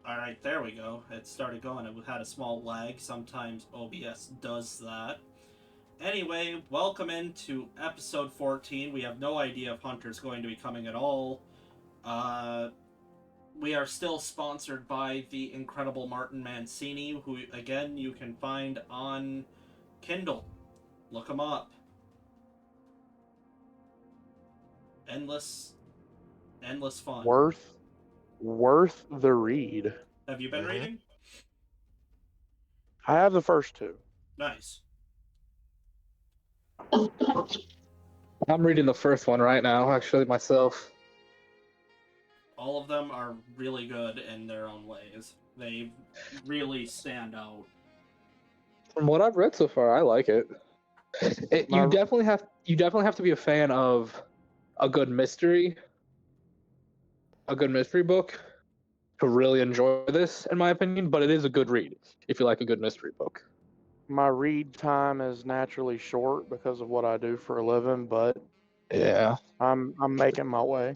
Alright, there we go. It started going. It had a small lag. Sometimes OBS does that. Anyway, welcome into episode 14. We have no idea if Hunter's going to be coming at all. Uh, we are still sponsored by the incredible Martin Mancini, who, again, you can find on Kindle. Look him up. Endless fun. Worth the read. Have you been reading? I have the first two. Nice. I'm reading the first one right now, actually, myself. All of them are really good in their own ways. They really stand out. From what I've read so far, I like it. You definitely have to be a fan of a good mystery book to really enjoy this, in my opinion. But it is a good read if you like a good mystery book. My read time is naturally short because of what I do for a living, but yeah, I'm making my way.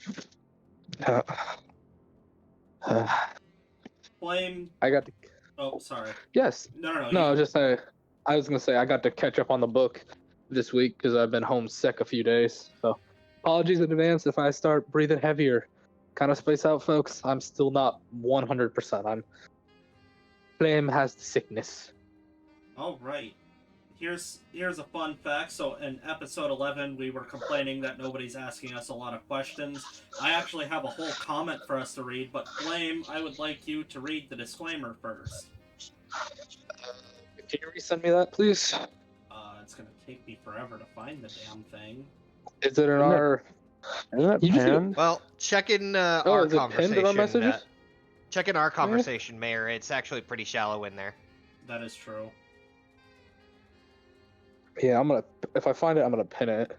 Flame. I got to. Oh, sorry. Yes. No. I was gonna say I got to catch up on the book this week because I've been homesick a few days. So, apologies in advance if I start breathing heavier. Kind of space out, folks. I'm still not 100%. Flame has the sickness. All right. Here's a fun fact. So in episode 11, we were complaining that nobody's asking us a lot of questions. I actually have a whole comment for us to read, but Flame, I would like you to read the disclaimer first. Can you resend me that, please? It's gonna take me forever to find the damn thing. Is it in our? Isn't it pinned? Well, check in our is it conversation. pinned in our messages? Check in our conversation, Mayor. It's actually pretty shallow in there. That is true. Yeah, if I find it, I'm gonna pin it.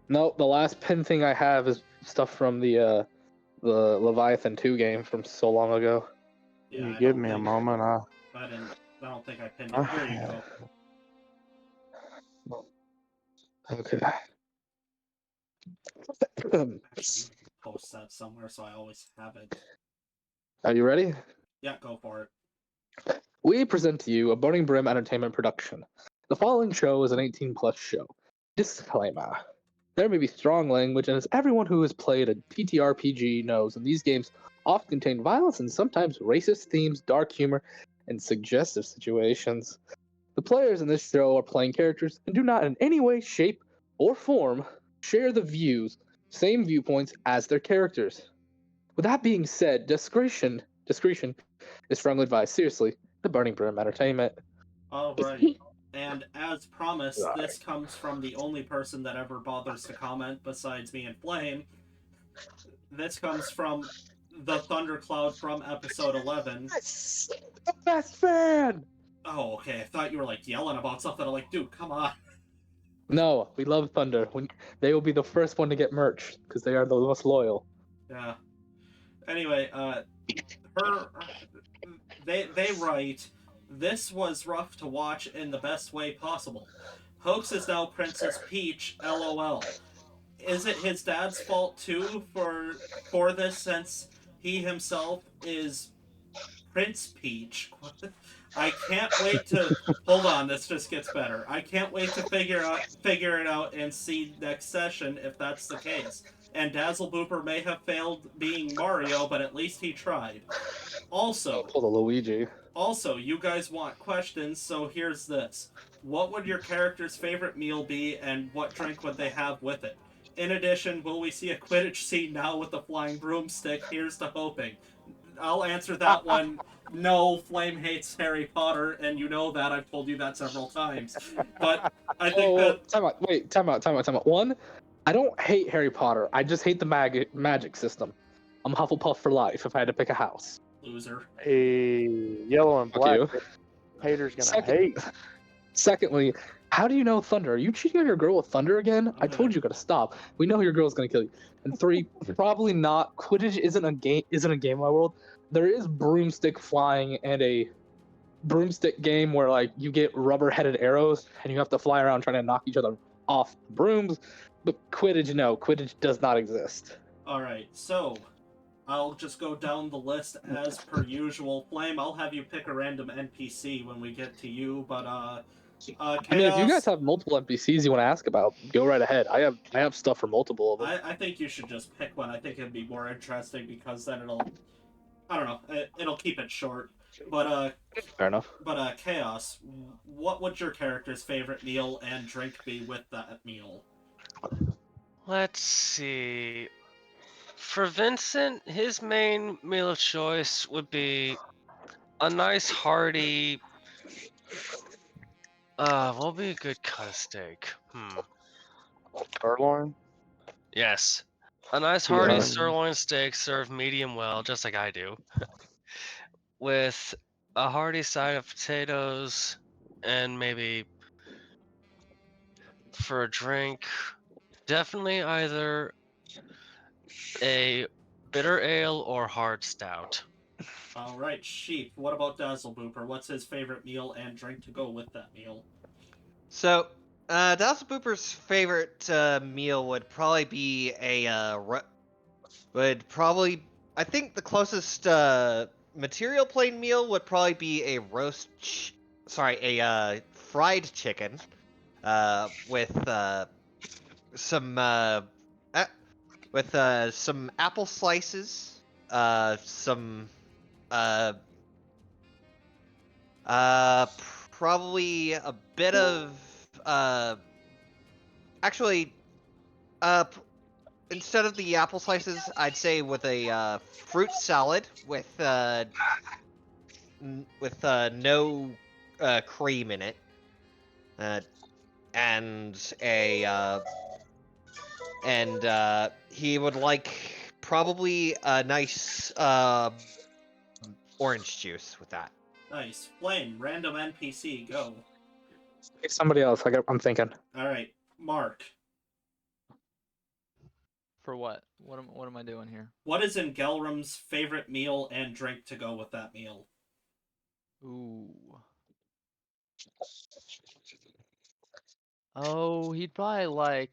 No, the last pin thing I have is stuff from the Leviathan 2 game from so long ago. Yeah, you give me a moment. I don't think I pinned it. Here you go. Okay. Post that somewhere so I always have it. Are you ready? Yeah, go for it. We present to you a Burning Brim Entertainment production. The following show is an 18-plus show. Disclaimer. There may be strong language, and as everyone who has played a TTRPG knows, and these games often contain violence and sometimes racist themes, dark humor, and suggestive situations. The players in this show are playing characters and do not in any way, shape, or form share the same viewpoints as their characters. With that being said, discretion is strongly advised. Seriously, the Burning Brim Entertainment. All right. And as promised, this comes from the only person that ever bothers to comment besides me and Flame. This comes from the Thundercloud from episode 11. Yes! The best fan! Oh, okay. I thought you were like yelling about something. I'm like, dude, come on. No, we love Thunder. They will be the first one to get merch because they are the most loyal. Yeah. Anyway, they write, "This was rough to watch in the best way possible. Hoax is now Princess Peach, LOL. Is it his dad's fault too for this since he himself is Prince Peach?" I can't wait to hold on. This just gets better. I can't wait to figure it out and see next session if that's the case. And Dazzle Booper may have failed being Mario, but at least he tried. Also, pull the Luigi. Also, you guys want questions, so here's this. What would your character's favorite meal be, and what drink would they have with it? In addition, will we see a Quidditch scene now with the flying broomstick? Here's to hoping. I'll answer that one. No, Flame hates Harry Potter, and you know that. I've told you that several times. But I think Time out. One, I don't hate Harry Potter. I just hate the magic system. I'm Hufflepuff for life if I had to pick a house. Loser. A yellow and black. Haters gonna hate. Secondly, how do you know Thunder? Are you cheating on your girl with Thunder again? I told you gotta stop. We know your girl's gonna kill you. And three, probably not. Quidditch isn't a game in my world. There is broomstick flying and a broomstick game where like you get rubber-headed arrows and you have to fly around trying to knock each other off brooms. But Quidditch, no, Quidditch does not exist. All right, so I'll just go down the list as per usual. Flame, I'll have you pick a random NPC when we get to you, but I mean, if you guys Chaos, have multiple NPCs you want to ask about, go right ahead. I have stuff for multiple of them. I think you should just pick one. I think it'd be more interesting because then I don't know, it'll keep it short. But Fair enough. Chaos, what would your character's favorite meal and drink be with that meal? Let's see. For Vincent, his main meal of choice would be a nice hearty. What would be a good cut of steak? Sirloin. Yes. A nice Yeah. hearty sirloin steak served medium well, just like I do. With a hearty side of potatoes and maybe for a drink, definitely either a bitter ale or hard stout. All right, Sheep. What about Dazzlebooper? What's his favorite meal and drink to go with that meal? So, Dazzlebooper's favorite meal would probably be I think the closest material plane meal would probably be a fried chicken, with some apple slices, some uh, probably a bit of actually, instead of the apple slices, I'd say with a fruit salad with no cream in it, and he would like probably a nice orange juice with that. Nice. Flame, random NPC, go. Pick somebody else. I'm thinking. All right, Mark. For what? What am I doing here? What is in Gelrum's favorite meal and drink to go with that meal? Ooh. Oh, he'd probably like,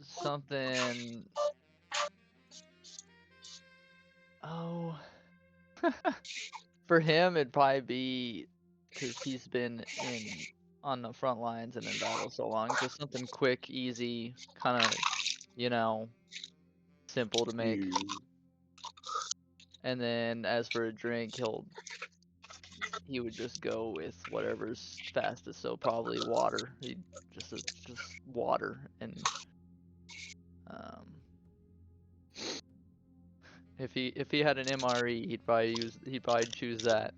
something. Oh. For him, it'd probably be because he's been on the front lines and in battle so long. Just something quick, easy, kind of, simple to make. And then as for a drink, he would just go with whatever's fastest. So probably water. He'd just water and um. If he had an MRE, he'd probably choose that.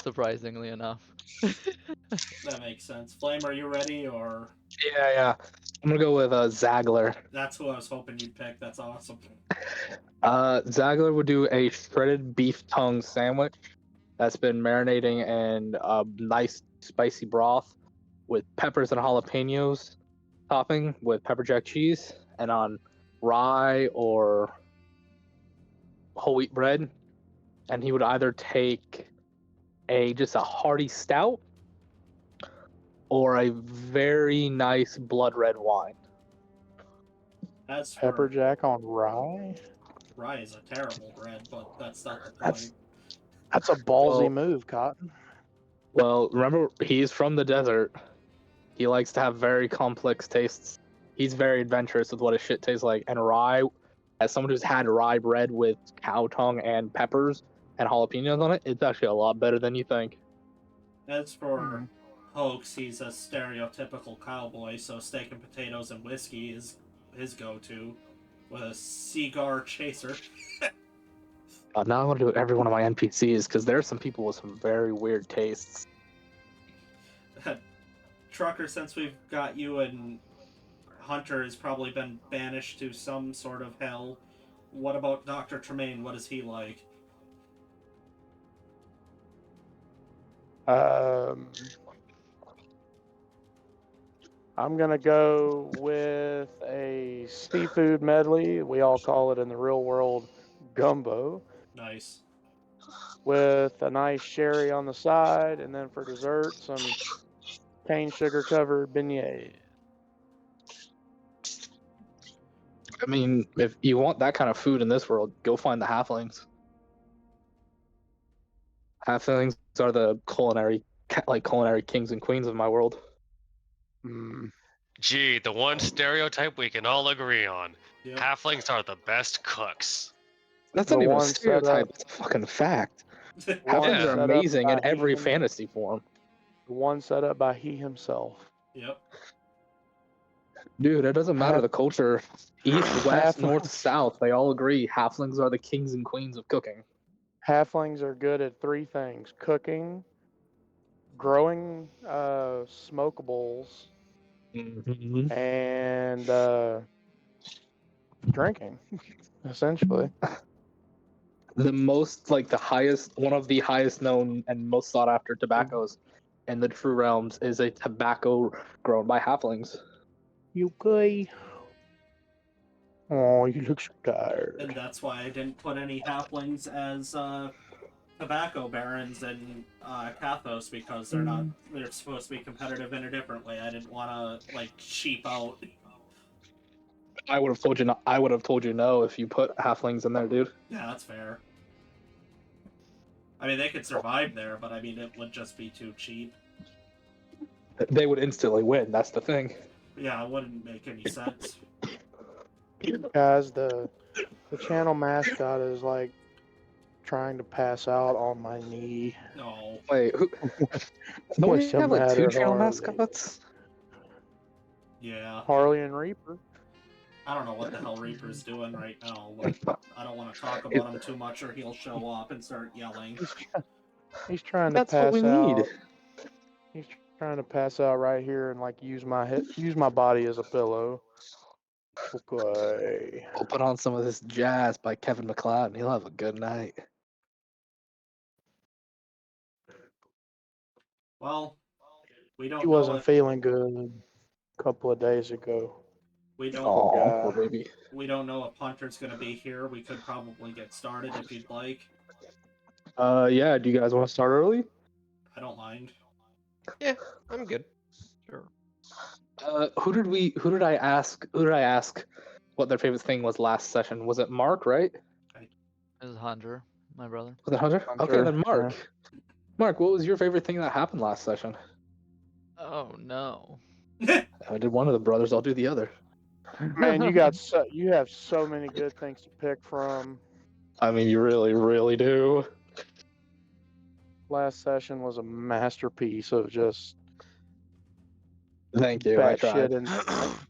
Surprisingly enough. That makes sense. Flame, are you ready? Or Yeah. I'm gonna go with Zagler. that's who I was hoping you'd pick. That's awesome. Zagler would do a shredded beef tongue sandwich that's been marinating in a nice spicy broth with peppers and jalapenos, topping with pepper jack cheese, and on rye or whole wheat bread. And he would either take just a hearty stout or a very nice blood red wine. As for Pepper jack on rye. rye is a terrible bread, but that's not the point. That's a ballsy Well- move, Cotton. Well, remember, he's from the desert. He likes to have very complex tastes. He's very adventurous with what his shit tastes like. And rye, as someone who's had rye bread with cow tongue and peppers and jalapenos on it, it's actually a lot better than you think. As for Hoax, he's a stereotypical cowboy, so steak and potatoes and whiskey is his go-to, with a cigar chaser. Now I want to do every one of my NPCs because there are some people with some very weird tastes. Trucker, since we've got you, and Hunter has probably been banished to some sort of hell. What about Dr. Tremaine? What is he like? I'm gonna go with a seafood medley. We all call it in the real world gumbo, Nice. with a nice sherry on the side, and then for dessert, some cane sugar covered beignet. I mean, if you want that kind of food in this world, go find the halflings. Halflings are the culinary kings and queens of my world. Mm. Gee, the one stereotype we can all agree on. Yep. Halflings are the best cooks. That's The not even a one set stereotype. up- It's a fucking fact. One Halflings Yeah. are set up amazing in by every he fantasy form. The one set up by he himself. Yep. Dude, it doesn't matter Half- the culture. East, west, Half- north, south, they all agree halflings are the kings and queens of cooking. Halflings are good at 3 things: cooking, growing smokables, Mm-hmm. and drinking, essentially. One of the highest known and most sought after tobaccos in the True Realms is a tobacco grown by halflings. You okay? Oh, you look so tired. And that's why I didn't put any halflings as tobacco barons in Kathos, because they're supposed to be competitive in a different way. I didn't want to like cheap out. I would have told you no. I would have told you no if you put halflings in there, dude. Yeah, that's fair. I mean, they could survive there, but I mean, it would just be too cheap. They would instantly win. That's the thing. Yeah, it wouldn't make any sense. Guys, the channel mascot is like trying to pass out on my knee. No. Wait, who? Don't What's we the have like 2 matter, channel Harley? mascots? Yeah. Harley and Reaper. I don't know what the hell Reaper's doing right now, but I don't want to talk about him too much or he'll show up and start yelling. He's trying to That's pass what we out. need. He's trying to pass out right here and like use my body as a pillow. Okay. We'll put on some of this jazz by Kevin MacLeod and he'll have a good night. Well, we don't He know wasn't if feeling good a couple of days ago. we don't Oh, God. poor baby. we don't know if Hunter's gonna be here. We could probably get started if you'd like. Yeah. Do you guys want to start early? I don't mind. Yeah, I'm good. Sure. Who did I ask what their favorite thing was last session? Was it Mark, right? It was Hunter, my brother. Was it Hunter? Okay, Hunter, then Mark. Mark, what was your favorite thing that happened last session? Oh no. I did one of the brothers, I'll do the other. Man, you have so many good things to pick from. I mean, you really, really do. Last session was a masterpiece of just Thank you, I tried.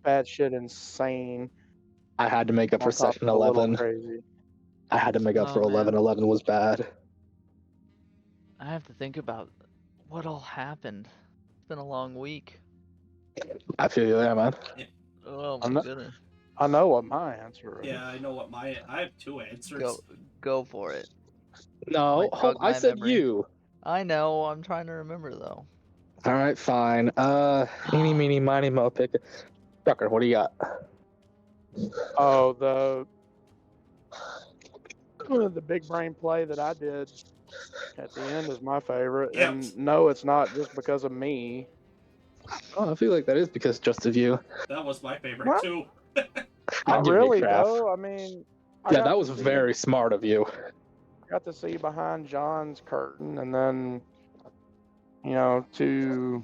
batshit insane. I had to make up for on top session of a little 11. Crazy. I had to make up Oh, for 11. man. 11 was bad. I have to think about what all happened. It's been a long week. I feel you there, man. Oh I'm my not- goodness. I know what my answer is. Yeah, I know what I have 2 answers. Go for it. No, Might jog I my said memory. you. I know. I'm trying to remember though. All right, fine. Eeny, meeny, miny, mo, pick it. Tucker, what do you got? Oh, the big brain play that I did at the end is my favorite. Yep. And no, it's not just because of me. Oh, I feel like that is because just of you. That was my favorite What? too. I'll Not give you really, crap. though. I mean, I Yeah, got that to was see- very smart of you. got to see behind John's curtain, and then, to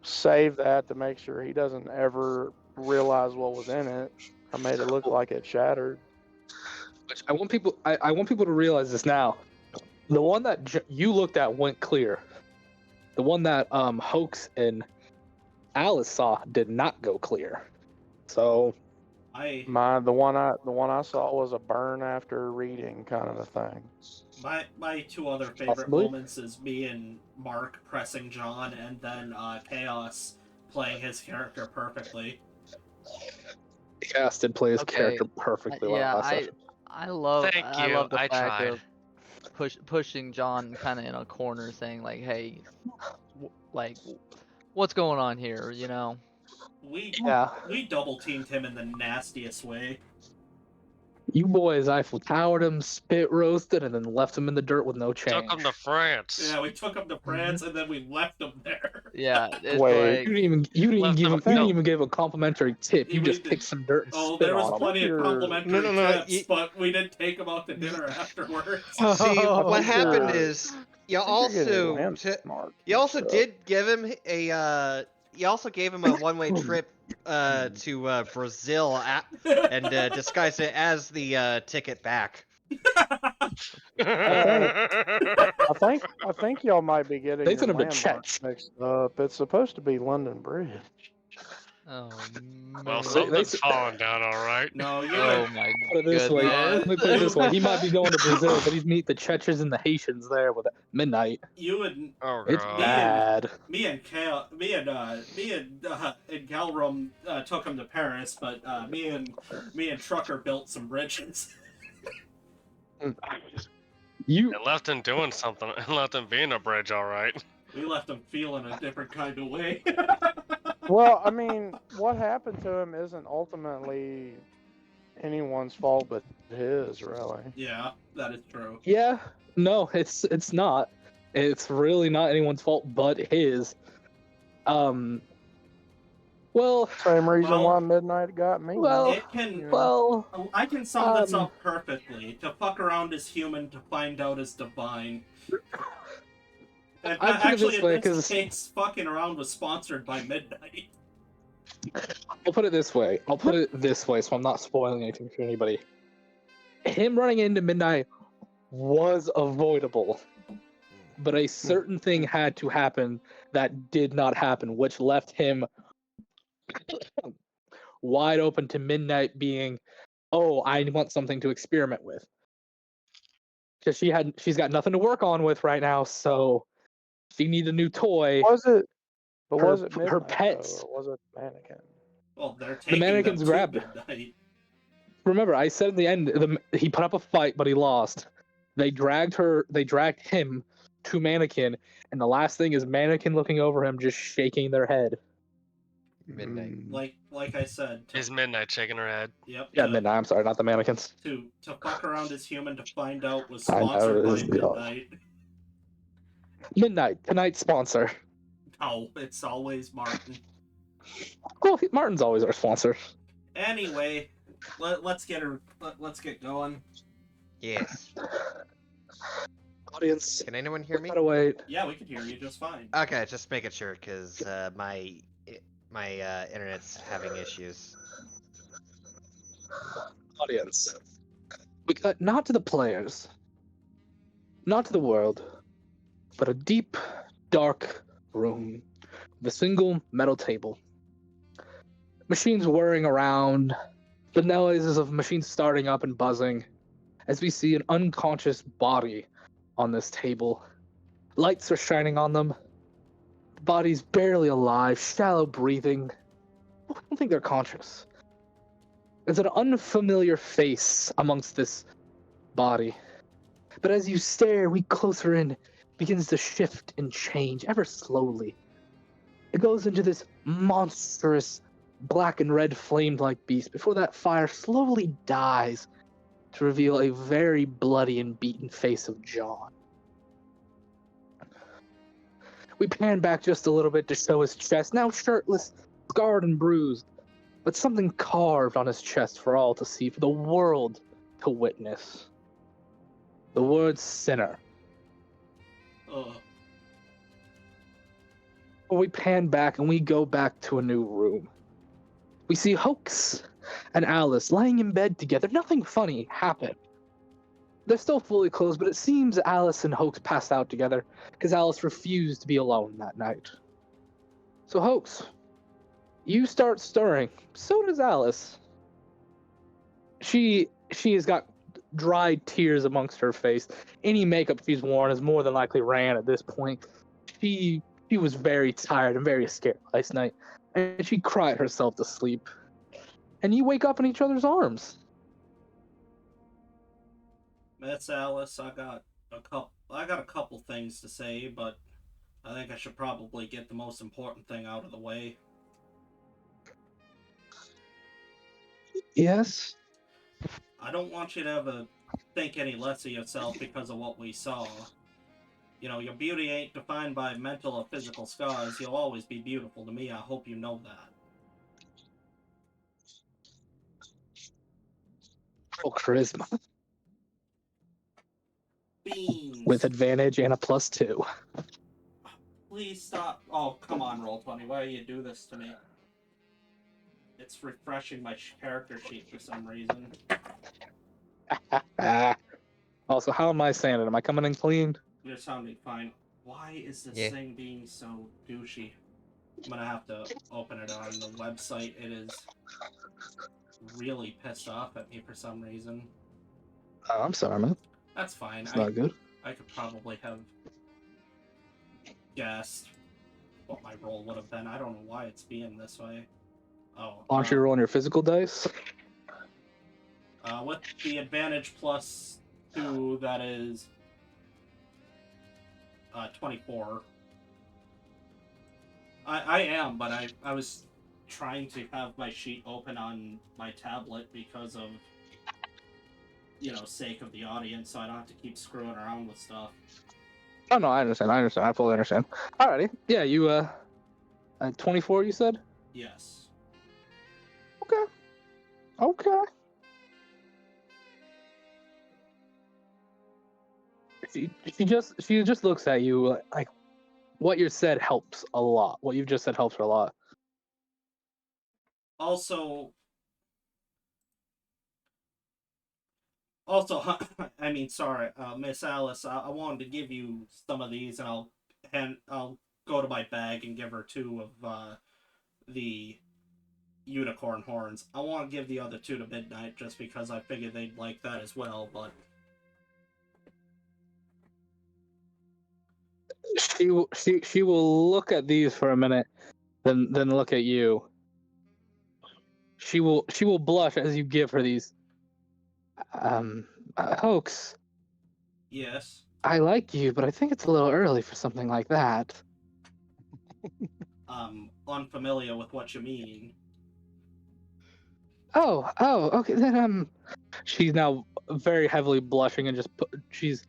save that to make sure he doesn't ever realize what was in it. I made it look like it shattered. Which I want people. I want people to realize this now. The one that you looked at went clear. The one that Hoax and Alice saw did not go clear. So I The one I saw was a burn after reading kind of a thing. my 2 other favorite Possibly. moments is me and Mark pressing John, and then Chaos playing his character perfectly. Chaos did play his Okay, character perfectly Yeah, last session. I love Thank I you, love the I fact tried. of pushing John kind of in a corner, saying like, "Hey, what's going on here?" You know. We Yeah, we double teamed him in the nastiest way. you boys Eiffel Towered him, spit roasted, and then left him in the dirt with no change. Took him to France. Yeah, we took him to France and then we left him there. Yeah, it's Wait. like You didn't Left give them- you no. didn't even give a complimentary tip. You We just did- picked some dirt and Oh, spit there was on 'em. plenty of you're- complimentary No, tips, you- but we didn't take them out to dinner afterwards. See, Oh, what happened God. is you I think you're getting also lamp marked you also mixed up. did give him a you also gave him a one-way trip to Brazil and disguised it as the ticket back. I think y'all might be getting They your sent him to landmarks Czech. mixed up. It's supposed to be London Bridge. Oh man. Well, They- something's falling down, all right. No, you Oh my Put it this way. goodness. Let me put it this way. He might be going to Brazil, but he's meet the Chechens and the Haitians there with midnight. you and Oh It's god. bad. me and Galrum took him to Paris, but me and Trucker built some bridges. You It left him doing something. It left him being a bridge, all right. We left him feeling a different kind of way. Well, I mean, what happened to him isn't ultimately anyone's fault but his, really. Yeah, that is true. Yeah, no, it's not. It's really not anyone's fault but his. Well, Same reason Well- why Midnight got me. well, It can. well, I can sum this um, up perfectly. To fuck around is human, to find out is divine. And I put it actually, this way, in this 'cause- case, fucking around was sponsored by Midnight. I'll put it this way. I'll put it this way, so I'm not spoiling anything for anybody. Him running into Midnight was avoidable, but a certain thing had to happen that did not happen, which left him wide open to Midnight being, "Oh, I want something to experiment with," because she's got nothing to work on with right now, so she needs a new toy. Was it? But Her- was it her Midnight, pets. though, or was it Mannequin? Well, they're taking mannequins them to grabbed- Midnight. Remember, I said in the end, he put up a fight, but he lost. They dragged him to Mannequin, and the last thing is Mannequin looking over him, just shaking their head. Midnight. Like I said. Is Midnight shaking her head? Yep. Yeah, to- Midnight. I'm sorry, not the Mannequins. To fuck around is human, to find out was I know, sponsored by it is the dog. Midnight. Midnight, tonight's sponsor. No, it's always Martin. Well, Martin's always our sponsor. Anyway, let's get going. Yes. Audience, Can anyone hear me? gotta wait. Yeah, we can hear you just fine. Okay, just making sure because my internet's having issues. Audience, we got not to the players, not to the world, but a deep, dark room with a single metal table. Machines whirring around, the noises of machines starting up and buzzing, as we see an unconscious body on this table. Lights are shining on them. The body's barely alive, shallow breathing. I don't think they're conscious. There's an unfamiliar face amongst this body. But as you stare, we closer in, begins to shift and change ever slowly. It goes into this monstrous black and red flamed-like beast before that fire slowly dies to reveal a very bloody and beaten face of John. We pan back just a little bit to show his chest, now shirtless, scarred and bruised, but something carved on his chest for all to see, for the world to witness. The word sinner. Ugh. We pan back and we go back to a new room. We see Hoax and Alice lying in bed together. Nothing funny happened. They're still fully clothed, but it seems Alice and Hoax passed out together because Alice refused to be alone that night. So Hoax, you start stirring. So does Alice. She has got dried tears amongst her face. Any makeup she's worn is more than likely ran at this point. She was very tired and very scared last night, and she cried herself to sleep. And you wake up in each other's arms. Miss Alice, I got a couple things to say, but I think I should probably get the most important thing out of the way. Yes? I don't want you to ever think any less of yourself because of what we saw. You know, your beauty ain't defined by mental or physical scars. You'll always be beautiful to me. I hope you know that. Oh, charisma. Beans. With advantage and a +2. Please stop. Oh, come on, Roll20. Why do you do this to me? It's refreshing my character sheet for some reason. Also, how am I sounding? Am I coming in clean? You're sounding fine. Why is this Yeah. thing being so douchey? I'm gonna have to open it on the website. It is really pissed off at me for some reason. Oh, I'm sorry, man. That's fine. It's not good. I could probably have guessed what my roll would have been. I don't know why it's being this way. Oh. Why don't you roll on your physical dice? With the advantage +2, that is 24. I am, but I was trying to have my sheet open on my tablet because of, you know, sake of the audience, so I don't have to keep screwing around with stuff. Oh, no, I understand. I fully understand. Alrighty. Yeah, you, 24, you said? Yes. Okay. She just looks at you like what you said helps a lot. What you've just said helps her a lot. Also, I mean, sorry, Miss Alice, I wanted to give you some of these, and I'll go to my bag and give her 2 of the unicorn horns. I want to give the other 2 to Midnight just because I figured they'd like that as well, but She will look at these for a minute, then look at you. She will blush as you give her these. Hoax. yes. I like you, but I think it's a little early for something like that. I'm unfamiliar with what you mean. Oh, okay. Then she's now very heavily blushing and she's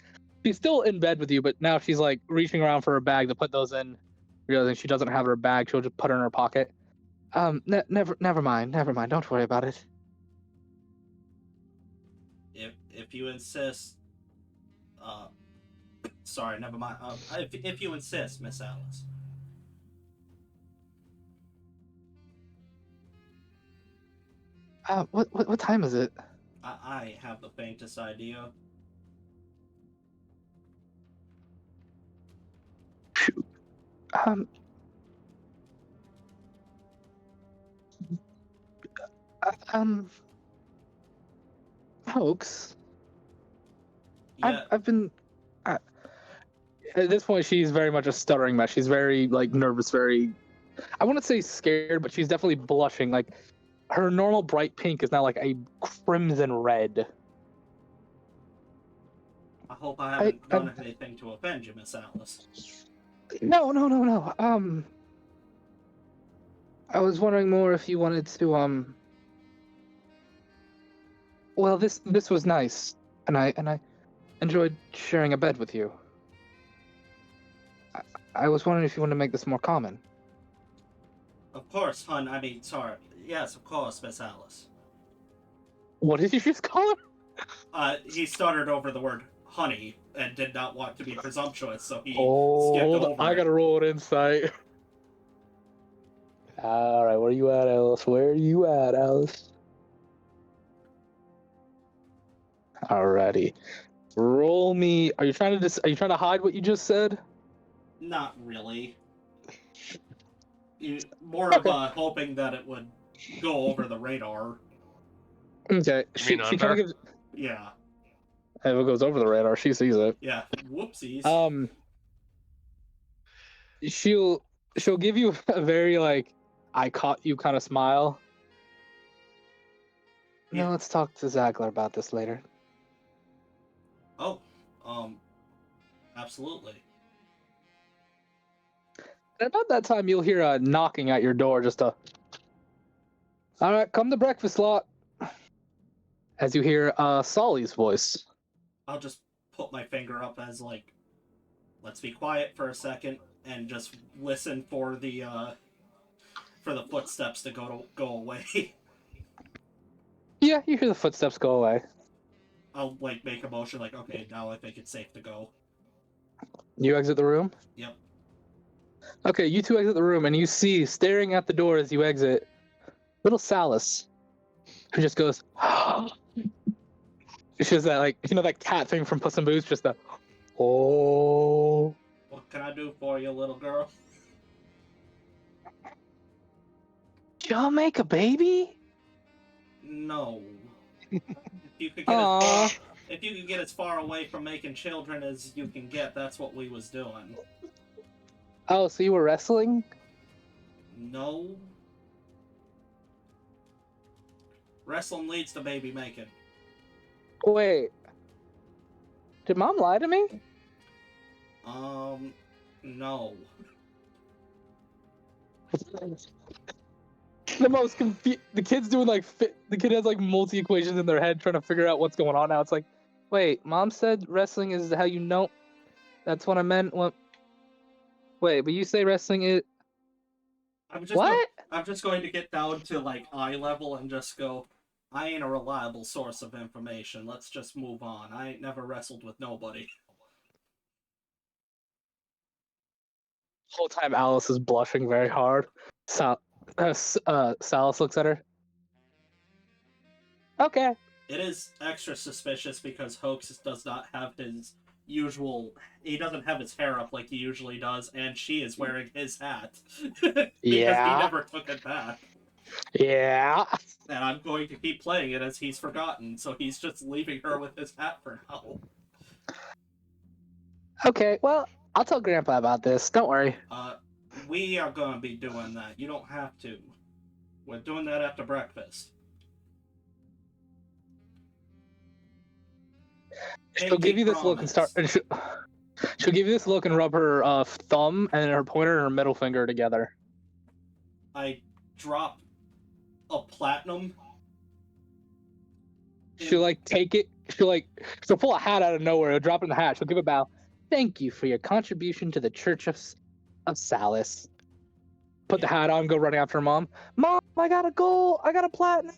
still in bed with you, but now she's like reaching around for her bag to put those in, realizing she doesn't have her bag. She'll just put her in her pocket. Never mind. Don't worry about it. If you insist, sorry, never mind. If you insist, Miss Alice. What time is it? I have the faintest idea. Um, Hoax. Yeah. I've been. At this point, she's very much a stuttering mess. She's very like nervous, very. I wouldn't say scared, but she's definitely blushing. Like her normal bright pink is now like a crimson red. I hope I haven't done anything to offend you, Miss Alice. No. I was wondering more if you wanted to Well, this was nice, and I enjoyed sharing a bed with you. I was wondering if you wanted to make this more common. Of course, hun. I mean, sorry. Yes, of course, Miss Alice. What did you just call her? He stuttered over the word honey and did not want to be presumptuous, so he skipped Hold on. over I it. gotta roll an insight. All right, where are you at, Alice? Alrighty. Roll me. Are you trying to hide what you just said? Not really. More of hoping that it would go over the radar. Okay. You mean She kind of gives. Yeah. If it goes over the radar, she sees it. Yeah. Whoopsies. She'll give you a very like I caught you kind of smile. Yeah. Now let's talk to Zagler about this later. Oh. Absolutely. And about that time, you'll hear a knocking at your door. All right, come to breakfast lot. As you hear Solly's voice. I'll just put my finger up as like let's be quiet for a second and just listen for the footsteps to go away. Yeah, you hear the footsteps go away. I'll like make a motion like, okay, now I think it's safe to go. You exit the room? Yep. Okay, you two exit the room, and you see, staring at the door as you exit, little Salus, who just goes, she does that, like, you know that cat thing from Puss in Boots, just the, oh. What can I do for you, little girl? Y'all make a baby? No. If you could Aww. get as far away from making children as you can get, that's what we was doing. Oh, so you were wrestling? No. Wrestling leads to baby making. Wait. Did Mom lie to me? No. The most the kid's doing like the kid has like multi equations in their head trying to figure out what's going on now. It's like, wait, Mom said wrestling is how you know. That's what I meant. What? Wait, but you say wrestling is what? I'm just going to get down to like eye level and just go, I ain't a reliable source of information. Let's just move on. I ain't never wrestled with nobody. The whole time Alice is blushing very hard. Salus looks at her. Okay. It is extra suspicious because Hoax does not have his usual. He doesn't have his hair up like he usually does, and she is wearing his hat. Because he never took it back. Yeah. And I'm going to keep playing it as he's forgotten, so he's just leaving her with his hat for now. Okay, well, I'll tell Grandpa about this. Don't worry. We are going to be doing that. You don't have to. We're doing that after breakfast. She'll give you this look and start. She'll give you this look and rub her thumb and her pointer and her middle finger together. I drop a platinum. She'll like take it. She'll pull a hat out of nowhere. She'll drop it in the hat. She'll give a bow. Thank you for your contribution to the Church of Salus. Put the hat on. Go running after her mom. Mom, I got a gold. I got a platinum.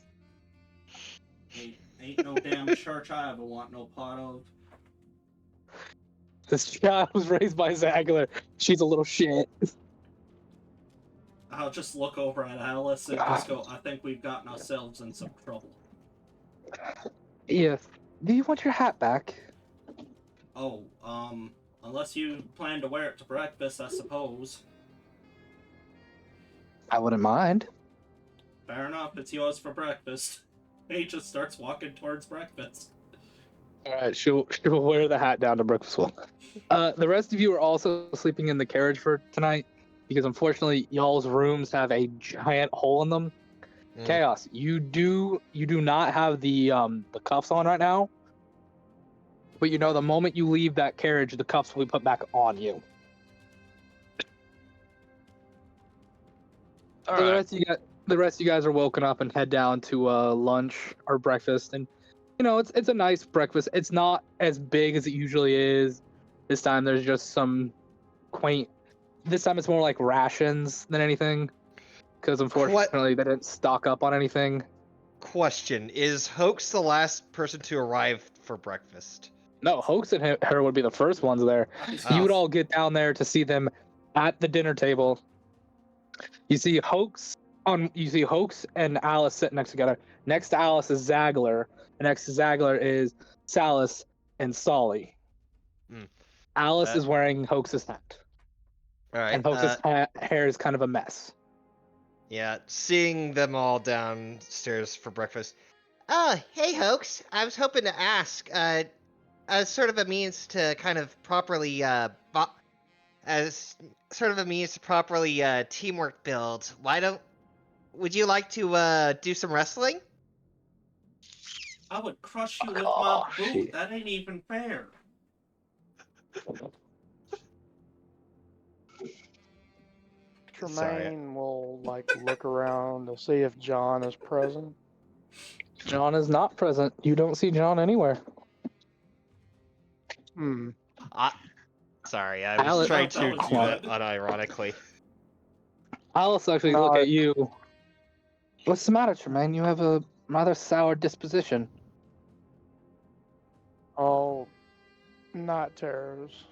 Ain't no damn church I ever want no part of. This child was raised by Zagler. She's a little shit. I'll just look over at Alice and just go, I think we've gotten ourselves in some trouble. Yes. Do you want your hat back? Oh, unless you plan to wear it to breakfast, I suppose. I wouldn't mind. Fair enough, it's yours for breakfast. He just starts walking towards breakfast. Alright, she'll wear the hat down to breakfast. The rest of you are also sleeping in the carriage for tonight, because unfortunately y'all's rooms have a giant hole in them. Chaos, you do not have the cuffs on right now, but you know the moment you leave that carriage, the cuffs will be put back on you. All So right. the rest of you guys are woken up and head down to lunch or breakfast, and you know it's a nice breakfast. It's not as big as it usually is. This time there's just some quaint. This time it's more like rations than anything, because unfortunately they didn't stock up on anything. Question: is Hoax the last person to arrive for breakfast? No, Hoax and her would be the first ones there. You would all get down there to see them at the dinner table. You see Hoax and Alice sitting next together. Next to Alice is Zagler, and next to Zagler is Salus and Solly. Alice is wearing Hoax's hat. All right. And Hoax's hair is kind of a mess. Yeah, seeing them all downstairs for breakfast. Hey, Hoax. I was hoping to ask, as sort of a means to kind of properly, teamwork build, would you like to, do some wrestling? I would crush you with my boot. Shit. That ain't even fair. Tremaine will look around to see if John is present. John is not present. You don't see John anywhere. Sorry, I was Alice- trying That to was do that good. unironically. Alice actually No, look at you. What's the matter, Tremaine? You have a rather sour disposition. Oh, not terrors.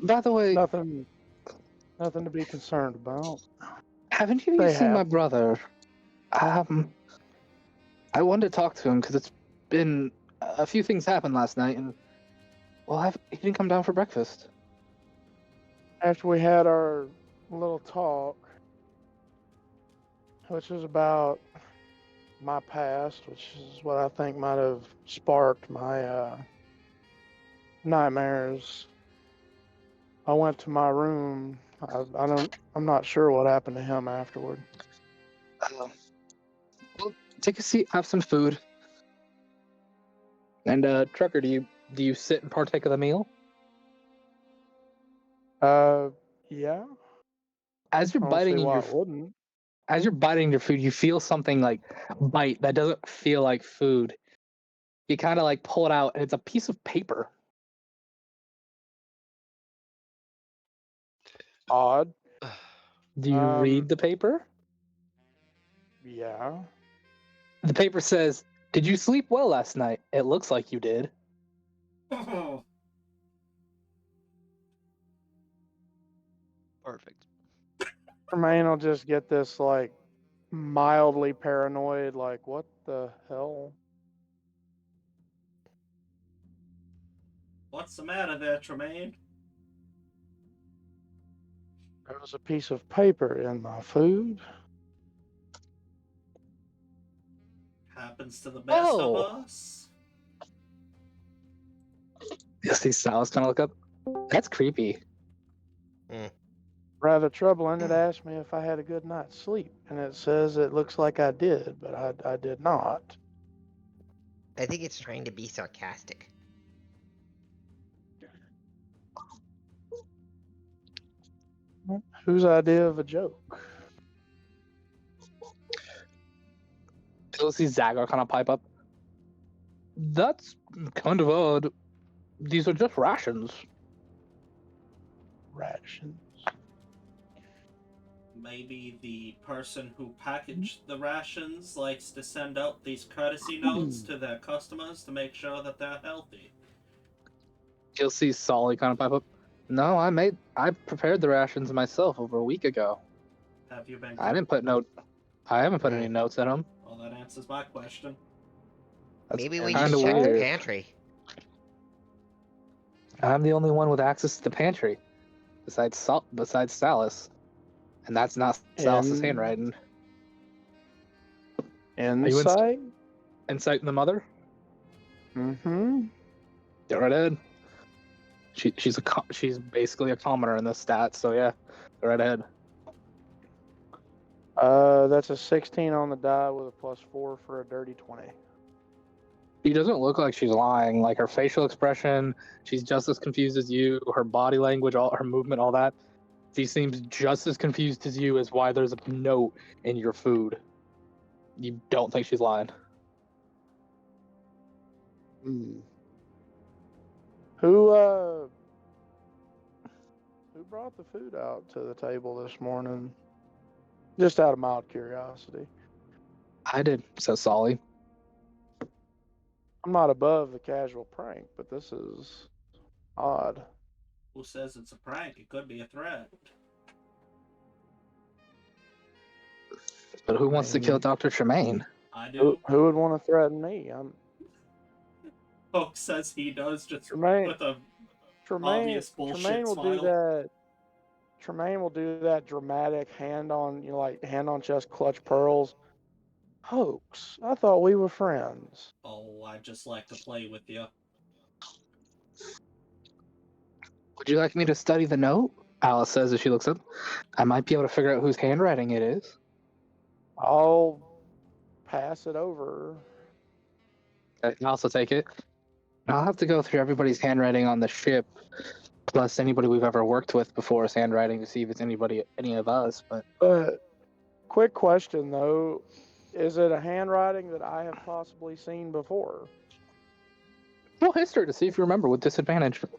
By the way, Nothing to be concerned about. haven't you They seen my have. brother? I wanted to talk to him because it's been a few things happened last night, and he didn't come down for breakfast. After we had our little talk, which was about my past, which is what I think might have sparked my nightmares, I went to my room. I'm not sure what happened to him afterward. Well, take a seat, have some food. And Trucker, do you sit and partake of the meal? Yeah. As you're I don't see biting why your it wouldn't. as you're biting your food, you feel something like bite that doesn't feel like food. You kind of like pull it out, and it's a piece of paper. Odd. Do you read the paper? Yeah. The paper says, "Did you sleep well last night? It looks like you did." Perfect. Tremaine will just get this like mildly paranoid, like, what the hell? What's the matter there, Tremaine? There was a piece of paper in my food. Happens to the best of Oh. us. You see Silas kind of look up. That's creepy. Rather troubling. It asked me if I had a good night's sleep, and it says it looks like I did, but I did not. I think it's trying to be sarcastic. Whose idea of a joke? You'll see Zagar kind of pipe up. That's kind of odd. These are just rations. Rations. Maybe the person who packaged the rations likes to send out these courtesy notes to their customers to make sure that they're healthy. You'll see Solly kind of pipe up. No, I prepared the rations myself over a week ago. Have you been? I haven't put any notes in them. Well, that answers my question. That's Maybe we kinda should check the weird. pantry. I'm the only one with access to the pantry, besides Salas, and that's not Salas's In- handwriting. Insight? Insight in the mother? Mm-hmm. Get right ahead. She's basically a commoner in this stat, so yeah, go right ahead. That's a 16 on the die with a +4 for a dirty 20. She doesn't look like she's lying. Like her facial expression, she's just as confused as you. Her body language, all her movement, all that. She seems just as confused as you as why there's a note in your food. You don't think she's lying. Who brought the food out to the table this morning? Just out of mild curiosity. I did, says Solly. I'm not above the casual prank, but this is odd. Who says it's a prank? It could be a threat. But who wants to kill Dr. Tremaine? I do. Who would want to threaten me? Hope says he does, just Tremaine. with a Tremaine, obvious bullshit Tremaine will smile. do that. Tremaine will do that dramatic hand on chest clutch pearls. Hoax. I thought we were friends. Oh, I just like to play with you. Would you like me to study the note? Alice says as she looks up. I might be able to figure out whose handwriting it is. I'll pass it over. I'll also take it. I'll have to go through everybody's handwriting on the ship, plus anybody we've ever worked with before's handwriting to see if it's any of us. But Quick question though, is it a handwriting that I have possibly seen before? Roll history to see if you remember with disadvantage. Can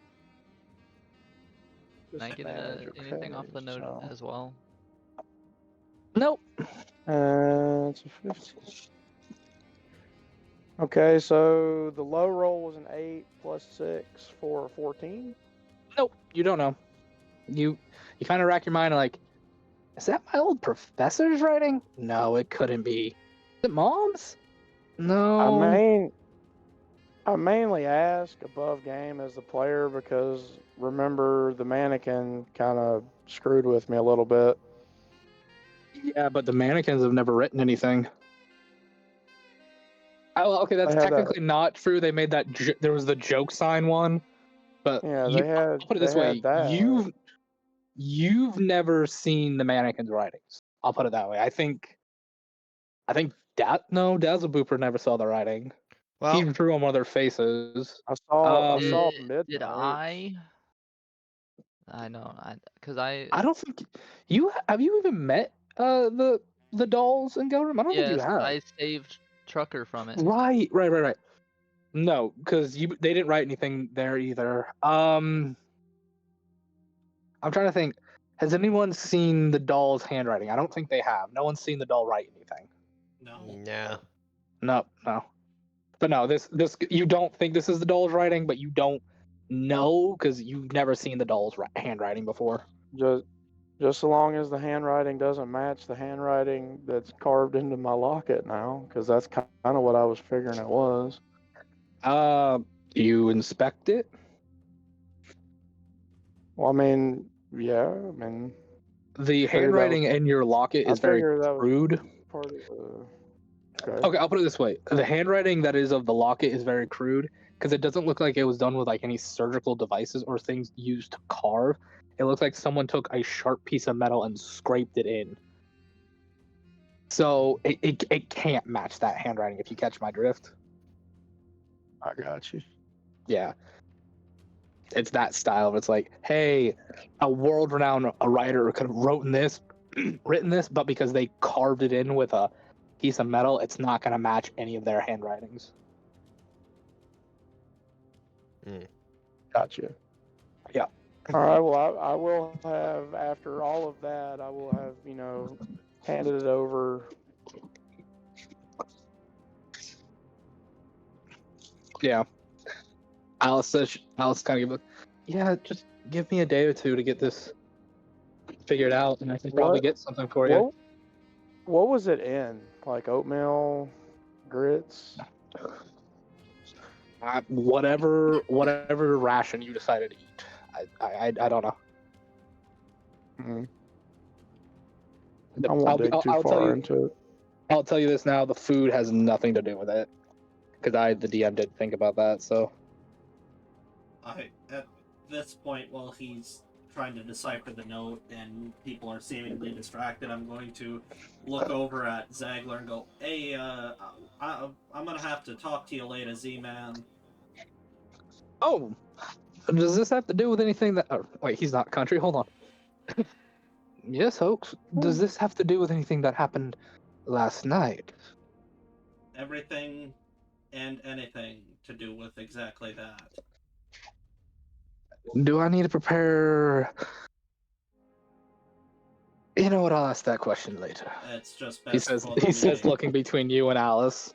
I get Disadvantage, anything off the okay, note so- as well? Nope. It's a 15. Okay, so the low roll was an 8 plus 6 for 14. Nope. You don't know. You kind of rack your mind like, is that my old professor's writing? No, it couldn't be. Is it Mom's? No. I mainly ask above game as the player because remember the mannequin kind of screwed with me a little bit. Yeah, but the mannequins have never written anything. Oh, okay, that's They had that- technically not true. They made that. There was the joke sign one, but Yeah, you, they had. I'll put it this they way: had that. you've never seen the mannequins' writings. I'll put it that way. I think Dazzle Booper never saw the writing. Well, He drew on one of their faces. I saw Did midnight. I know, because I I don't think you have. You even met the dolls in Go Room? I don't think you yes, have. I saved Trucker from it. Right. No, because they didn't write anything there either. I'm trying to think. Has anyone seen the doll's handwriting? I don't think they have. No one's seen the doll write anything. No. No. But no, this you don't think this is the doll's writing, but you don't know because you've never seen the doll's handwriting before. Just so long as the handwriting doesn't match the handwriting that's carved into my locket now, because that's kind of what I was figuring it was. You inspect it. Well, I mean, yeah, I mean, The figured that handwriting in your locket is very figured that was crude. part of the. Okay, I'll put it this way: the handwriting that is of the locket is very crude because it doesn't look like it was done with like any surgical devices or things used to carve. It looks like someone took a sharp piece of metal and scraped it in. So it can't match that handwriting if you catch my drift. I got you. Yeah. It's that style. It's like, hey, a world-renowned writer could have written this, but because they carved it in with a piece of metal, it's not going to match any of their handwritings. Gotcha. Yeah. All right. Well, I will have after all of that, I will have handed it over. Yeah. Alice kind of just give me a day or two to get this figured out, and I can probably get something for you. What was it in? Like oatmeal, grits? Whatever ration you decided to eat. I don't know. Mm-hmm. I won't dig too far into it. I'll tell you this now: the food has nothing to do with it, because the DM did think about that. So, At this point, while he's trying to decipher the note and people are seemingly distracted, I'm going to look over at Zagler and go, "Hey, I'm gonna have to talk to you later, Z-Man." oh, does this have to do with anything that? Oh, wait, he's not country. Hold on. Yes, Hoax. Does this have to do with anything that happened last night? Everything and anything to do with exactly that. Do I need to prepare? You know what? I'll ask that question later. It's just He best. says, looking between you and Alice.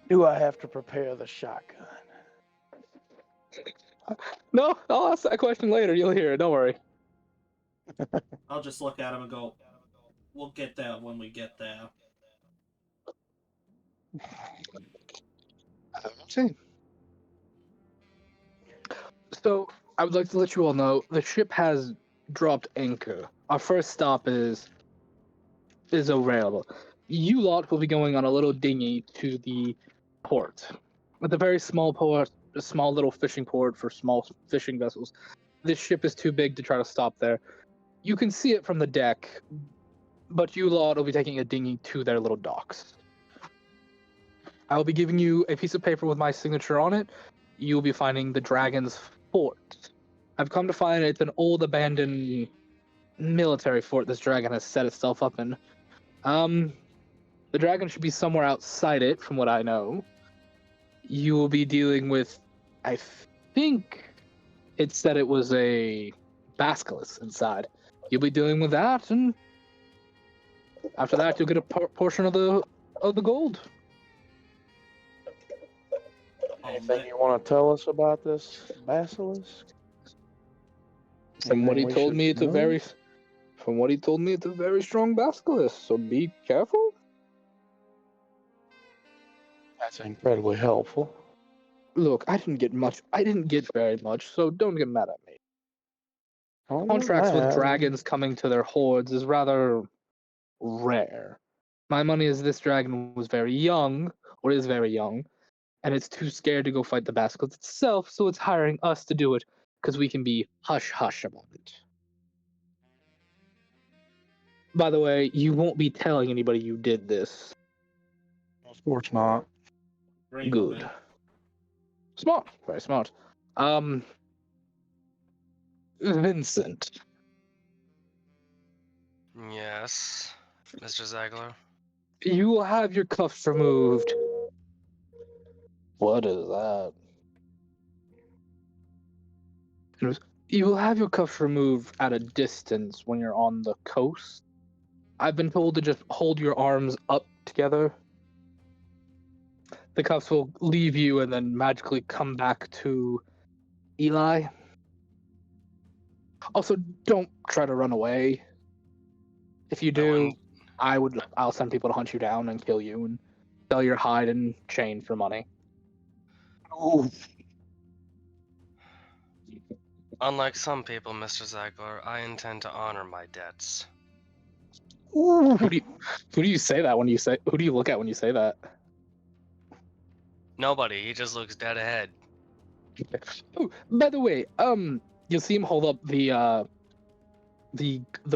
Do I have to prepare the shotgun? No, I'll ask that question later. You'll hear it. Don't worry. I'll just look at him and go, "We'll get there when we get there." See. So I would like to let you all know the ship has dropped anchor. Our first stop is available. You lot will be going on a little dinghy to the port. It's a very small port, a small little fishing port for small fishing vessels. This ship is too big to try to stop there. You can see it from the deck, but you lot will be taking a dinghy to their little docks. I will be giving you a piece of paper with my signature on it. You will be finding the Dragon's Fort. I've come to find it's an old abandoned military fort this dragon has set itself up in. The dragon should be somewhere outside it, from what I know. You will be dealing with, I think it said it was a basilisk inside. You'll be dealing with that, and after that, you'll get a portion of the gold. Anything you want to tell us about this basilisk? From what he Anything we told should me, it's a very strong basilisk. So be careful. That's incredibly helpful. Look, I didn't get very much, so don't get mad at me. Oh, Contracts with man. dragons coming to their hordes is rather rare. My money is this dragon was very young, or is very young, and it's too scared to go fight the basilisk itself, so it's hiring us to do it, because we can be hush-hush about it. By the way, you won't be telling anybody you did this. Of course not. Great Good. movie. Smart. Very smart. Vincent. Yes, Mr. Zagler. You will have your cuffs removed. What is that? You will have your cuffs removed at a distance when you're on the coast. I've been told to just hold your arms up together. The cuffs will leave you and then magically come back to Eli. Also, don't try to run away. If you do, I'll send people to hunt you down and kill you and sell your hide and chain for money. Ooh. Unlike some people, Mr. Zagler, I intend to honor my debts. Who do you say that when you say? Who do you look at when you say that? Nobody. He just looks dead ahead. Oh, by the way, you'll see him hold up the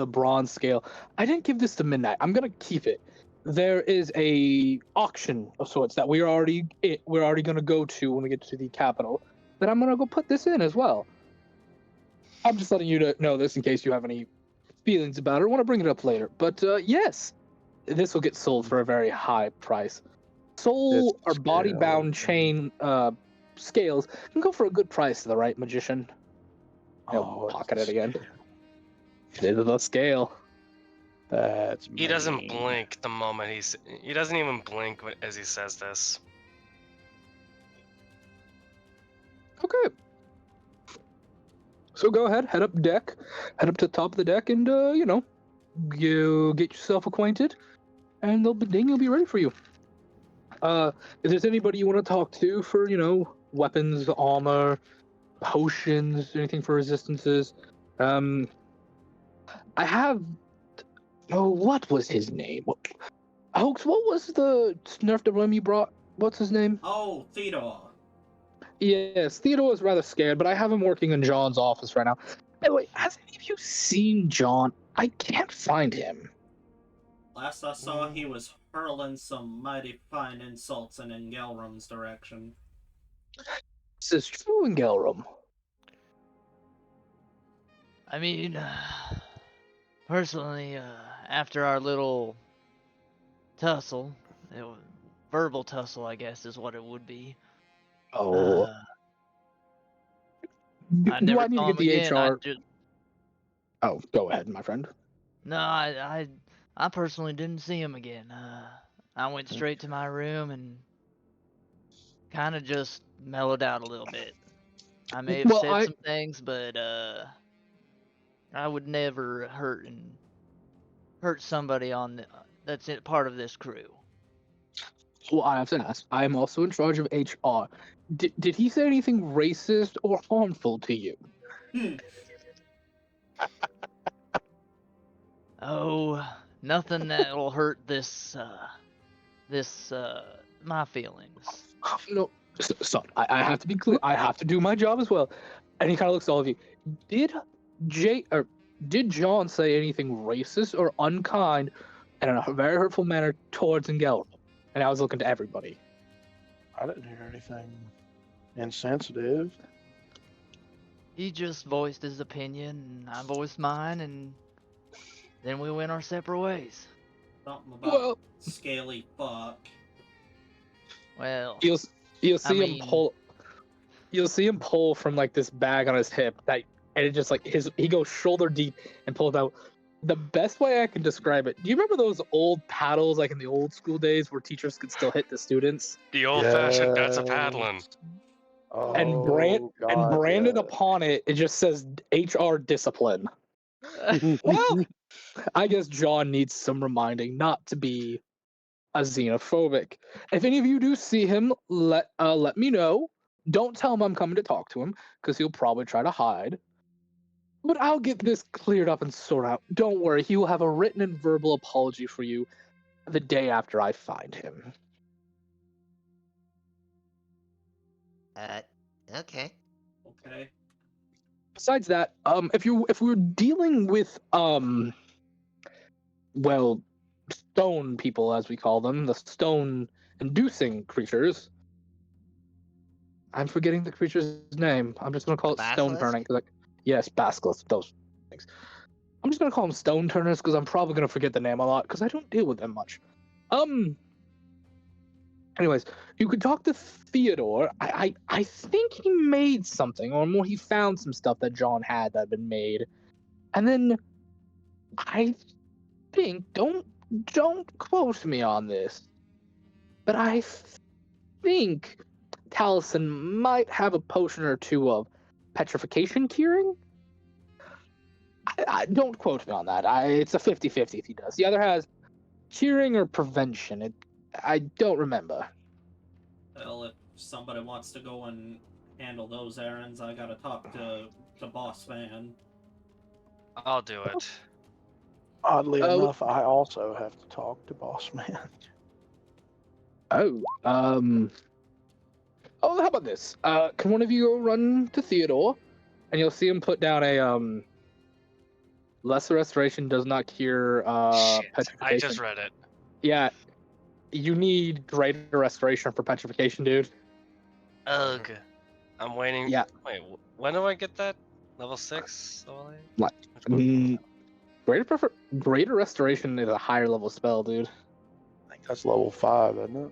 bronze scale. I didn't give this to Midnight. I'm gonna keep it. There is a auction of sorts that we're already gonna go to when we get to the capital. That I'm gonna go put this in as well. I'm just letting you know this in case you have any feelings about it or want to bring it up later. But yes, this will get sold for a very high price. Soul or body-bound chain scales can go for a good price to the right magician. He'll pocket it again. It is the scale. That's He doesn't mean. blink the moment he doesn't even blink as he says this. Okay. So go ahead, head up to the top of the deck, and you get yourself acquainted, and the ding will be ready for you. If there's anybody you want to talk to for, weapons, armor, potions, anything for resistances, I have. Oh, what was his name? Hoax, what was the Nerf WM you brought? What's his name? Oh, Theodore. Yes, Theodore is rather scared, but I have him working in John's office right now. By the way, has any of you seen John? I can't find him. Last I saw, he was hurling some mighty fine insults in Engelrum's direction. This is true, Engelrum. I mean, personally, after our little tussle, verbal tussle, I guess, is what it would be. Oh. I Do never I need to saw get the him again. HR? Oh, go ahead, my friend. No, I personally didn't see him again. I went straight to my room and kind of just mellowed out a little bit. I may have said some things, but I would never hurt somebody that's part of this crew. Well, I have to ask. I am also in charge of HR. Did he say anything racist or harmful to you? Oh, nothing that'll hurt my feelings. No, son, I have to be clear. I have to do my job as well. And he kind of looks at all of you. Did John say anything racist or unkind and in a very hurtful manner towards Engelrum? And I was looking to everybody. I didn't hear anything insensitive. He just voiced his opinion, and I voiced mine, and then we went our separate ways. Something about Well, scaly fuck. Well, You'll see him mean- pull. You'll see him pull from like this bag on his hip that, and it just like he goes shoulder deep and pulls out. The best way I can describe it. Do you remember those old paddles like in the old school days where teachers could still hit the students? The old-fashioned that's a paddling. Oh, And God, branded yeah. upon it, it just says HR discipline. Well, I guess John needs some reminding not to be a xenophobic. If any of you do see him, let me know. Don't tell him I'm coming to talk to him, because he'll probably try to hide. But I'll get this cleared up and sorted out. Don't worry, he will have a written and verbal apology for you the day after I find him. Okay. Okay. Besides that, if we were dealing with well, stone people as we call them, the stone inducing creatures. I'm forgetting the creature's name. I'm just gonna call it stone Basilisk? turning because yes, basilisk, those things. I'm just gonna call them stone turners because I'm probably gonna forget the name a lot because I don't deal with them much. Anyways, you could talk to Theodore. I think he made something, or more, he found some stuff that John had that had been made, and then I think don't quote me on this, but I think Taliesin might have a potion or two of petrification curing. I don't quote me on that. It's a 50-50 if he does. The other has curing or prevention. I don't remember. Well, if somebody wants to go and handle those errands, I gotta talk to the boss man. I'll do it. Oddly enough, I also have to talk to Boss Man. Oh, how about this? Can one of you go run to Theodore, and you'll see him put down a lesser restoration does not cure Shit, petrification. I just read it. Yeah, you need greater restoration for petrification, dude. Ugh. I'm waiting. Yeah. Wait, when do I get that? Level 6? Level 8? Like, greater restoration is a higher level spell, dude. I think that's level 5, isn't it?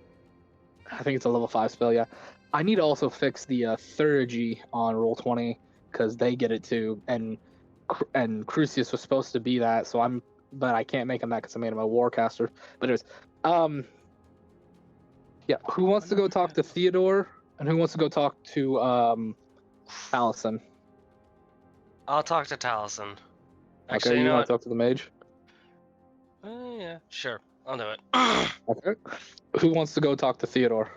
I think it's a level 5 spell, yeah. I need to also fix the Theurgy on Roll20 because they get it too, and Crucius was supposed to be that, but I can't make him that because I made him a Warcaster. But anyways, yeah. Who wants to go talk to Theodore, and who wants to go talk to Allison? I'll talk to Taliesin. Actually, Okay, you you know want what? to talk to the mage? Yeah, sure. I'll do it. Okay. Who wants to go talk to Theodore?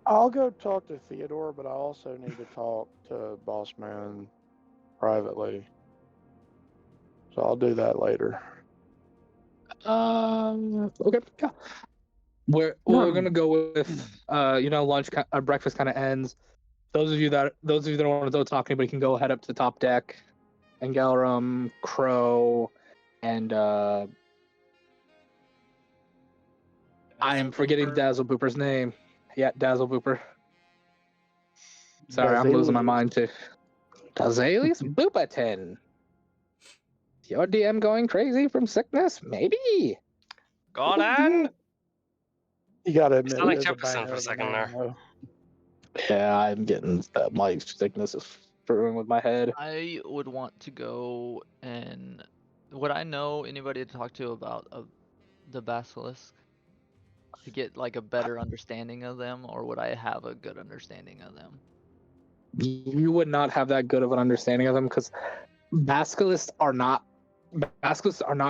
I'll go talk to Theodore, but I also need to talk to Boss Man privately. So I'll do that later. Okay, yeah. We're gonna go with lunch, breakfast kind of ends. Those of you that don't want to go talk to anybody can go head up to the top deck, and Galrum, Crow, and I am forgetting Dazzle Booper's name. Yeah, Dazzle Booper. Sorry, I'm losing my mind too. Dazalius Boopatin. Is your DM going crazy from sickness? Maybe. Gordon! You gotta You admit, sound like it is a Jefferson banger for a of a second name, there. though. Yeah, I'm getting my sickness is screwing with my head. I would want to go and would I know anybody to talk to about the basilisk to get like a better understanding of them, or would I have a good understanding of them? You would not have that good of an understanding of them because basilisks are not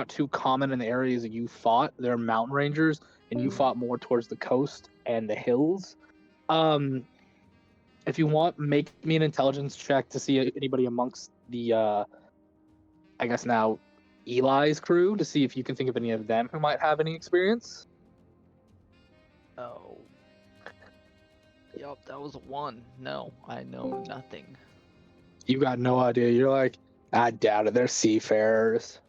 too common in the areas that you fought. They're mountain rangers, and you fought more towards the coast and the hills. If you want, make me an intelligence check to see anybody amongst the I guess now Eli's crew to see if you can think of any of them who might have any experience. Oh. Yup, that was a 1. No, I know nothing. You got no idea. You're like, I doubt it. They're seafarers.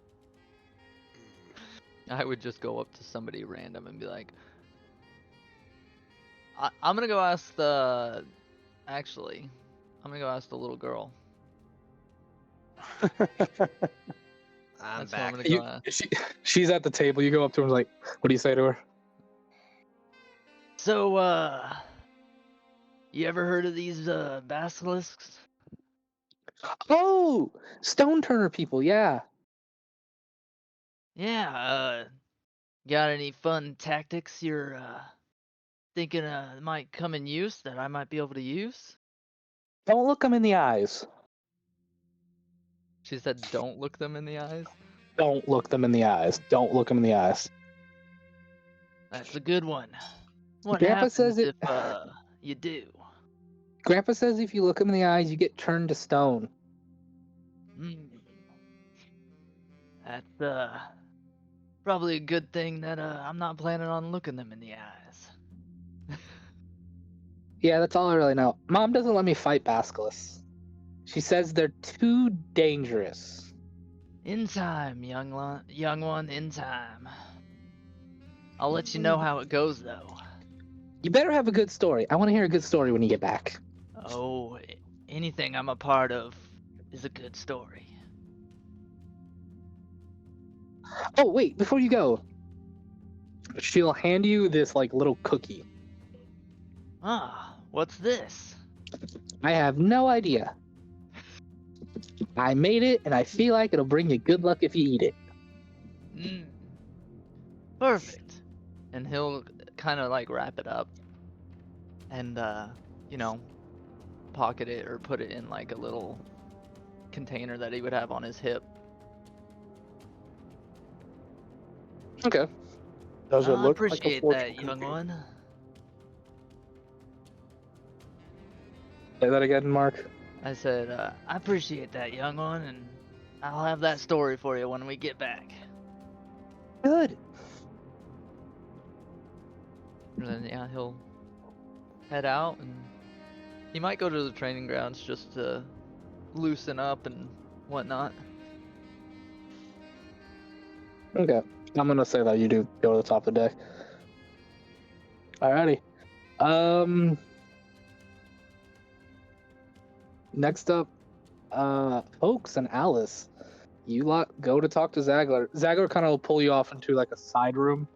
I would just go up to somebody random and be like, I'm gonna go ask the. Actually, I'm gonna go ask the little girl. I'm That's back. what I'm gonna go ask. She's at the table. You go up to her and like, what do you say to her? So, you ever heard of these basilisks? Oh, Stone Turner people, yeah. Yeah, got any fun tactics you're thinking might come in use that I might be able to use? Don't look them in the eyes. She said, don't look them in the eyes. Don't look them in the eyes. Don't look them in the eyes. That's a good one. What Grandpa happens says it. if you do? Grandpa says if you look them in the eyes, you get turned to stone. Hmm. That's probably a good thing that I'm not planning on looking them in the eyes. Yeah, that's all I really know. Mom doesn't let me fight basilisks. She says they're too dangerous. In time, young one, in time. I'll let you know how it goes though. You better have a good story. I want to hear a good story when you get back. Oh, anything I'm a part of is a good story. Oh, wait, before you go, she'll hand you this like little cookie. Ah, what's this? I have no idea. I made it, and I feel like it'll bring you good luck if you eat it. Mm, perfect. And he'll kind of like wrap it up and you know, pocket it or put it in like a little container that he would have on his hip. Okay. Does it I look like a appreciate fortune that, young cookie? one. Say that again, Mark. I said, I appreciate that, young one, and I'll have that story for you when we get back. Good. And then, yeah, he'll head out, and he might go to the training grounds just to loosen up and whatnot. Okay. I'm gonna say that you do go to the top of the deck. Alrighty. Next up, Oaks and Alice. You lot go to talk to Zagler. Zagler kind of will pull you off into like a side room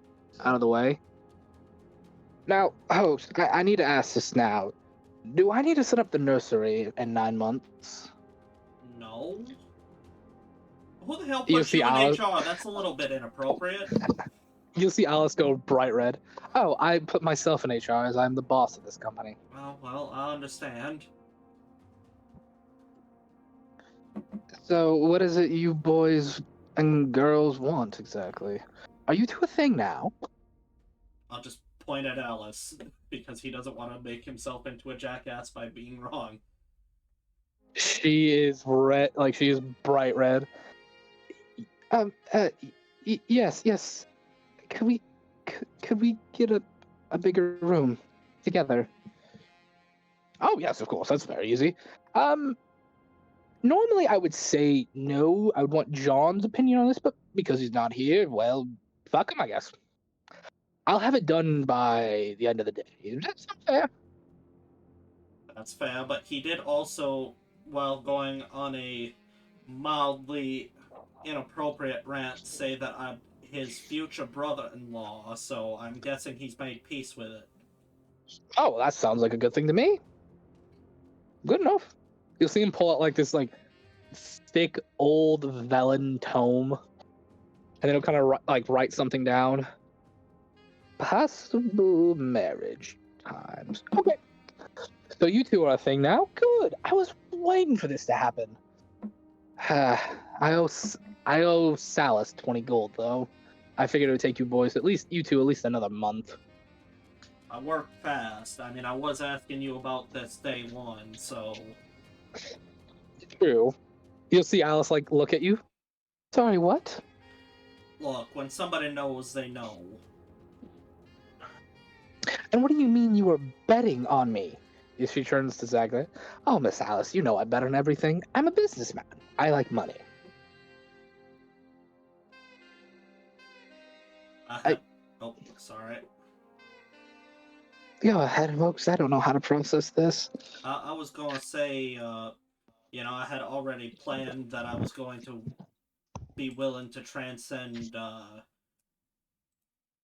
out of the way. Now, Oaks, I need to ask this now. Do I need to set up the nursery in 9 months? No. Who the hell You put see you in Alice- HR? That's a little bit inappropriate. You'll see Alice go bright red. Oh, I put myself in HR as I'm the boss of this company. Oh, well, I understand. So, what is it you boys and girls want exactly? Are you two a thing now? I'll just point at Alice, because he doesn't want to make himself into a jackass by being wrong. She is red, like she is bright red. Yes, yes. Could we get a bigger room together? Oh yes, of course. That's very easy. Normally I would say no. I would want John's opinion on this, but because he's not here, well, fuck him, I guess. I'll have it done by the end of the day. That's not fair. That's fair, but he did also, while going on a mildly inappropriate rant, say that I'm his future brother-in-law, so I'm guessing he's made peace with it. Oh, well, that sounds like a good thing to me. Good enough. You'll see him pull out like this like thick old vellum tome, and then he'll kind of like write something down. Possible marriage times. Okay. So you two are a thing now? Good. I was waiting for this to happen. I owe Salas 20 gold though. I figured it would take you boys you two at least another month. I work fast. I mean, I was asking you about this day one, so... True. You'll see Alice like look at you. Sorry, what? Look, when somebody knows, they know. And what do you mean you were betting on me? She turns to Zagler. Oh, Miss Alice, you know I bet on everything. I'm a businessman. I like money. Oh, sorry. Go ahead, folks. I don't know how to process this. I was gonna say, I had already planned that I was going to be willing to transcend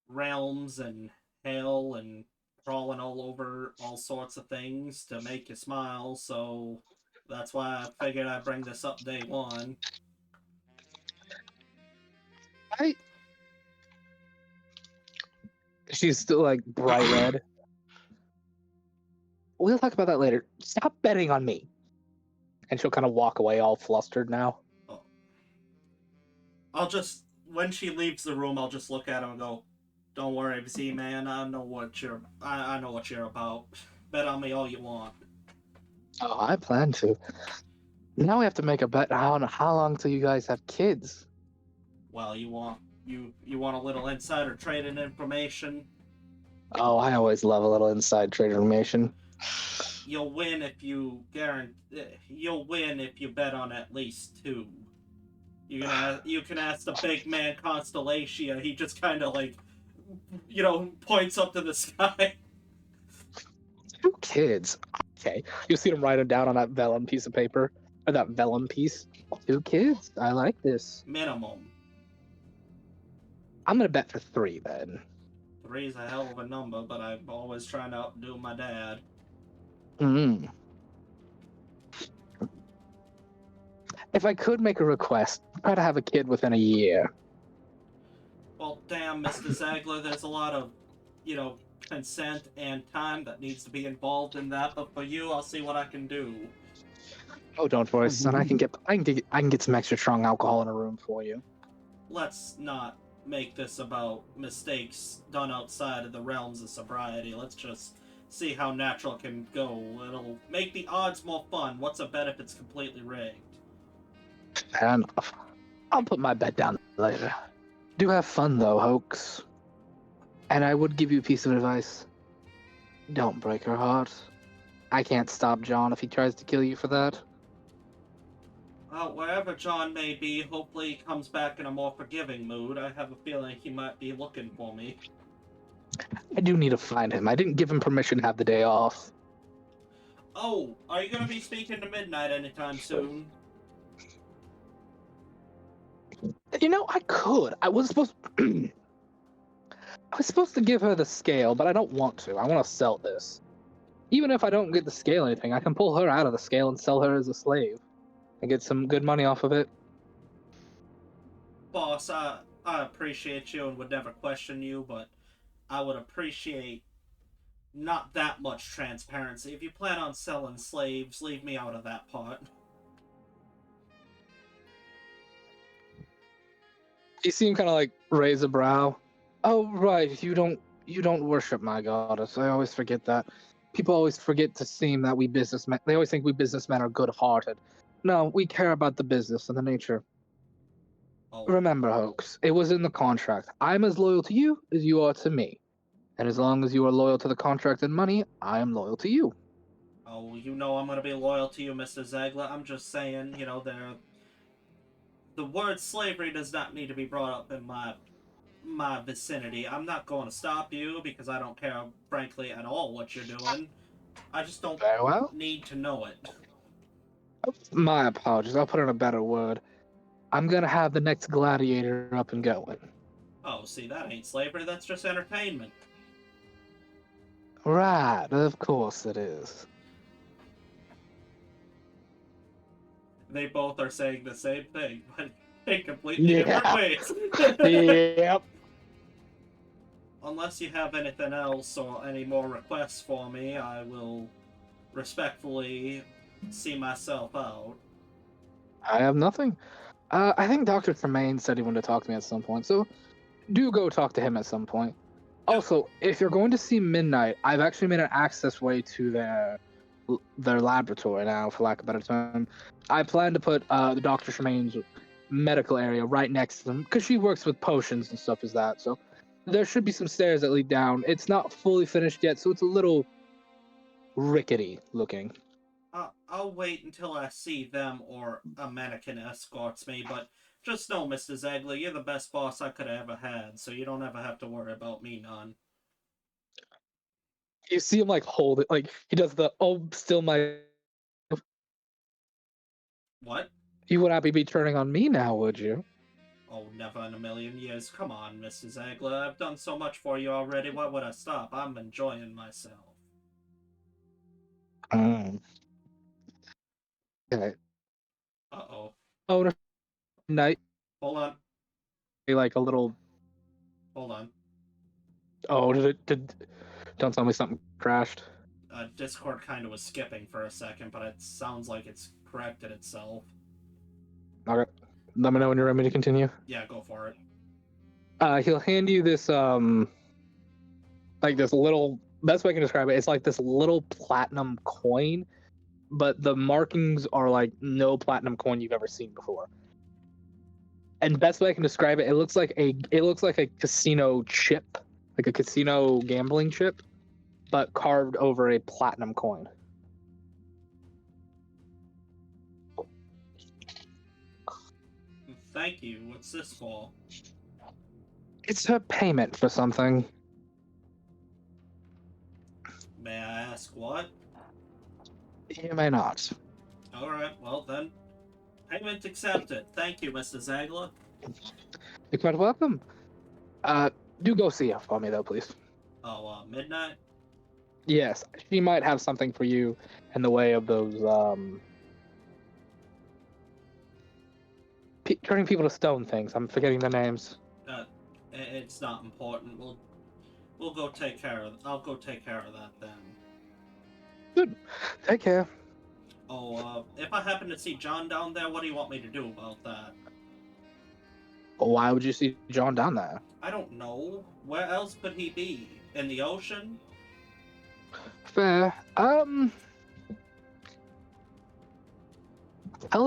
realms and hell and crawling all over all sorts of things to make you smile, so that's why I figured I'd bring this up day one. She's still like bright red. We'll talk about that later. Stop betting on me. And she'll kind of walk away all flustered now. Oh. I'll just, when she leaves the room, I'll just look at him and go, "Don't worry, Z-Man, I know what you're about. Bet on me all you want." Oh, I plan to. Now we have to make a bet on how long till you guys have kids. Well, you want a little insider trading information? Oh, I always love a little inside trade information. You'll win if you bet on at least two. You can ask the big man Constellation. He just kind of like, points up to the sky. 2 kids. Okay. You see them write it down on that vellum piece of paper. Or that vellum piece. 2 kids. I like this. Minimum. I'm gonna bet for 3 then. 3's a hell of a number, but I'm always trying to outdo my dad. If I could make a request, try to have a kid within a year. Well, damn, Mr. Zagler, there's a lot of, consent and time that needs to be involved in that. But for you, I'll see what I can do. Oh, don't worry, son. I can get some extra strong alcohol in a room for you. Let's not make this about mistakes done outside of the realms of sobriety. Let's just see how natural it can go. It'll make the odds more fun. What's a bet if it's completely rigged? Fair enough. I'll put my bet down later. Do have fun though, Hoax. And I would give you a piece of advice. Don't break her heart. I can't stop John if he tries to kill you for that. Well, wherever John may be, hopefully he comes back in a more forgiving mood. I have a feeling he might be looking for me. I do need to find him. I didn't give him permission to have the day off. Oh, are you going to be speaking to Midnight anytime soon? I could. I was supposed to give her the scale, but I don't want to. I want to sell this. Even if I don't get the scale or anything, I can pull her out of the scale and sell her as a slave. And get some good money off of it. Boss, I appreciate you and would never question you, but I would appreciate not that much transparency. If you plan on selling slaves, leave me out of that part. You see him kind of like raise a brow. Oh right, you don't worship my goddess. I always forget that. People always forget to seem that we businessmen. They always think we businessmen are good-hearted. No, we care about the business and the nature. Oh. Remember, Hoax, it was in the contract. I'm as loyal to you as you are to me. And as long as you are loyal to the contract and money, I am loyal to you. Oh, I'm going to be loyal to you, Mr. Zagler. I'm just saying, the word slavery does not need to be brought up in my vicinity. I'm not going to stop you because I don't care, frankly, at all what you're doing. I just don't need to know it. My apologies. I'll put in a better word. I'm gonna have the next gladiator up and going. Oh, see, that ain't slavery. That's just entertainment. Right, of course it is. They both are saying the same thing, but in completely different ways. Yep. Unless you have anything else or any more requests for me, I will respectfully see myself out. I have nothing. I think Dr. Tremaine said he wanted to talk to me at some point, so do go talk to him at some point. Also, if you're going to see Midnight, I've actually made an access way to their laboratory now, for lack of a better term. I plan to put the Dr. Tremaine's medical area right next to them, because she works with potions and stuff as that, so there should be some stairs that lead down. It's not fully finished yet, so it's a little rickety looking. I'll wait until I see them or a mannequin escorts me, but just know, Mr. Zagler, you're the best boss I could have ever had, so you don't ever have to worry about me none. You see him like hold it, like he does the still my. What? You would not be turning on me now, would you? Oh, never in a million years. Come on, Mr. Zagler. I've done so much for you already. Why would I stop? I'm enjoying myself. Mm. Okay. Uh-oh. Oh, night. Hold on. Like a little. Hold on. Oh, don't tell me something crashed. Discord kind of was skipping for a second, but it sounds like it's corrected itself. Okay. Let me know when you're ready to continue. Yeah, go for it. He'll hand you this like this little, best way I can describe it, it's like this little platinum coin, but the markings are like no platinum coin you've ever seen before. And best way I can describe it, it looks like a casino chip, like a casino gambling chip, but carved over a platinum coin. Thank you. What's this for? It's a payment for something. May I ask what? You may not. Alright, well then. Payment accepted. Thank you, Mr. Zagler. You're quite welcome. Do go see her for me though, please. Oh, midnight? Yes, she might have something for you in the way of those turning people to stone things. I'm forgetting their names. It's not important. We'll go take care of. I'll go take care of that then. Good. Take care. Oh, if I happen to see John down there, what do you want me to do about that? Why would you see John down there? I don't know. Where else could he be? In the ocean? Fair. Tell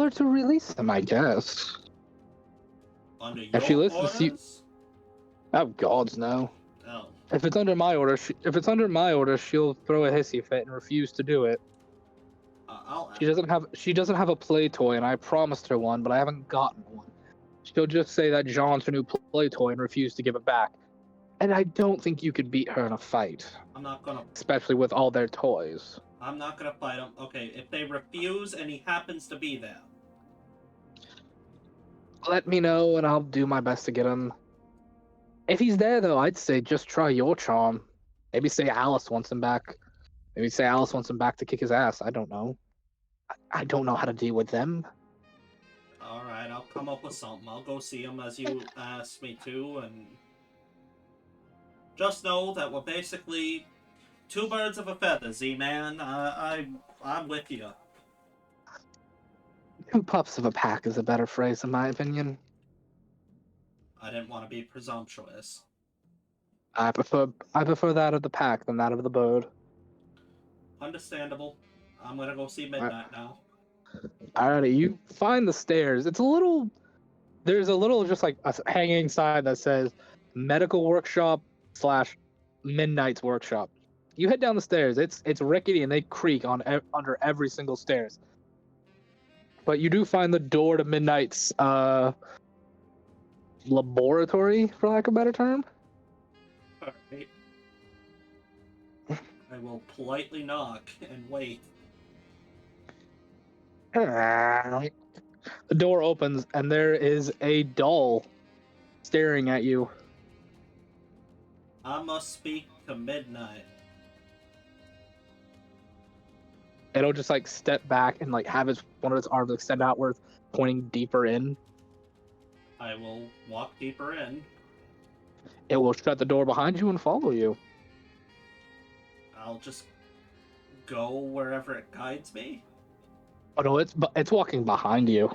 her to release him, I guess. Under your If she listens to you, orders? oh gods no. Oh. If it's under my order, she'll throw a hissy fit and refuse to do it. She doesn't have a play toy, and I promised her one, but I haven't gotten one. She'll just say that John's her new play toy and refuse to give it back. And I don't think you could beat her in a fight. I'm not gonna. Especially with all their toys. I'm not gonna fight him. Okay, if they refuse and he happens to be there. Let me know, and I'll do my best to get him. If he's there, though, I'd say just try your charm. Maybe say Alice wants him back. Maybe say Alice wants him back to kick his ass. I don't know. I don't know how to deal with them. Alright, I'll come up with something. I'll go see him as you asked me to, and just know that we're basically two birds of a feather, Z-Man. I'm with you. Two pups of a pack is a better phrase, in my opinion. I didn't want to be presumptuous. I prefer that of the pack than that of the bird. Understandable. I'm gonna go see Midnight now. Alrighty, you find the stairs. There's a little just like a hanging sign that says medical workshop / Midnight's workshop. You head down the stairs. It's rickety and they creak under every single stairs. But you do find the door to Midnight's laboratory, for lack of a better term. Alright. I will politely knock and wait. The door opens and there is a doll staring at you. I must speak to Midnight. It'll just like step back and like have one of its arms extend outwards, pointing deeper in. I will walk deeper in. It will shut the door behind you and follow you. I'll just go wherever it guides me. Oh no, it's walking behind you.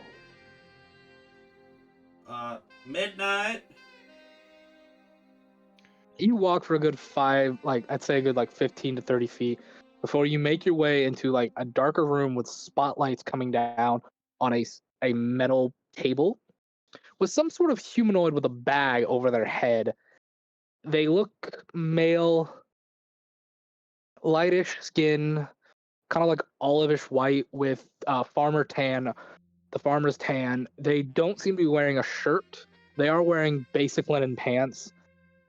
Midnight. You walk for a good I'd say a good 15 to 30 feet before you make your way into like a darker room with spotlights coming down on a metal table with some sort of humanoid with a bag over their head. They look male, lightish skin, kind of like olivish white with farmer's tan. They don't seem to be wearing a shirt. They are wearing basic linen pants,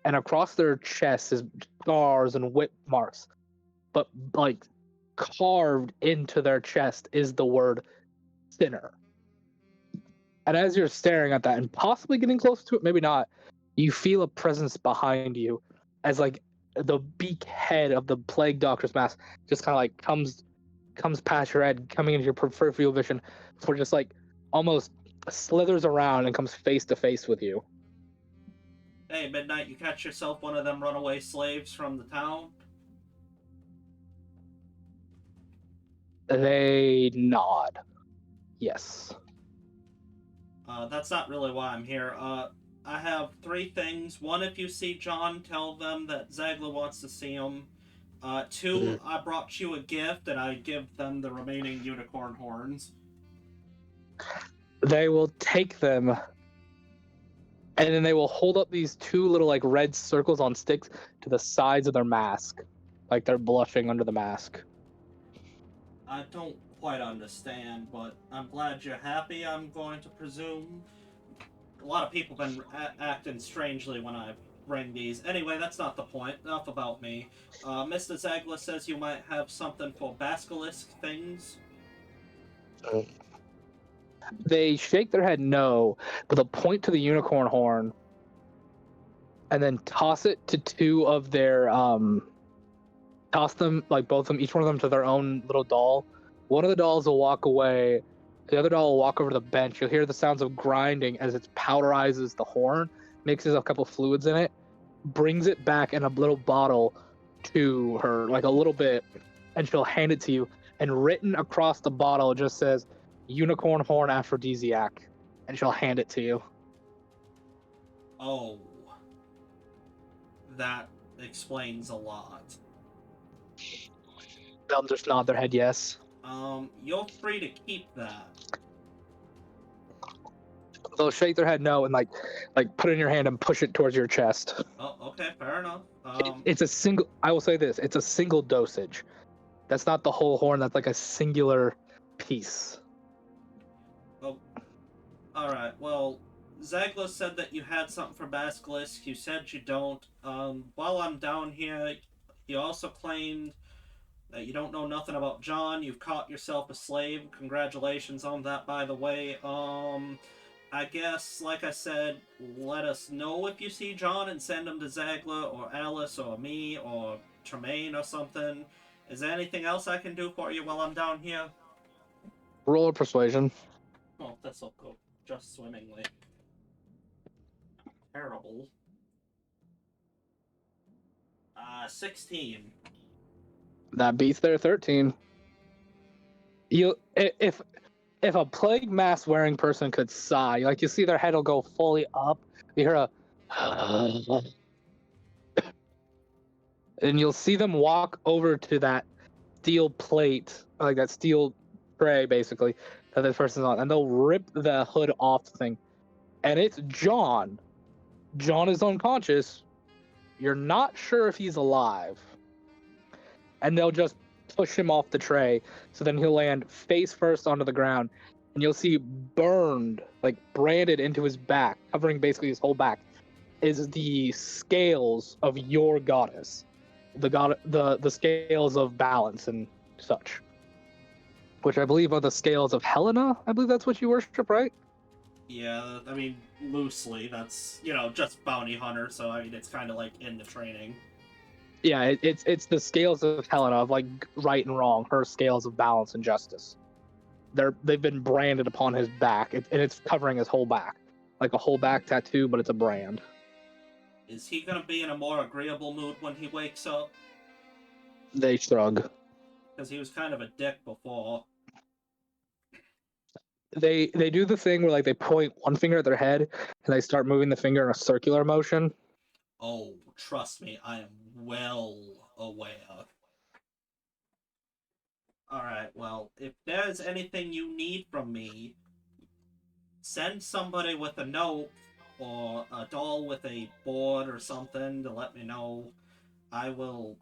and across their chests is scars and whip marks. But like carved into their chest is the word sinner. And as you're staring at that and possibly getting close to it, maybe not, you feel a presence behind you as like the beak head of the plague doctor's mask just kind of like comes past your head, coming into your peripheral vision before just like almost slithers around and comes face to face with you. Hey, Midnight, you catch yourself one of them runaway slaves from the town? They nod. Yes. That's not really why I'm here. I have 3 things. 1, if you see John, tell them that Zagla wants to see him. 2, I brought you a gift, and I give them the remaining unicorn horns. They will take them, and then they will hold up these 2 little like red circles on sticks to the sides of their mask, like they're blushing under the mask. I don't quite understand, but I'm glad you're happy, I'm going to presume. A lot of people have been acting strangely when I bring these. Anyway, that's not the point. Enough about me. Mr. Zagla says you might have something for basilisk things. They shake their head no, but they'll point to the unicorn horn and then toss it to 2 of their toss them, like both of them, each one of them, to their own little doll. One of the dolls will walk away, the other doll will walk over to the bench. You'll hear the sounds of grinding as it powderizes the horn, mixes a couple fluids in it, brings it back in a little bottle to her, like a little bit, and she'll hand it to you. And written across the bottle, it just says unicorn horn aphrodisiac, and she'll hand it to you. Oh. That explains a lot. They'll just nod their head yes. You're free to keep that. They'll shake their head no and like put it in your hand and push it towards your chest. Oh, okay, fair enough. It's a single. I will say this: it's a single dosage. That's not the whole horn. That's like a singular piece. Oh, all right. Well, Zagla said that you had something for Basilisk. You said you don't. While I'm down here, you also claimed that you don't know nothing about John. You've caught yourself a slave. Congratulations on that, by the way. I guess, like I said, let us know if you see John and send him to Zagla or Alice or me or Tremaine or something. Is there anything else I can do for you while I'm down here? Roll a persuasion. Oh, this'll go just swimmingly. Terrible. 16. That beats their 13. If a plague mask wearing person could sigh, like you see their head will go fully up, you hear a and you'll see them walk over to that steel plate, like that steel tray basically, that this person's on, and they'll rip the hood off the thing. And it's John. John is unconscious. You're not sure if he's alive. And they'll just push him off the tray, so then he'll land face first onto the ground, and you'll see burned, like branded into his back, covering basically his whole back, is the scales of your goddess, the scales of balance and such, which I believe are the scales of Helena. I believe that's what you worship, right? Yeah, I mean, loosely. That's, just bounty hunter, so I mean, it's kind of like in the training. Yeah, it's the scales of Helena, of like right and wrong, her scales of balance and justice. They've been branded upon his back, and it's covering his whole back, like a whole back tattoo, but it's a brand. Is he gonna be in a more agreeable mood when he wakes up? They shrug. Because he was kind of a dick before. They do the thing where like they point one finger at their head and they start moving the finger in a circular motion. Oh, trust me, I am well aware. Alright, well, if there's anything you need from me, send somebody with a note or a doll with a board or something to let me know. I will...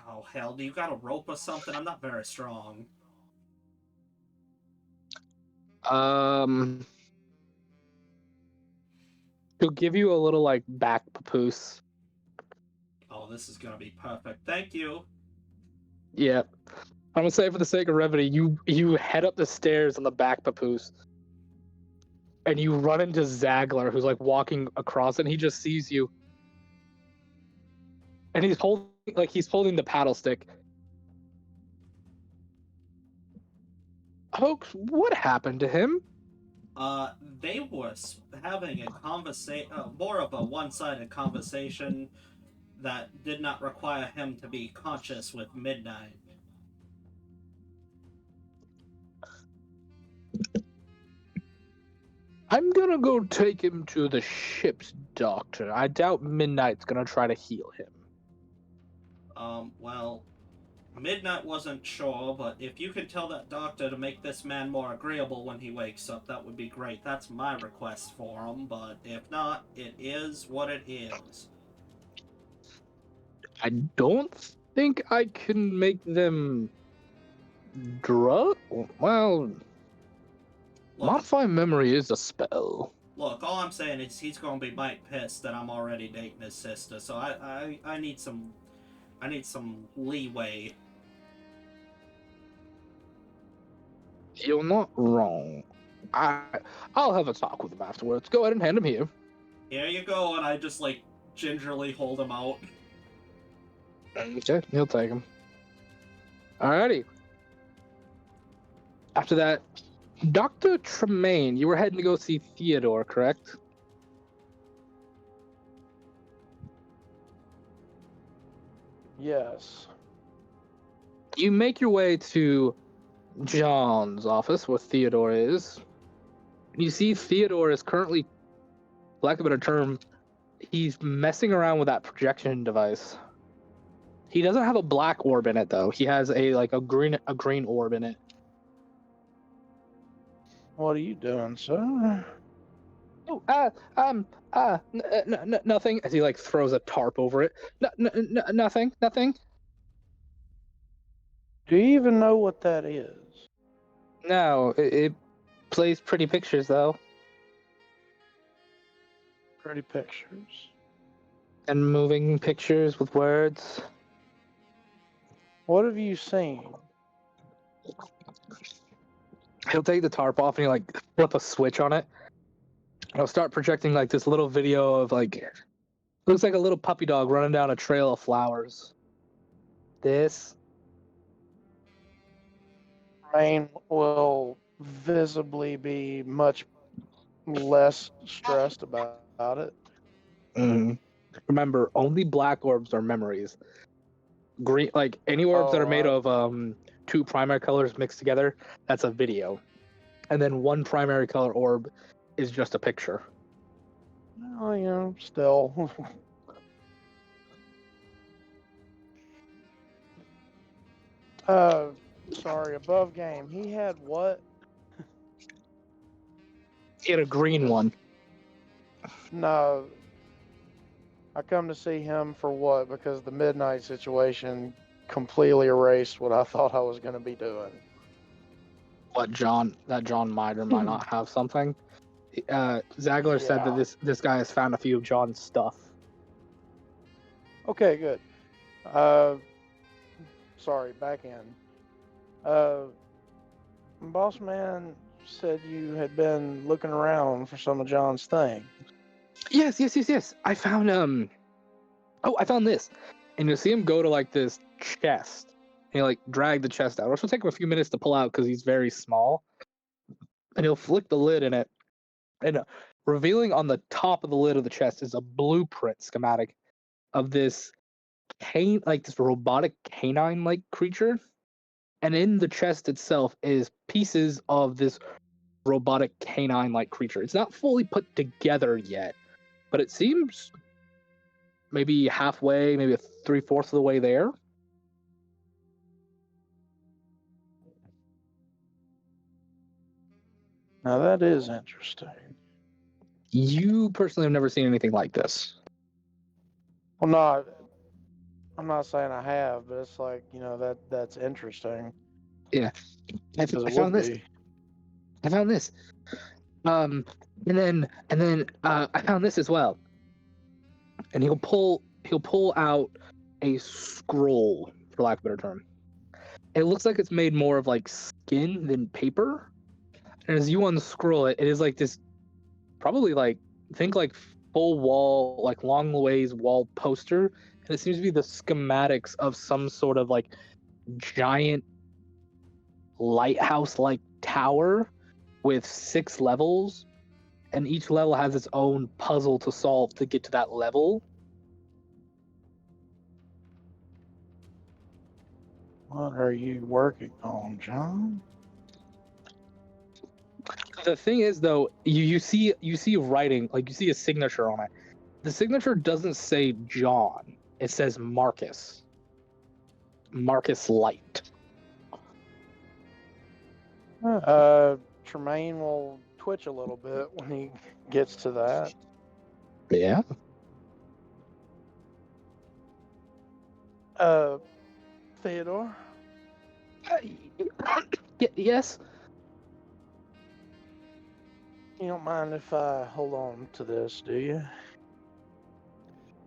Oh, hell, do you got a rope or something? I'm not very strong. He'll give you a little like back papoose. Oh, this is gonna be perfect. Thank you. Yeah. I'm gonna say for the sake of brevity, you head up the stairs on the back papoose. and you run into Zagler, who's like walking across, and he just sees you, and he's holding the paddle stick. Hoax, what happened to him? They were having a conversation, more of a one-sided conversation that did not require him to be conscious with Midnight. I'm gonna go take him to the ship's doctor. I doubt Midnight's gonna try to heal him. Well, Midnight wasn't sure, but if you can tell that doctor to make this man more agreeable when he wakes up, that would be great. That's my request for him, but if not, it is what it is. I don't think I can make them drug. Well, Look, modify memory is a spell. look, all I'm saying is he's gonna be mighty pissed that I'm already dating his sister, so I need some leeway. You're not wrong. I'll have a talk with him afterwards. Go ahead and hand him here. Here you go, and I just like gingerly hold him out. Okay, he'll take him. Alrighty. After that, Dr. Tremaine, you were heading to go see Theodore, correct? Yes. You make your way to John's office, where Theodore is. You see Theodore is currently, for lack of a better term, he's messing around with that projection device. He doesn't have a black orb in it though. He has a green orb in it. What are you doing, sir? Oh, nothing. As he like throws a tarp over it. Nothing. Do you even know what that is? No, it plays pretty pictures though, Pretty pictures. and moving pictures with words. What have you seen? He'll take the tarp off and he like flip a switch on it. He'll start projecting like this little video of like looks like a little puppy dog running down a trail of flowers. This. Rain will visibly be much less stressed about it. Remember, only black orbs are memories. Green, like any orbs that are made of two primary colors mixed together, that's a video. And then one primary color orb is just a picture. Oh, you know, still. Sorry, above game. He had what? He had a green one. No. I come to see him for what? Because the midnight situation completely erased what I thought I was going to be doing. What John might or might not have something. Zagler said that Yeah. this guy has found a few of John's stuff. Okay, good. Sorry, back in. Boss man said you had been looking around for some of John's things. Yes. I found I found this. And you'll see him go to like this chest. And he'll like drag the chest out. Which will take him a few minutes to pull out because he's very small. And he'll flick the lid in it. And revealing on the top of the lid of the chest is a blueprint schematic of this this robotic canine-like creature. And in the chest itself is pieces of this robotic canine-like creature. It's not fully put together yet, but it seems maybe halfway, maybe 3/4 of the way there. Now that is interesting. You personally have never seen anything like this. Well, I'm not saying I have, but it's like, you know, that's interesting. I Because it found would this. be. I found this. And then I found this as well. And he'll pull out a scroll, for lack of a better term. It looks like it's made more of like skin than paper. And as you unscroll it, it is like this probably like think like full wall, like long ways wall poster, and it seems to be the schematics of some sort of like giant lighthouse like tower with 6 levels, and each level has its own puzzle to solve to get to that level. What are you working on, John? The thing is though, you see writing, like you see a signature on it. The signature doesn't say John, it says Marcus Light. Tremaine will twitch a little bit when he gets to that. Yeah. Theodore? Yes. You don't mind if I hold on to this, do you?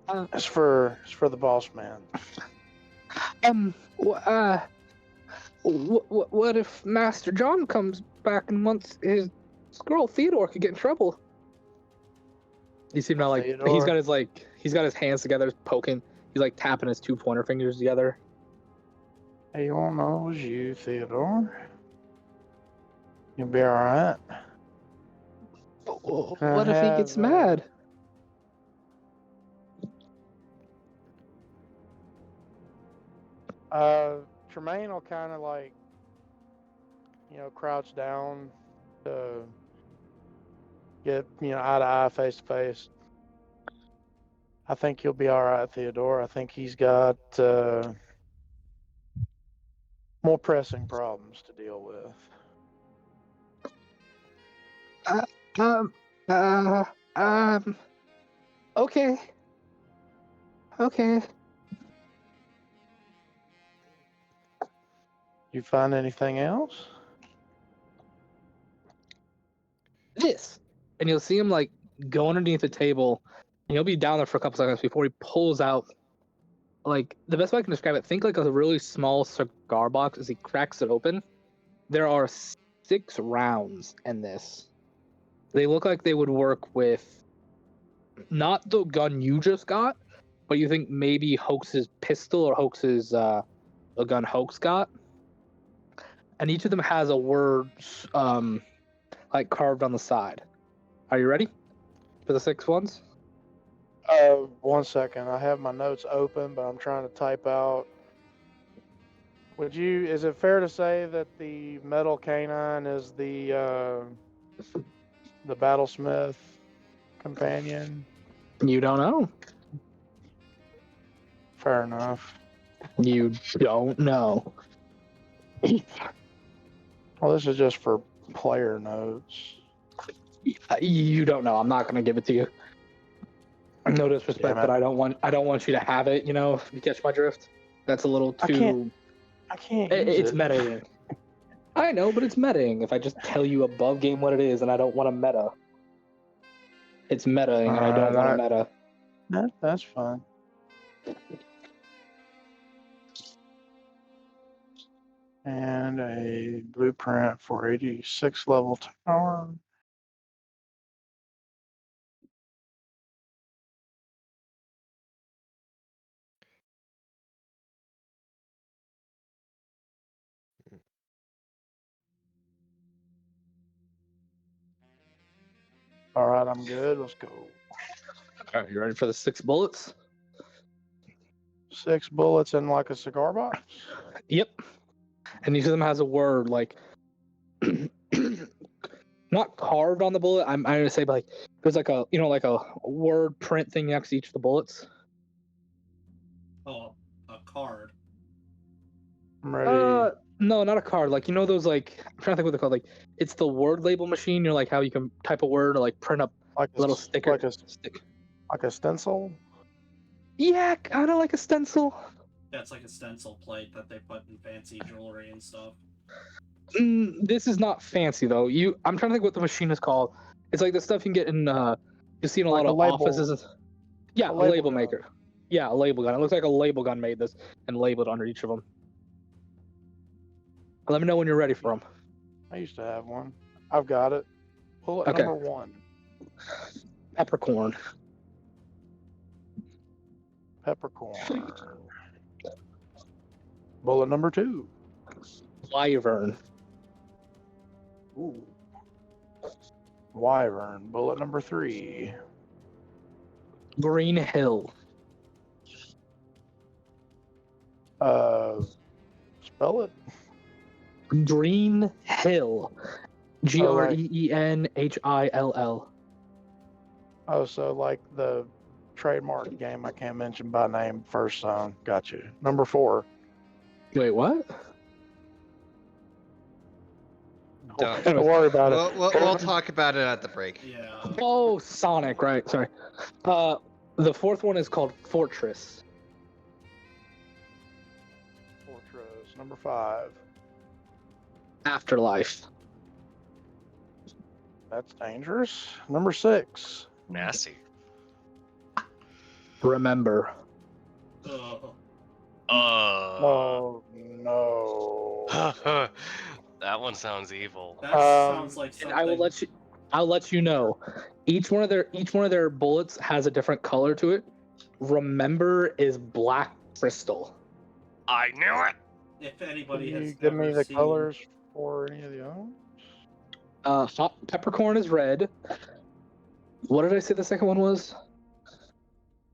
Uh, It's for the boss man. What if Master John comes back and wants his scroll? Theodore could get in trouble. You see him now, like Theodore? he's got his hands together, poking. He's like tapping his 2 pointer fingers together. He won't know it was you, Theodore. You'll be all right. What if he gets mad? Tremaine will kind of like, crouch down to get, eye to eye, face to face. I think you'll be all right, Theodore. I think he's got more pressing problems to deal with. Okay. You find anything else? This. And you'll see him like go underneath the table, and he'll be down there for a couple seconds before he pulls out, like, the best way I can describe it, think like a really small cigar box. As he cracks it open, there are 6 rounds in this. They look like they would work with not the gun you just got, but you think maybe Hoax's pistol or Hoax's the gun Hoax got. And each of them has a word like carved on the side. Are you ready for the 6 ones? 1 second. I have my notes open, but I'm trying to type out. Is it fair to say that the metal canine is the battlesmith companion? You don't know. Fair enough. You don't know. Well, this is just for player notes. You don't know. I'm not gonna give it to you. No disrespect, but I don't want you to have it. If you catch my drift. That's a little too. I can't. It's metaing. I know, but it's metaing. If I just tell you above game what it is, and I don't want to meta. It's metaing, and I don't want to meta. That's fine. And a blueprint for 86 level tower. All right, I'm good. Let's go. All right, you ready for the 6 bullets? 6 bullets in like a cigar box? Yep. And each of them has a word like not carved on the bullet. I'm gonna say, but like there's like a like a word print thing next to each of the bullets. Oh, a card. I'm ready. No, not a card. Like those like I'm trying to think what they're called. Like it's the word label machine. Like how you can type a word or like print up like a little sticker. Like a stencil? Yeah, kind of like a stencil. Yeah, it's like a stencil plate that they put in fancy jewelry and stuff. This is not fancy though. I'm trying to think what the machine is called. It's like the stuff you can get in you see in a lot of offices. Yeah, a label maker. Yeah, a label gun. It looks like a label gun made this and labeled under each of them. Let me know when you're ready for them. I used to have one. I've got it. Bullet Okay. number 1. Peppercorn. Peppercorn. Bullet number 2. Wyvern. Ooh. Wyvern. Bullet number 3. Green Hill. Spell it. Green Hill. GREENHILL. Oh, so like the trademark game I can't mention by name first song. Got you. Number 4. Wait, what? Don't worry about it. We'll talk about it at the break. Yeah. Oh, Sonic, right. Sorry. The fourth one is called Fortress. Fortress. Number 5. Afterlife. That's dangerous. Number 6. Nasty. Remember. Oh no. That one sounds evil. That sounds like And something. I'll let you know. Each one of their bullets has a different color to it. Remember is black crystal. I knew it. If anybody Can has you give me never the seen... colors for any of the others? Hot peppercorn is red. What did I say the second one was?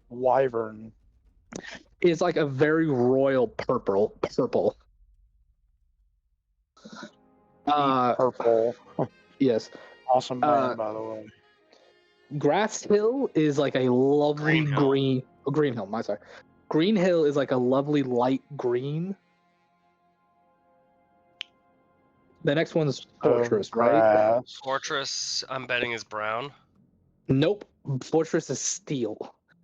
Wyvern. It's like a very royal purple. Purple. Yes. Awesome band, by the way. Grass Hill is like a lovely Green Hill. green. Oh, Green Hill, my sorry. Green Hill is like a lovely light green. The next one's Fortress, right? Grass. Fortress, I'm betting, is brown. Nope. Fortress is steel.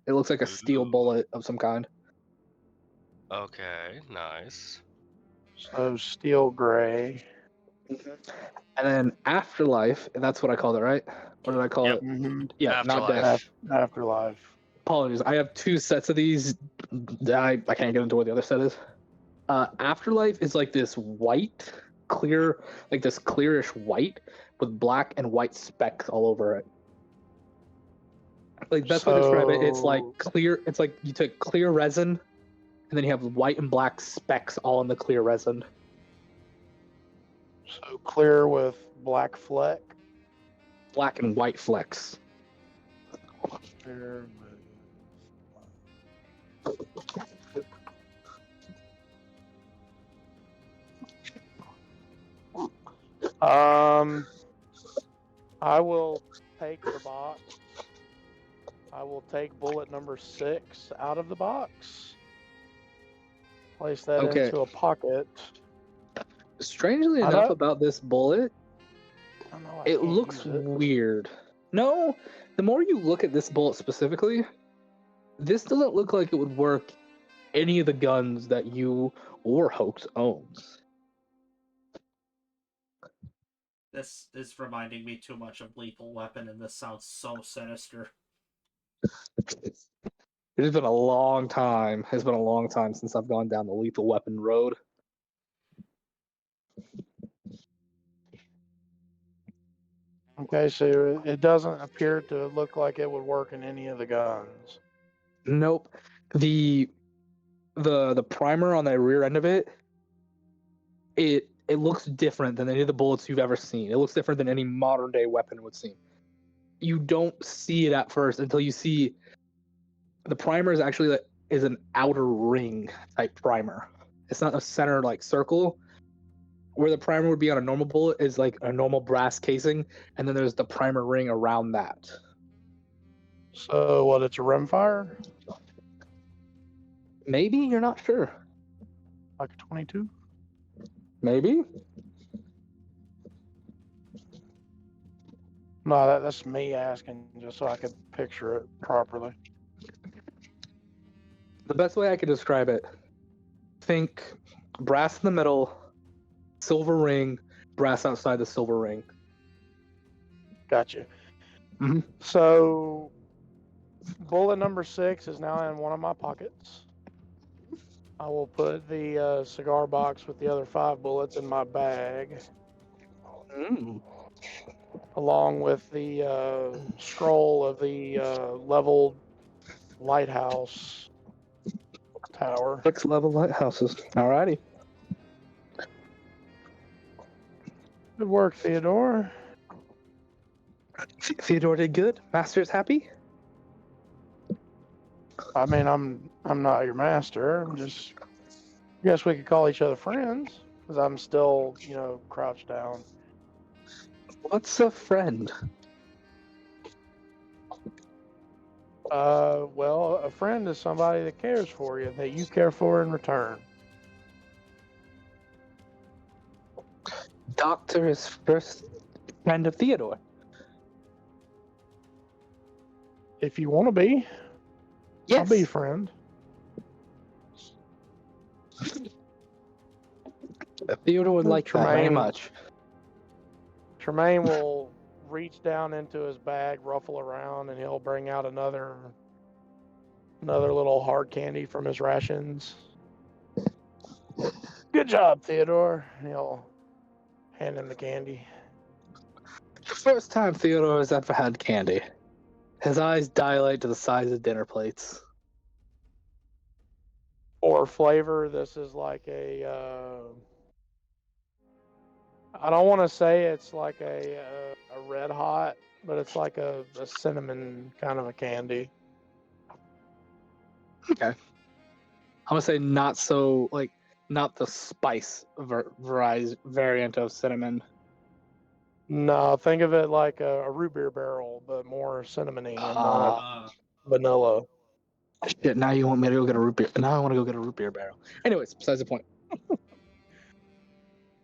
It looks like a steel Ooh. bullet of some kind. Okay, nice. So steel gray. And then Afterlife, and that's what I called it, right? What did I call Yep. it? Mm-hmm. Yeah, not Afterlife. death. Afterlife. Apologies. I have 2 sets of these. I can't get into what the other set is. Afterlife is like this white, clear, like this clearish white with black and white specks all over it. Like best way to describe it, it's like clear. It's like you take clear resin, and then you have white and black specks all in the clear resin. So clear with black fleck. Black and white flecks. Clear with... I will take the box. I will take bullet number 6 out of the box. Place that Okay. into a pocket. Strangely I enough, don't- about this bullet, I know I it can't looks use it. weird. No, the more you look at this bullet specifically, this doesn't look like it would work any of the guns that you or Hoax owns. This is reminding me too much of Lethal Weapon, and this sounds so sinister. It has been a long time. It's been a long time since I've gone down the Lethal Weapon road. Okay, so it doesn't appear to look like it would work in any of the guns. Nope. The primer on the rear end of it, it looks different than any of the bullets you've ever seen. It looks different than any modern day weapon would seem. You don't see it at first until you see the primer is actually is an outer ring type primer. It's not a center like circle. Where the primer would be on a normal bullet is like a normal brass casing, and then there's the primer ring around that. So what? It's a rimfire, Maybe you're not sure. like a 22. Maybe. No, that's me asking just so I could picture it properly. The best way I could describe it: think brass in the middle, silver ring, brass outside the silver ring. Gotcha. Mhm. So, bullet number 6 is now in one of my pockets. I will put the cigar box with the other 5 bullets in my bag. along with the scroll of the leveled lighthouse tower. 6 level lighthouses. Alrighty. Good work, Theodore. Theodore did good. Master's happy. I mean, I'm not your master. I'm just. I guess we could call each other friends, because I'm still, crouched down. What's a friend? Well, a friend is somebody that cares for you, that you care for in return. Doctor is first friend of Theodore. If you want to be, Yes. I'll be your friend. Theodore would like that very Tremaine. much. Tremaine will reach down into his bag, ruffle around, and he'll bring out another little hard candy from his rations. Good job, Theodore. And he'll hand him the candy. The first time Theodore has ever had candy. His eyes dilate to the size of dinner plates. For flavor, this is like a. I don't want to say it's like a red hot, but it's like a cinnamon kind of a candy. Okay. I'm gonna say not so not the spice variant of cinnamon. No, think of it like a root beer barrel, but more cinnamony and not Uh, vanilla. Shit, now you want me to go get a root beer. Now I want to go get a root beer barrel. Anyways, besides the point.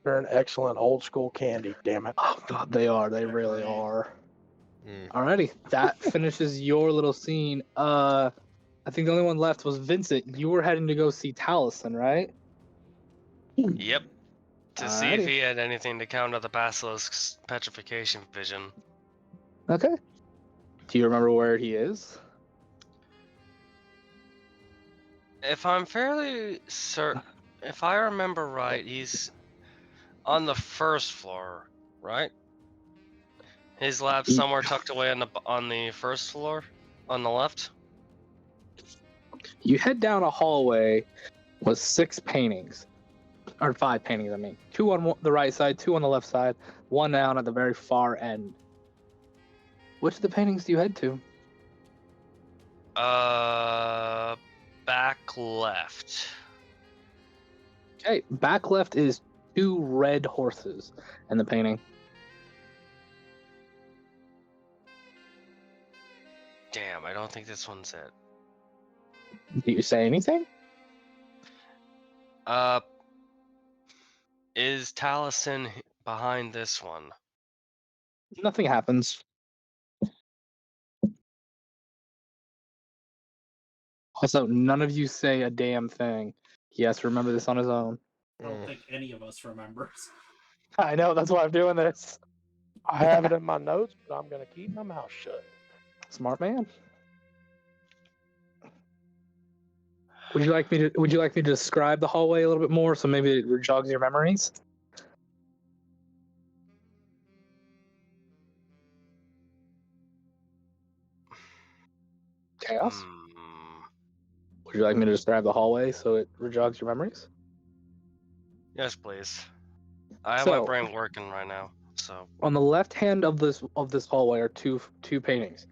They're an excellent old school candy, damn it. Oh god, they are. They really are. Mm. Alrighty, that finishes your little scene. I think the only one left was Vincent. You were heading to go see Taliesin, right? Yep. To see if Alrighty. he had anything to counter the basilisk's petrification vision. Okay. Do you remember where he is? If I'm fairly certain, if I remember right, he's on the first floor, right? His lab's somewhere tucked away on the first floor, on the left. You head down a hallway with 6 paintings. Or 5 paintings, I mean. 2 on the right side, 2 on the left side, 1 down at the very far end. Which of the paintings do you head to? Back left. Okay, back left is 2 red horses in the painting. Damn, I don't think this one's it. Do you say anything? Is Taliesin behind this one? Nothing happens. Also, none of you say a damn thing. He has to remember this on his own. I don't think any of us remembers. I know, that's why I'm doing this. I have it in my notes, but I'm going to keep my mouth shut. Smart man. Would you like me to describe the hallway a little bit more so maybe it jogs your memories? Chaos? Would you like me to describe the hallway so it jogs your memories? Yes, please. I have So- my brain working right now, so. On the left hand of this hallway are two paintings.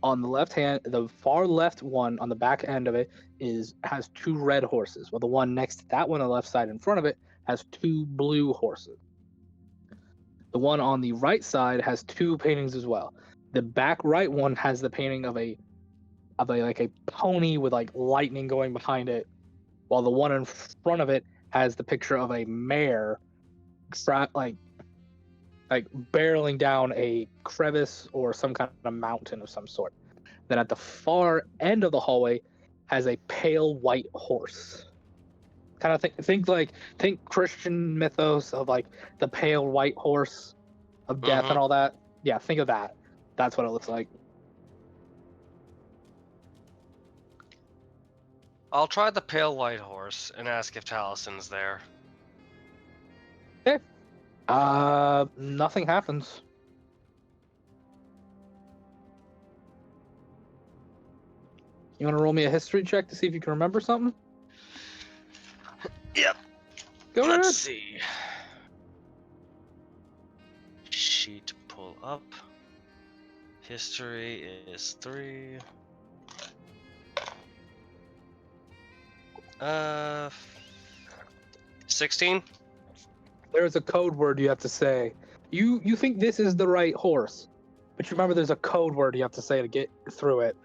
On the left hand, the far left one on the back end of it has 2 red horses, while the one next to that one on the left side in front of it has 2 blue horses. The one on the right side has 2 paintings as well. The back right one has the painting of a pony with like lightning going behind it, while the one in front of it has the picture of a mare like barreling down a crevice or some kind of mountain of some sort. Then at the far end of the hallway has a pale white horse. Kind of think Christian mythos of like the pale white horse of death and all that. Yeah, think of that. That's what it looks like. I'll try the pale white horse and ask if Taliesin's there. Nothing happens. You want to roll me a history check to see if you can remember something? Yep. Go Let's ahead. see. Sheet pull up. History is 3. 16. There's a code word you have to say. You think this is the right horse, but you remember there's a code word you have to say to get through it.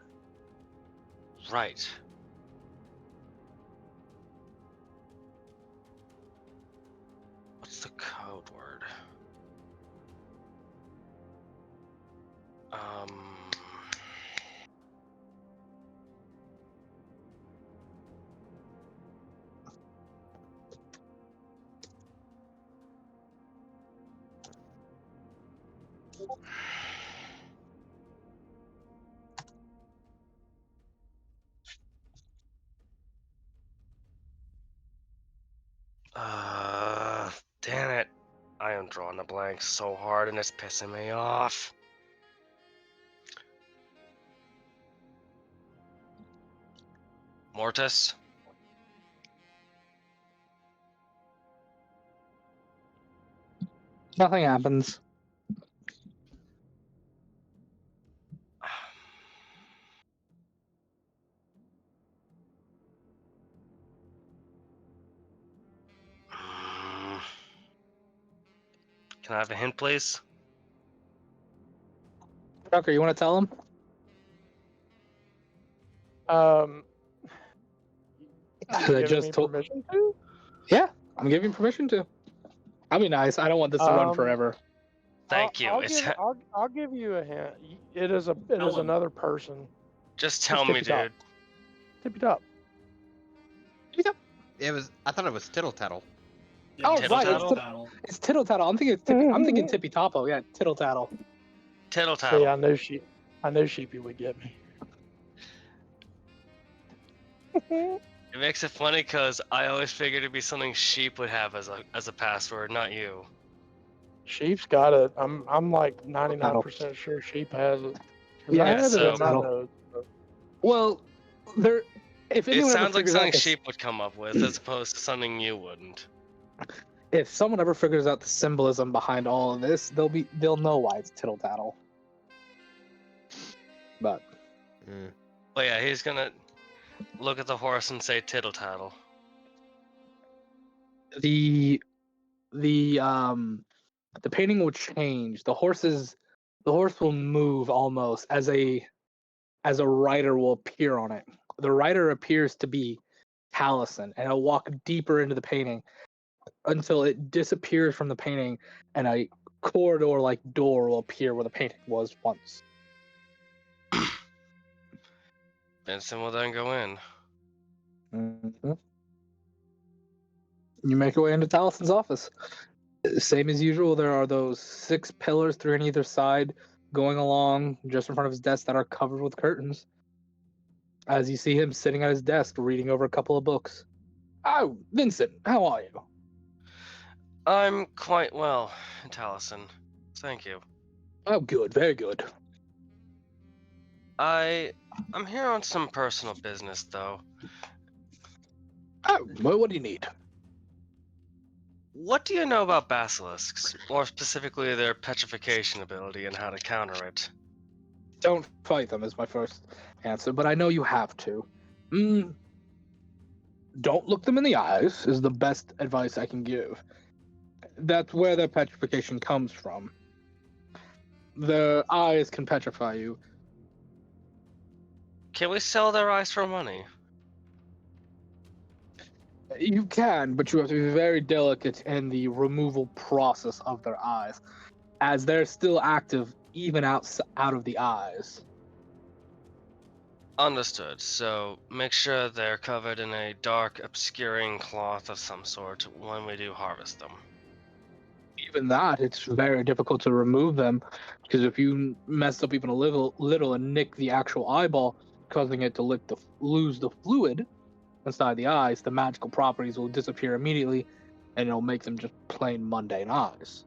Right. What's the code word? Damn it. I am drawing a blank so hard and it's pissing me off. Mortis? Nothing happens. Can I have a hint, please? Tucker, you want to tell him? Um, I you giving just me told- permission to? Yeah, I'm giving you permission to. I'll be nice. I don't want this to run Um, forever. Thank you. I'll give you a hint. It is Tell him. another person. Just tell me, tippy top. dude. Tippy top. I thought it was Tittle Tattle. Oh, Tittle right. Tattle? It's Tittle Tattle. I'm thinking Tippy Toppo. Yeah, Tittle Tattle. Tittle See, Tattle. I knew Sheepy would get me. It makes it funny because I always figured it'd be something Sheep would have as a password, not you. Sheep's got it. I'm like 99% sure Sheep has it. 'Cause Yeah, I had it so- in my notes. Well, if It anyone ever sounds like figures out something this, Sheep would come up with as opposed to something you wouldn't. if someone ever figures out the symbolism behind all of this, they'll know why it's Tittle Tattle. But But yeah, he's gonna look at the horse and say tittle tattle. the painting will change. The horse will move almost as a rider will appear on it. The rider appears to be Taliesin, and he'll walk deeper into the painting until it disappears from the painting, and a corridor-like door will appear where the painting was once. Vincent will then go in. Mm-hmm. You make your way into Talison's office. Same as usual, there are those 6 pillars, 3 on either side, going along just in front of his desk that are covered with curtains. As you see him sitting at his desk reading over a couple of books. Oh, Vincent, how are you? I'm quite well, Taliesin. Thank you. Oh, good, very good. I'm here on some personal business, though. Oh, well, what do you need? What do you know about basilisks? More specifically, their petrification ability and how to counter it? Don't fight them is my first answer, but I know you have to. Don't look them in the eyes is the best advice I can give. That's where their petrification comes from. The eyes can petrify you. Can we sell their eyes for money? You can, but you have to be very delicate in the removal process of their eyes, as they're still active even out of the eyes. Understood. So make sure they're covered in a dark, obscuring cloth of some sort when we do harvest them. Even that, it's very difficult to remove them, because if you mess up even a little and nick the actual eyeball, causing it to lose the fluid inside the eyes, the magical properties will disappear immediately, and it'll make them just plain mundane eyes.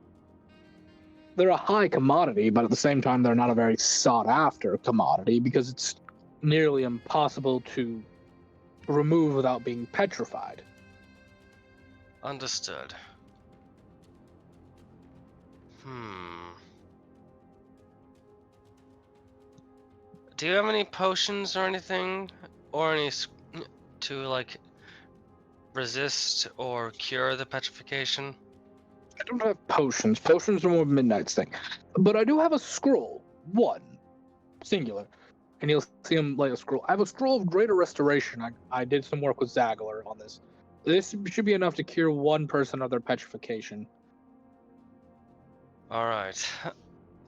They're a high commodity, but at the same time, they're not a very sought after commodity because it's nearly impossible to remove without being petrified. Understood. Do you have any potions or anything, or any to like resist or cure the petrification? I don't have potions. Potions are more Midnight's thing. But I do have a scroll. One. Singular. And you'll see him lay a scroll. I have a scroll of greater restoration. I did some work with Zagler on this. This should be enough to cure one person of their petrification. Alright.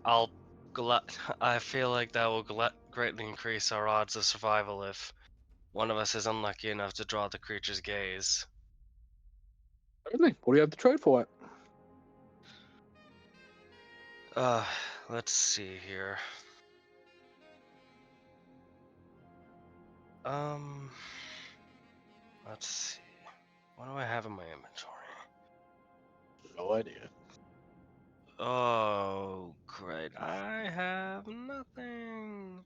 I feel like that will greatly increase our odds of survival if one of us is unlucky enough to draw the creature's gaze. Everything. What do you have to trade for it? Let's see here. Let's see. What do I have in my inventory? No idea. Oh, great. I have nothing.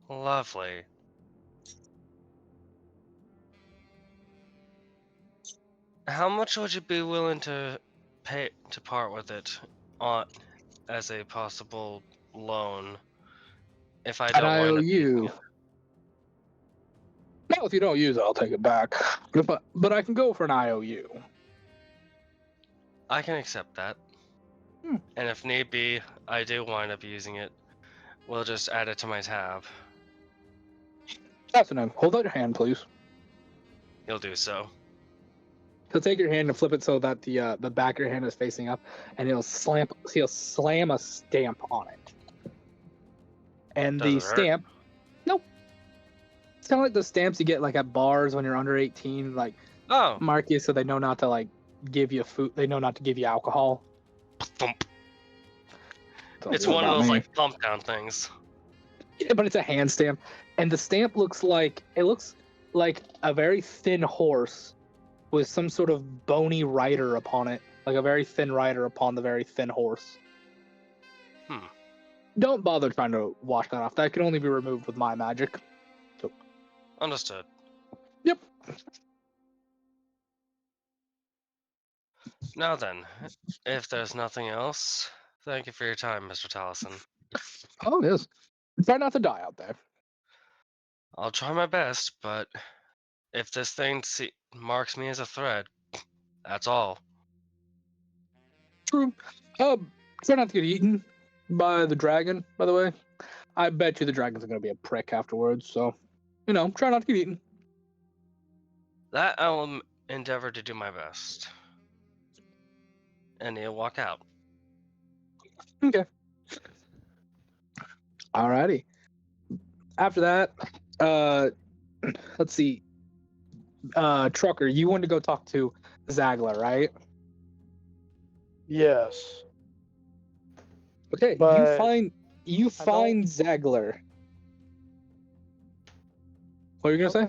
Lovely. How much would you be willing to pay to part with it on as a possible loan if I An don't wind up using IOU. it? No, if you don't use it, I'll take it back. But I can go for an IOU. I can accept that. Hmm. And if need be, I do wind up using it. We'll just add it to my tab. That's enough. Hold out your hand, please. You'll do so. He'll take your hand and flip it so that the back of your hand is facing up, and he'll slam a stamp on it. And Does the it hurt? stamp, nope. It's kind of like the stamps you get like at bars when you're under 18, like Oh, Marky, so they know not to like give you food. They know not to give you alcohol. thump. Don't It's worry one of about those me. like thump down things. Yeah, but it's a hand stamp, and the stamp looks like a very thin horse with some sort of bony rider upon it, like a very thin rider upon the very thin horse. Don't bother trying to wash that off. That can only be removed with my magic. So, Understood. yep. Now then, if there's nothing else, thank you for your time, Mr. Tallison. Oh, it is. Try not to die out there. I'll try my best, but if this thing marks me as a threat, that's all. True. Try not to get eaten by the dragon, by the way. I bet you the dragon's going to be a prick afterwards, so, try not to get eaten. That I will endeavor to do my best. And he'll walk out. Okay. Alrighty. After that, let's see. Trucker, you wanted to go talk to Zagler, right? Yes. Okay, But you find Zagler. What were you gonna say?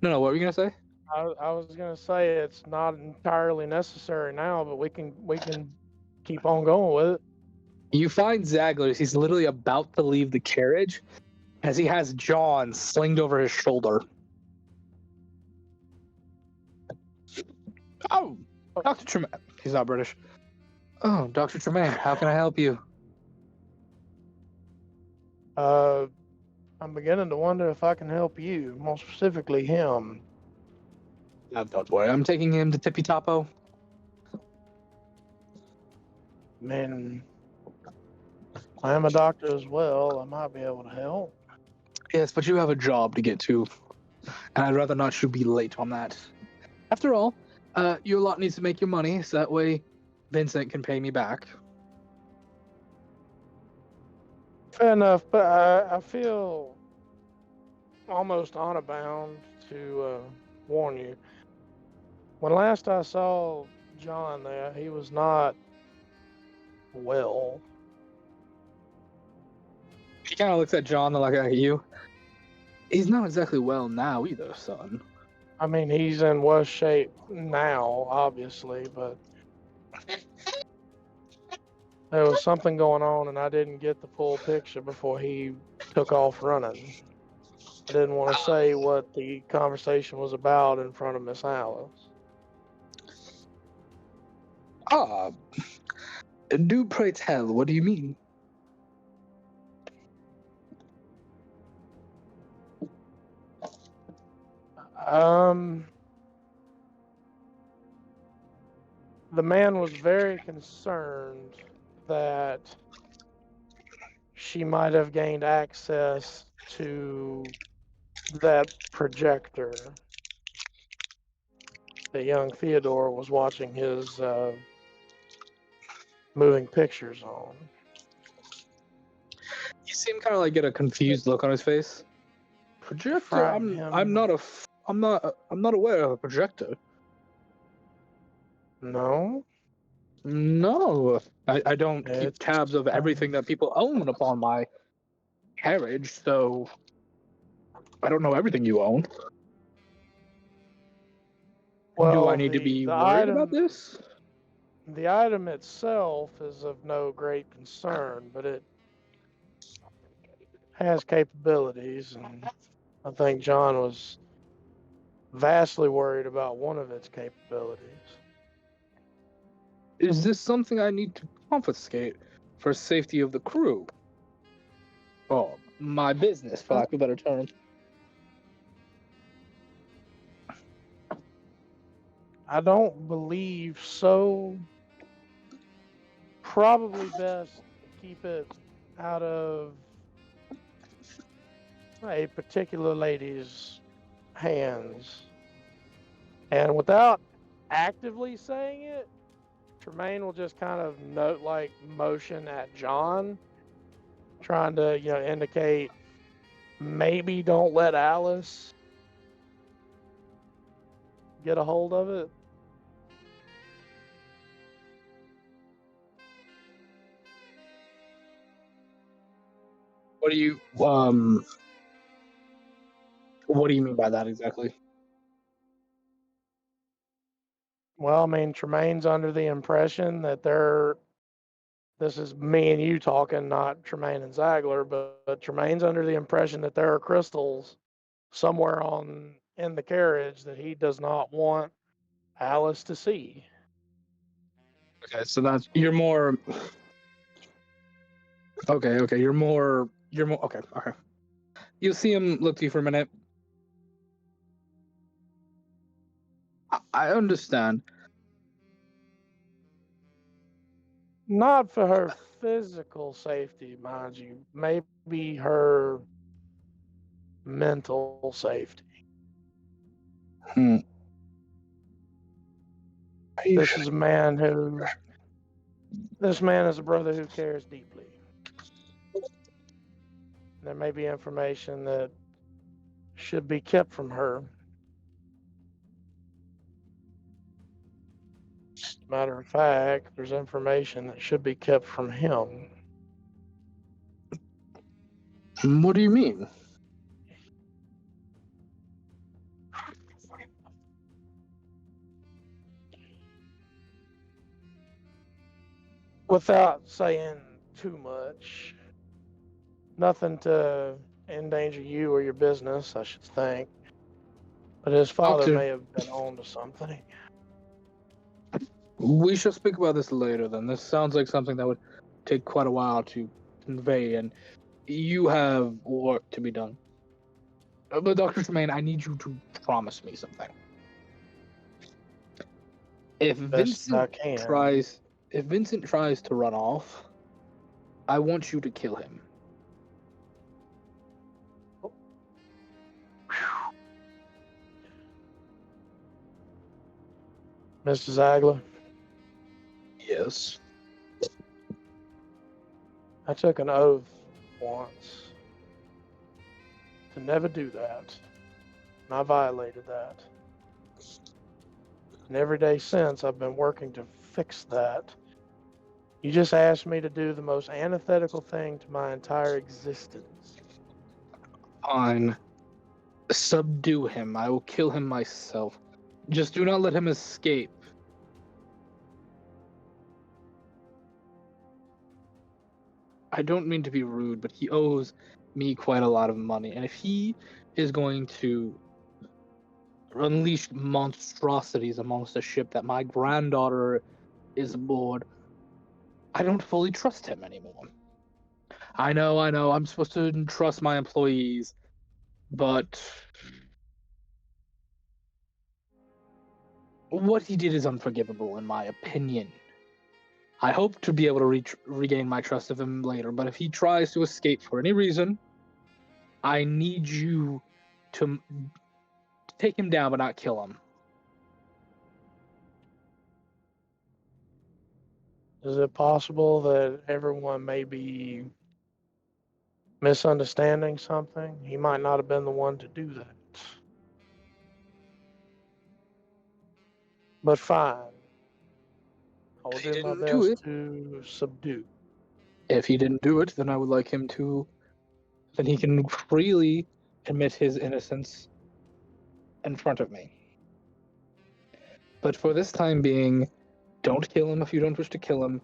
No, what were you gonna say? I was gonna say it's not entirely necessary now, but we can keep on going with it. You find Zagler. He's literally about to leave the carriage as he has John slinged over his shoulder. Oh, Dr. Tremaine. He's not British. Oh, Dr. Tremaine, how can I help you? I'm beginning to wonder if I can help you, more specifically him. Don't worry, I'm taking him to Tippy Topo. I mean, I am a doctor as well. I might be able to help. Yes, but you have a job to get to, and I'd rather not you be late on that. After all, your lot needs to make your money, so that way Vincent can pay me back. Fair enough, but I feel almost honor bound to warn you. When last I saw John there, he was not well. He kind of looks at John like at you. He's not exactly well now either, son. I mean, he's in worse shape now, obviously, but There was something going on, and I didn't get the full picture before he took off running. I didn't want to say what the conversation was about in front of Miss Alice. Ah, do pray tell, what do you mean? The man was very concerned that she might have gained access to that projector that young Theodore was watching his moving pictures on. You seem kind of like get a confused look on his face. Projector? Frighten I'm him. not aware of a projector. No, No, I don't keep it's tabs of everything that people own upon my carriage, so I don't know everything you own. well, Do I need to be the worried about this? The item itself is of no great concern, but it has capabilities, and I think John was vastly worried about one of its capabilities. Is this something I need to confiscate for safety of the crew? Oh, my business, for lack of a better term. I don't believe so. Probably best to keep it out of a particular lady's hands. And without actively saying it, Tremaine will just kind of note like motion at John, trying to, indicate maybe don't let Alice get a hold of it. What do you mean by that exactly? Well, I mean, Tremaine's under the impression that this is me and you talking, not Tremaine and Zagler, but Tremaine's under the impression that there are crystals somewhere in the carriage that he does not want Alice to see. Okay, so that's you're more. Okay, you're more. Okay. You see him look to you for a minute. I understand. Not for her physical safety, mind you, maybe her mental safety. Hmm. This is a man is a brother who cares deeply. There may be information that should be kept from her. Matter of fact, there's information that should be kept from him. What do you mean? Without saying too much, nothing to endanger you or your business, I should think. But his father Doctor, may have been on to something. we shall speak about this later then. This sounds like something that would take quite a while to convey, and you have work to be done. But Dr. Tremaine, I need you to promise me something. If Best I can. If Vincent tries to run off, I want you to kill him. Mr. Zagler, Yes. I took an oath once to never do that. And I violated that. And every day since, I've been working to fix that. You just asked me to do the most antithetical thing to my entire existence. Fine. Subdue him. I will kill him myself. Just do not let him escape. I don't mean to be rude, but he owes me quite a lot of money. And if he is going to unleash monstrosities amongst a ship that my granddaughter is aboard, I don't fully trust him anymore. I know, I'm supposed to trust my employees, but what he did is unforgivable, in my opinion. I hope to be able to regain my trust of him later, but if he tries to escape for any reason, I need you to take him down but not kill him. Is it possible that everyone may be misunderstanding something? He might not have been the one to do that. But fine. I will If he do my didn't do best it, to subdue. if he didn't do it, then I would like him to. Then he can freely admit his innocence in front of me. But for this time being, don't kill him if you don't wish to kill him.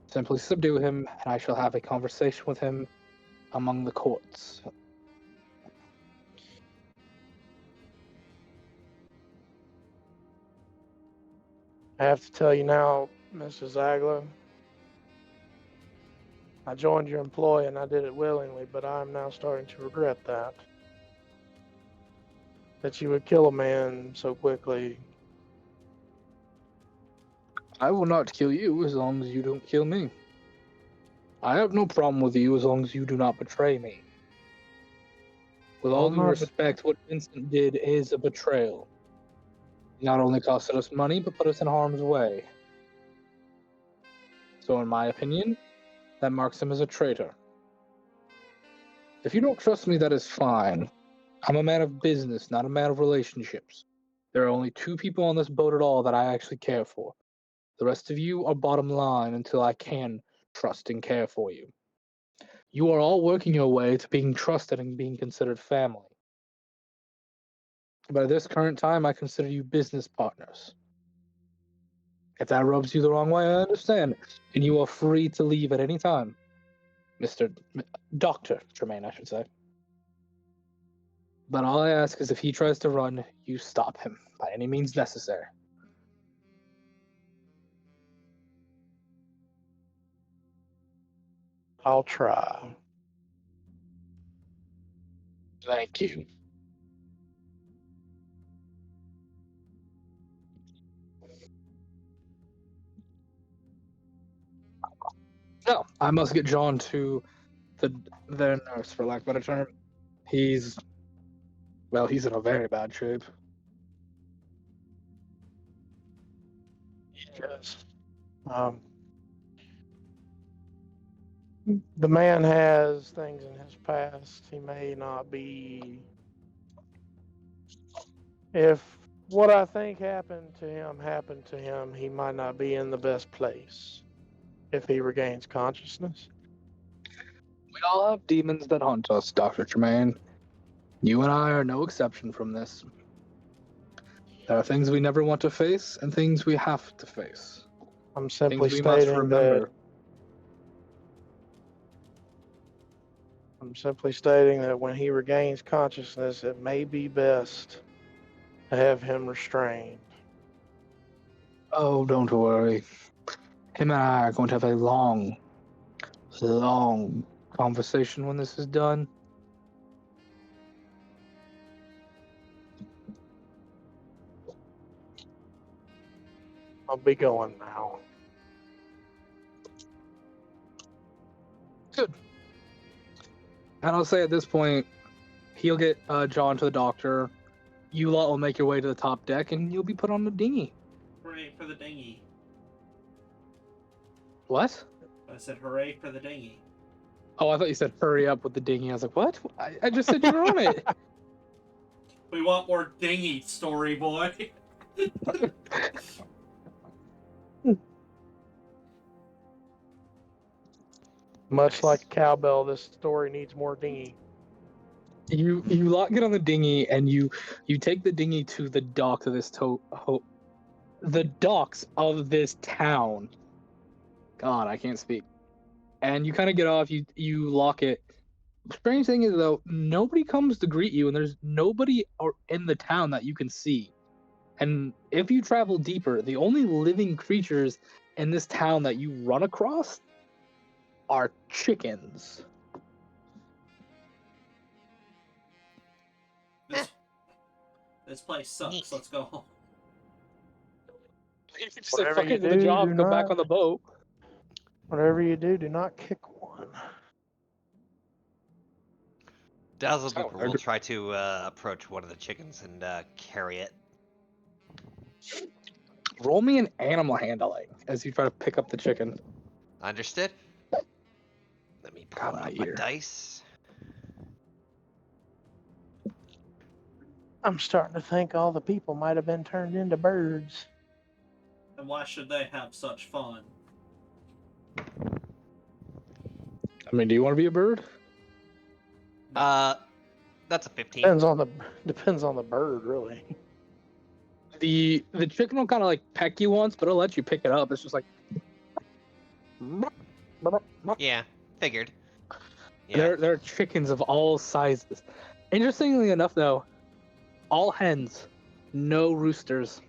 Simply subdue him, and I shall have a conversation with him among the courts. I have to tell you now, Mr. Zagler, I joined your employ and I did it willingly, but I am now starting to regret that. That you would kill a man so quickly. I will not kill you as long as you don't kill me. I have no problem with you as long as you do not betray me. With all due respect, what Vincent did is a betrayal. He not only costed us money, but put us in harm's way. So in my opinion, that marks him as a traitor. If you don't trust me, that is fine. I'm a man of business, not a man of relationships. There are only 2 people on this boat at all that I actually care for. The rest of you are bottom line until I can trust and care for you. You are all working your way to being trusted and being considered family. But at this current time, I consider you business partners. If that rubs you the wrong way, I understand, and you are free to leave at any time. Dr. Tremaine, I should say. But all I ask is if he tries to run, you stop him by any means necessary. I'll try. Thank you. No, I must get John to their nurse, for lack of a better term. He's in a very bad shape. Yes. The man has things in his past. He may not be. If what I think happened to him, he might not be in the best place if he regains consciousness. We all have demons that haunt us, Dr. Tremaine. You and I are no exception from this. There are things we never want to face and things we have to face. I'm simply Things we must stating remember. that when he regains consciousness, it may be best to have him restrained. Oh, don't worry. Him and I are going to have a long, long conversation when this is done. I'll be going now. Good. And I'll say at this point, he'll get John to the doctor. You lot will make your way to the top deck, and you'll be put on the dinghy. Hooray for the dinghy. What? I said hooray for the dinghy. Oh, I thought you said hurry up with the dinghy. I was like, what? I just said you were on it. We want more dinghy, story boy. Much like a cowbell, this story needs more dinghy. You lot get on the dinghy, and you take the dinghy to the dock of this the docks of this town. God, I can't speak. and you kind of get off. You lock it. Strange thing is though, nobody comes to greet you, and there's nobody in the town that you can see. And if you travel deeper, the only living creatures in this town that you run across are chickens. This place sucks. Neat. Let's go home. You just say Whatever fuck you it to the do, job do and go back not- on the boat. Whatever you do not kick one. Dazzle Oh, Booper will try to approach one of the chickens and carry it. Roll me an animal handling as you try to pick up the chicken. Understood? Let me pull God, out my my ear. dice. I'm starting to think all the people might have been turned into birds. And why should they have such fun? I mean, do you want to be a bird? That's a 15. Depends on the bird, really. The chicken will kind of like peck you once, but it'll let you pick it up. It's just like. Yeah, figured. Yeah. There are chickens of all sizes. Interestingly enough, though, all hens, no roosters.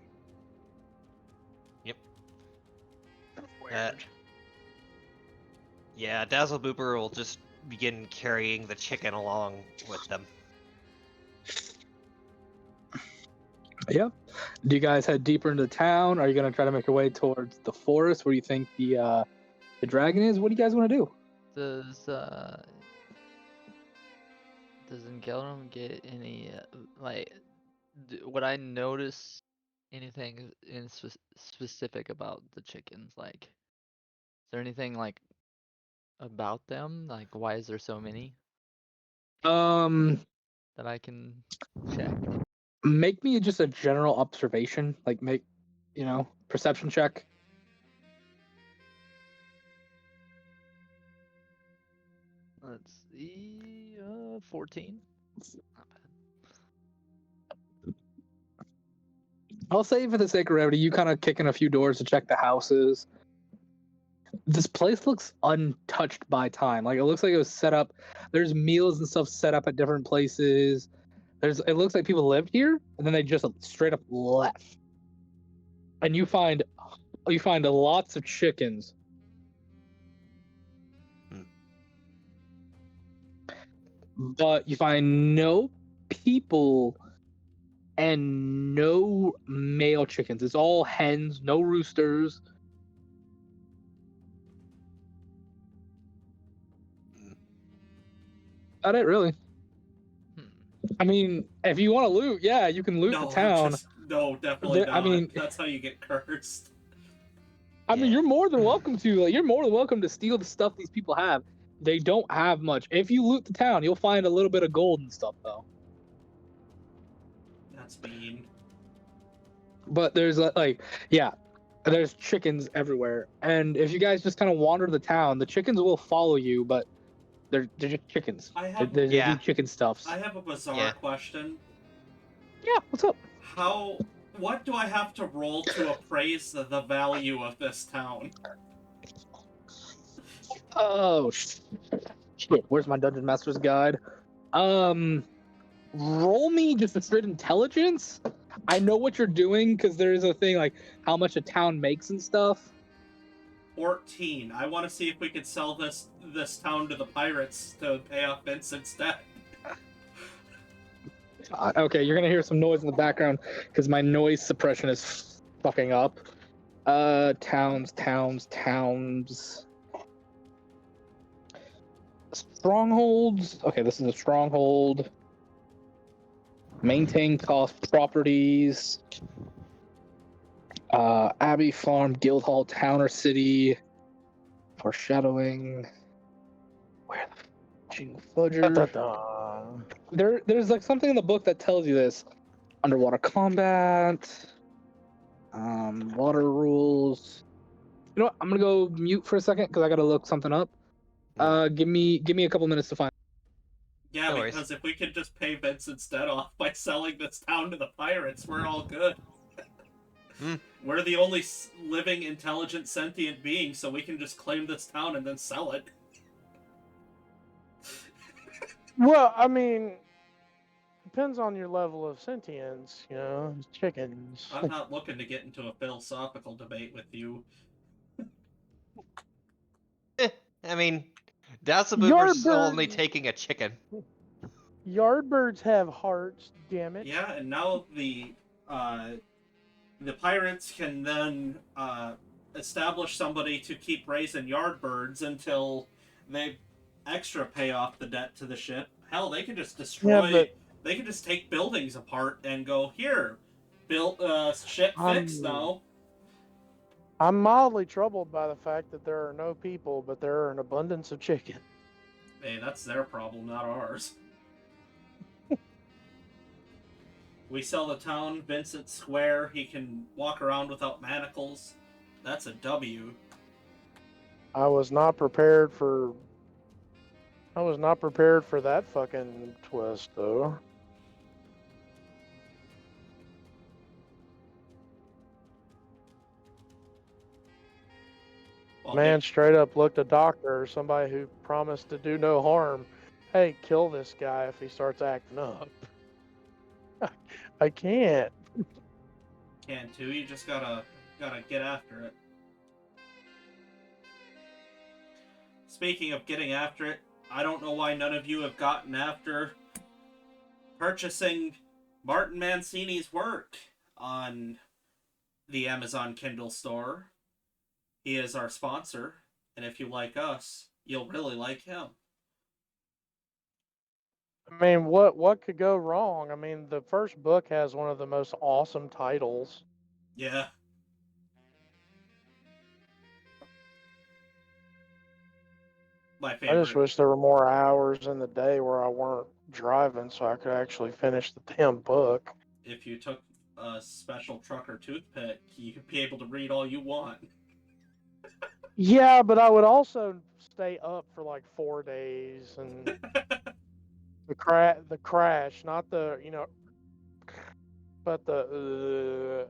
Yeah, Dazzle Booper will just begin carrying the chicken along with them. Yeah. Do you guys head deeper into town? Are you gonna try to make your way towards the forest where you think the dragon is? What do you guys want to do? Does Engelrum get any would I notice anything in specific about the chickens? Like, is there anything like about them? Like, why is there so many that I can check? Make me just a general observation. Like, make, perception check. Let's see, 14. Not bad. I'll say for the sake of brevity, you kind of kick in a few doors to check the houses. This place looks untouched by time. Like, it looks like it was set up. There's meals and stuff set up at different places. It looks like people lived here, and then they just straight up left. And you find lots of chickens. But you find no people and no male chickens. It's all hens, no roosters. Not it, really. I mean, if you want to loot, yeah, you can loot the town. No, definitely not. I mean, that's how you get cursed. I mean, Yeah. you're more than welcome to. You're more than welcome to steal the stuff these people have. They don't have much. If you loot the town, you'll find a little bit of gold and stuff, though. That's mean. But there's there's chickens everywhere. And if you guys just kind of wander the town, the chickens will follow you, but they're just chickens. They do chicken stuffs. I have a bizarre question. Yeah, what's up? What do I have to roll to appraise the value of this town? Oh, shit. Where's my Dungeon Master's Guide? Roll me just a straight intelligence. I know what you're doing, because there's a thing like how much a town makes and stuff. 14. I want to see if we could sell this town to the pirates to pay off Vincent's debt. Okay, you're gonna hear some noise in the background, because my noise suppression is fucking up. Towns. Strongholds. Okay, this is a stronghold. Maintain cost properties. Abbey Farm, Guildhall, Town or City. Foreshadowing. Where the fudger? There's like something in the book that tells you this. Underwater combat. Water rules. You know what? I'm gonna go mute for a second because I gotta look something up. Give me a couple minutes to find. Yeah, No because if we could just pay Vincent's debt off by selling this town to the pirates, we're all good. We're the only living, intelligent, sentient being, so we can just claim this town and then sell it. Well, I mean, depends on your level of sentience, you know, chickens. I'm not looking to get into a philosophical debate with you. I mean, that's a boomer's only Yardbirds, taking a chicken. yardbirds have hearts, damn it. Yeah, and now the pirates can then establish somebody to keep raising yardbirds until they extra pay off the debt to the ship. Hell, they can just destroy. Yeah, but They can just take buildings apart and go here, built ship fixed now. I'm mildly troubled by the fact that there are no people, but there are an abundance of chicken. Hey, that's their problem, not ours. We sell the town, Vincent Square. He can walk around without manacles. That's a W. I was not prepared for that fucking twist, though. Well, Man straight up looked a doctor, somebody who promised to do no harm. Hey, kill this guy if he starts acting up. I can't. can too. You just gotta get after it. Speaking of getting after it, I don't know why none of you have gotten after purchasing Martin Mancini's work on the Amazon Kindle store. He is our sponsor, and if you like us, you'll really like him. I mean, what could go wrong? I mean, the first book has one of the most awesome titles. Yeah. My I favorite. just wish there were more hours in the day where I weren't driving so I could actually finish the damn book. If you took a special trucker toothpick, you could be able to read all you want. Yeah, but I would also stay up for like 4 days and the crash, not the, you know, but the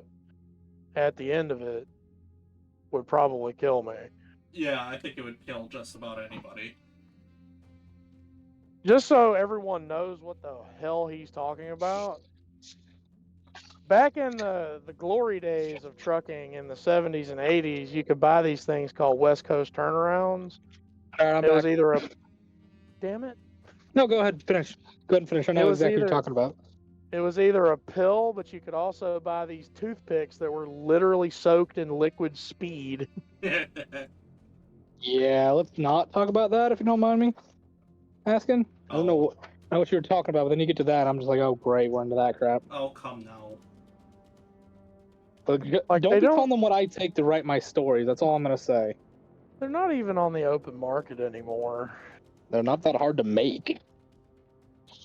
at the end of it would probably kill me. Yeah, I think it would kill just about anybody. Just so everyone knows what the hell he's talking about. Back in the glory days of trucking in the 70s and 80s, you could buy these things called West Coast turnarounds. Alright, I'm It was back. either a damn it. No, go ahead, finish. Go ahead and finish. I know exactly what you're talking about. It was either a pill, but you could also buy these toothpicks that were literally soaked in liquid speed. Yeah, let's not talk about that if you don't mind me asking. I don't know what you were talking about, but then you get to that, and I'm just like, oh great, we're into that crap. Oh, come now. But Like, don't be telling them what I take to write my stories. That's all I'm gonna say. They're not even on the open market anymore. They're not that hard to make.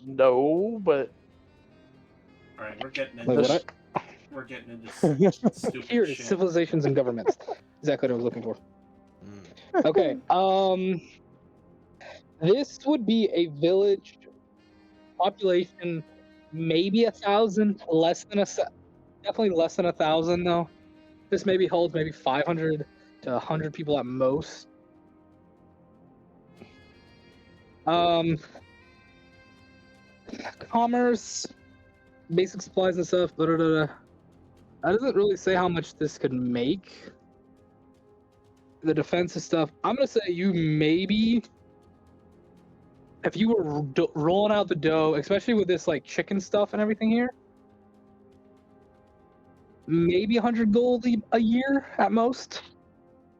No, but All right, we're getting into Like, we're getting into stupid Here shit. is civilizations and governments. Exactly what I was looking for. Okay. This would be a village population, maybe 1,000, definitely less than 1,000 though. This maybe holds maybe 500 to 100 people at most. Commerce, basic supplies and stuff. That doesn't really say how much this could make. The defensive stuff, I'm gonna say you maybe, if you were rolling out the dough, especially with this like chicken stuff and everything here, maybe 100 gold a year at most.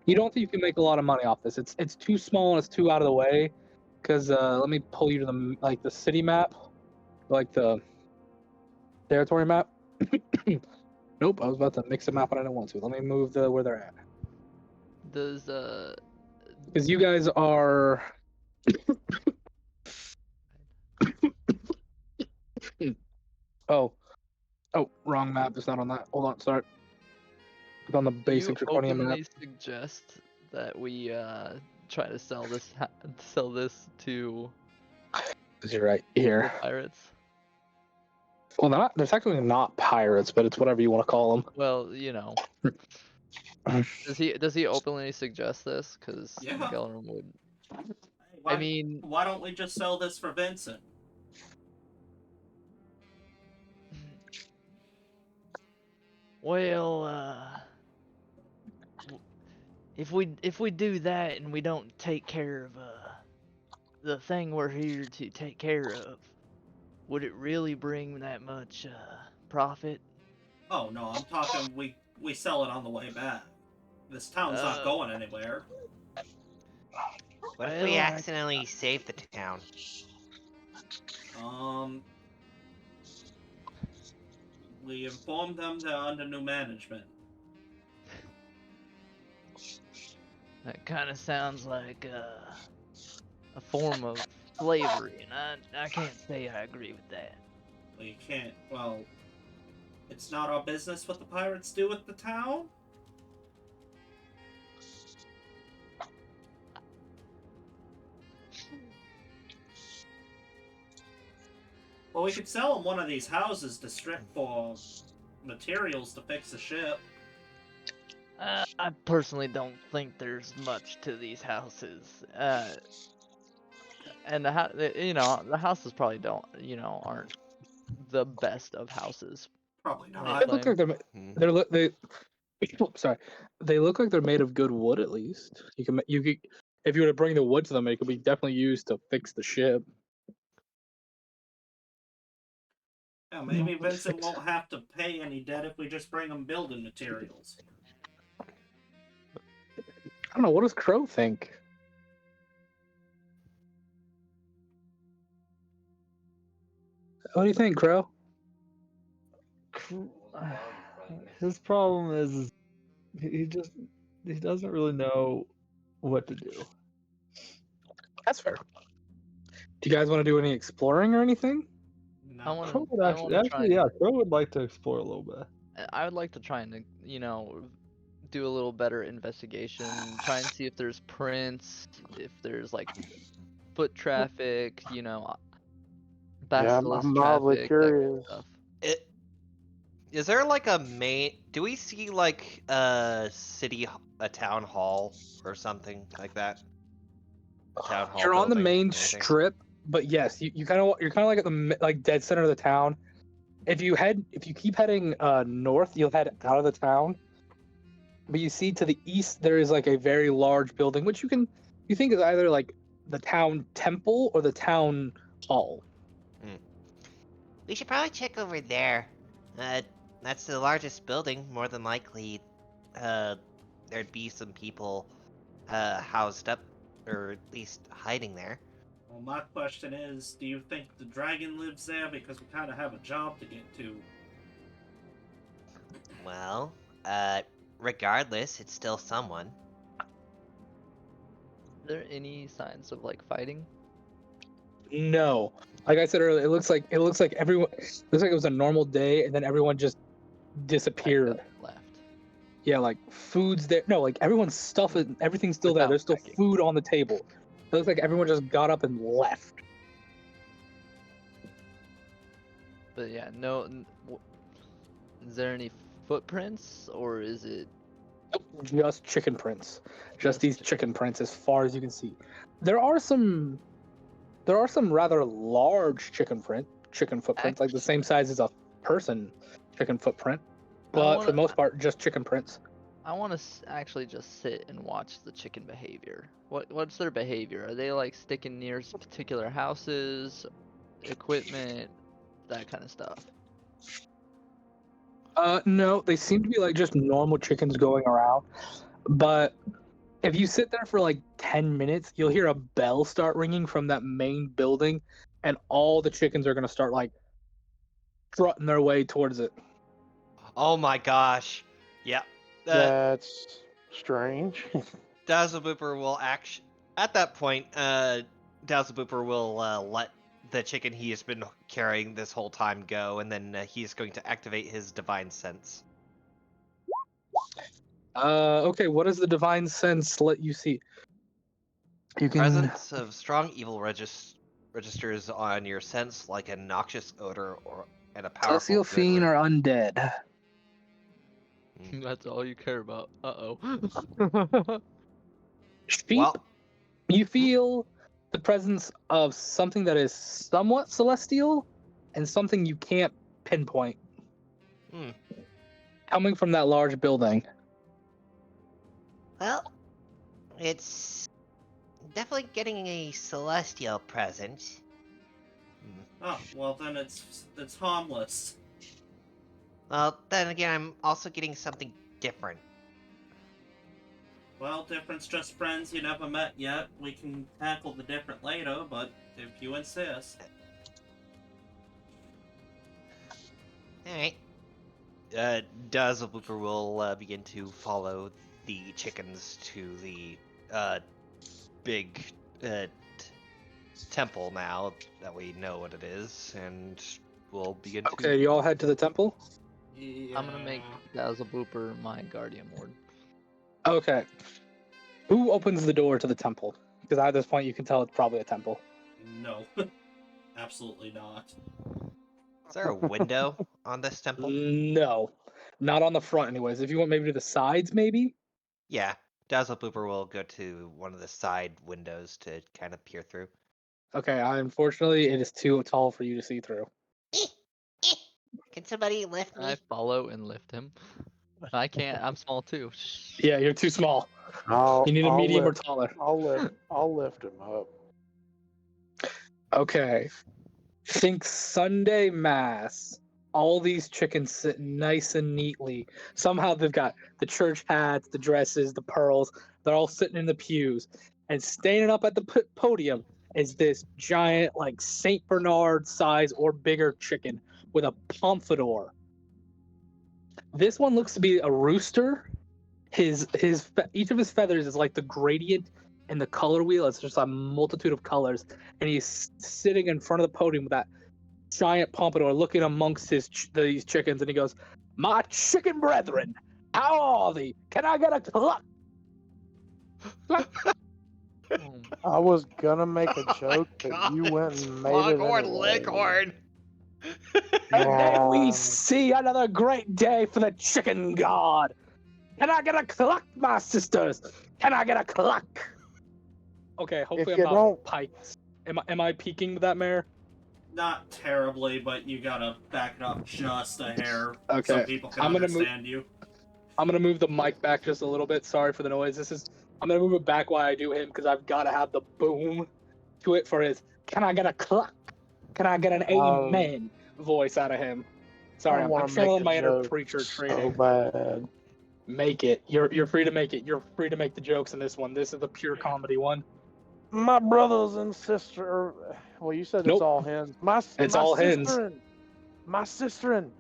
You don't think you can make a lot of money off this. It's too small and it's too out of the way. Because let me pull you to the city map, like the territory map. Nope, I was about to mix a map, but I didn't want to. Let me move where they're at. Does Because you guys are. Oh, wrong map. It's not on that. Hold on, sorry. It's on the basic you draconian map. openly suggest that we try to sell this to You're right here. the pirates? Well, they're technically not pirates, but it's whatever you want to call them. Well, you know. Does he openly suggest this? Because Yeah. Gellerum would. Why, I mean, why don't we just sell this for Vincent? Well, if we do that and we don't take care of the thing we're here to take care of, would it really bring that much profit? Oh no, I'm talking we sell it on the way back. This town's not Oh, going anywhere. What if we well, accidentally save the town? Um, we informed them they're under new management. that kind of sounds like a form of slavery, and I can't say I agree with that. We can't. Well, it's not our business what the pirates do with the town. Well, we could sell them one of these houses to strip for materials to fix the ship. I personally don't think there's much to these houses. And the houses probably aren't the best of houses. Probably They not. They look like Hmm. sorry. They look like they're made of good wood at least. You could if you were to bring the wood to them, it could be definitely used to fix the ship. Yeah, maybe Vincent won't have to pay any debt if we just bring him building materials. I don't know. What does Crow think? What do you think, Crow? His problem is he doesn't really know what to do. That's fair. Do you guys want to do any exploring or anything? I No. want Crow to. would actually, yeah, Crow would like to explore a little bit. I would like to try and do a little better investigation. Try and see if there's prints, if there's like foot traffic, Yeah, basilisk I'm mildly traffic, that kind of curious. stuff. Is there like a main? Do we see like a town hall or something like that? A town hall. You're on the building or main anything? strip, but yes, you're kind of like at the dead center of the town. If you keep heading north, you'll head out of the town. But you see to the east there is like a very large building, which you think is either like the town temple or the town hall. We should probably check over there. That's the largest building. More than likely, there'd be some people housed up, or at least hiding there. Well, my question is, do you think the dragon lives there? Because we kind of have a job to get to. Well, regardless, it's still someone. Are there any signs of like fighting? No, like I said earlier, it looks like everyone looks like it was a normal day, and then everyone just disappeared. Left. Yeah, like food's there. No, like everyone's stuff is everything's still there. Without There's still packing. food on the table. It looks like everyone just got up and left. But yeah, is there any footprints or is it? Just chicken prints. Just these chicken prints as far as you can see. There are some rather large chicken footprints, like the same size as a person chicken footprint. But for the most part, just chicken prints. I want to actually just sit and watch the chicken behavior. What's their behavior? Are they like sticking near particular houses, equipment, that kind of stuff? No, they seem to be like just normal chickens going around. But if you sit there for like 10 minutes, you'll hear a bell start ringing from that main building, and all the chickens are gonna start like strutting their way towards it. Oh my gosh! Yep. That's strange. Dazzlebooper will at that point. Dazzlebooper will let the chicken he has been carrying this whole time go, and then he's going to activate his divine sense. Okay, what does the divine sense let you see? You can Presence of strong evil registers on your sense like a noxious odor and a powerful celestial fiend or undead. That's all you care about. Uh-oh. Sheep, Well, you feel the presence of something that is somewhat celestial and something you can't pinpoint. coming from that large building? Well, it's definitely getting a celestial presence. Oh, well then it's harmless. Well, then again, I'm also getting something different. Well, difference just friends you never met yet. We can tackle the different later, but if you insist. Alright. Dazzlebooper will begin to follow the chickens to the big temple now that we know what it is, and we'll begin to. Okay, you all head to the temple? Yeah. I'm gonna make Dazzlebooper my guardian ward. Okay. Who opens the door to the temple? Because at this point you can tell it's probably a temple. No. Absolutely not. Is there a window on this temple? No. Not on the front anyways. If you want maybe to the sides, maybe? Yeah. Dazzlebooper will go to one of the side windows to kind of peer through. Okay, unfortunately it is too tall for you to see through. Can somebody lift me? I follow and lift him. I can't. I'm small too. Yeah, you're too small. I'll, You need a I'll medium or lift, taller. I'll lift him up. Okay. Think Sunday Mass. All these chickens sit nice and neatly. Somehow they've got the church hats, the dresses, the pearls. They're all sitting in the pews. And standing up at the podium is this giant, like St. Bernard size or bigger chicken with a pompadour. This one looks to be a rooster. Each of his feathers is like the gradient in the color wheel. It's just a multitude of colors, and he's sitting in front of the podium with that giant pompadour, looking amongst these chickens, and he goes, "My chicken brethren, how are thee? Can I get a cluck?" I was gonna make a Oh my joke, but you God, went it's and made it Foghorn anyway. Leghorn. And then we Um, see another great day for the chicken god. Can I get a cluck, my sisters? Can I get a cluck? Okay, hopefully If I'm you not don't- piked. Am I peeking with that mare? Not terribly, but you gotta back it up just a hair so Okay, people can I'm gonna understand you. I'm gonna move the mic back just a little bit. Sorry for the noise. I'm gonna move it back while I do him because I've gotta have the boom to it for his "Can I get a cluck? Can I get an amen?" voice out of him. Sorry, I'm wanna channeling make a my inner joke preacher so training. bad. Make it. You're free to make it. You're free to make the jokes in this one. This is the pure comedy one. My brothers and sister. Well, you said Nope. it's all hens. It's all hens. My sisterin.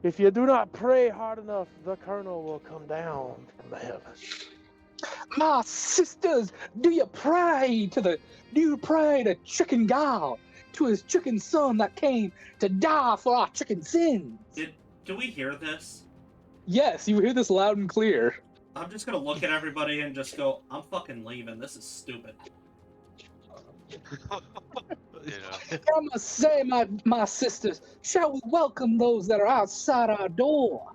If you do not pray hard enough, the colonel will come down from the heavens. My sisters, do you pray to chicken God, to his chicken son that came to die for our chicken sins? Do we hear this? Yes, you hear this loud and clear. I'm just gonna look at everybody and just go, I'm fucking leaving. This is stupid. Yeah. I must say, my sisters, shall we welcome those that are outside our door?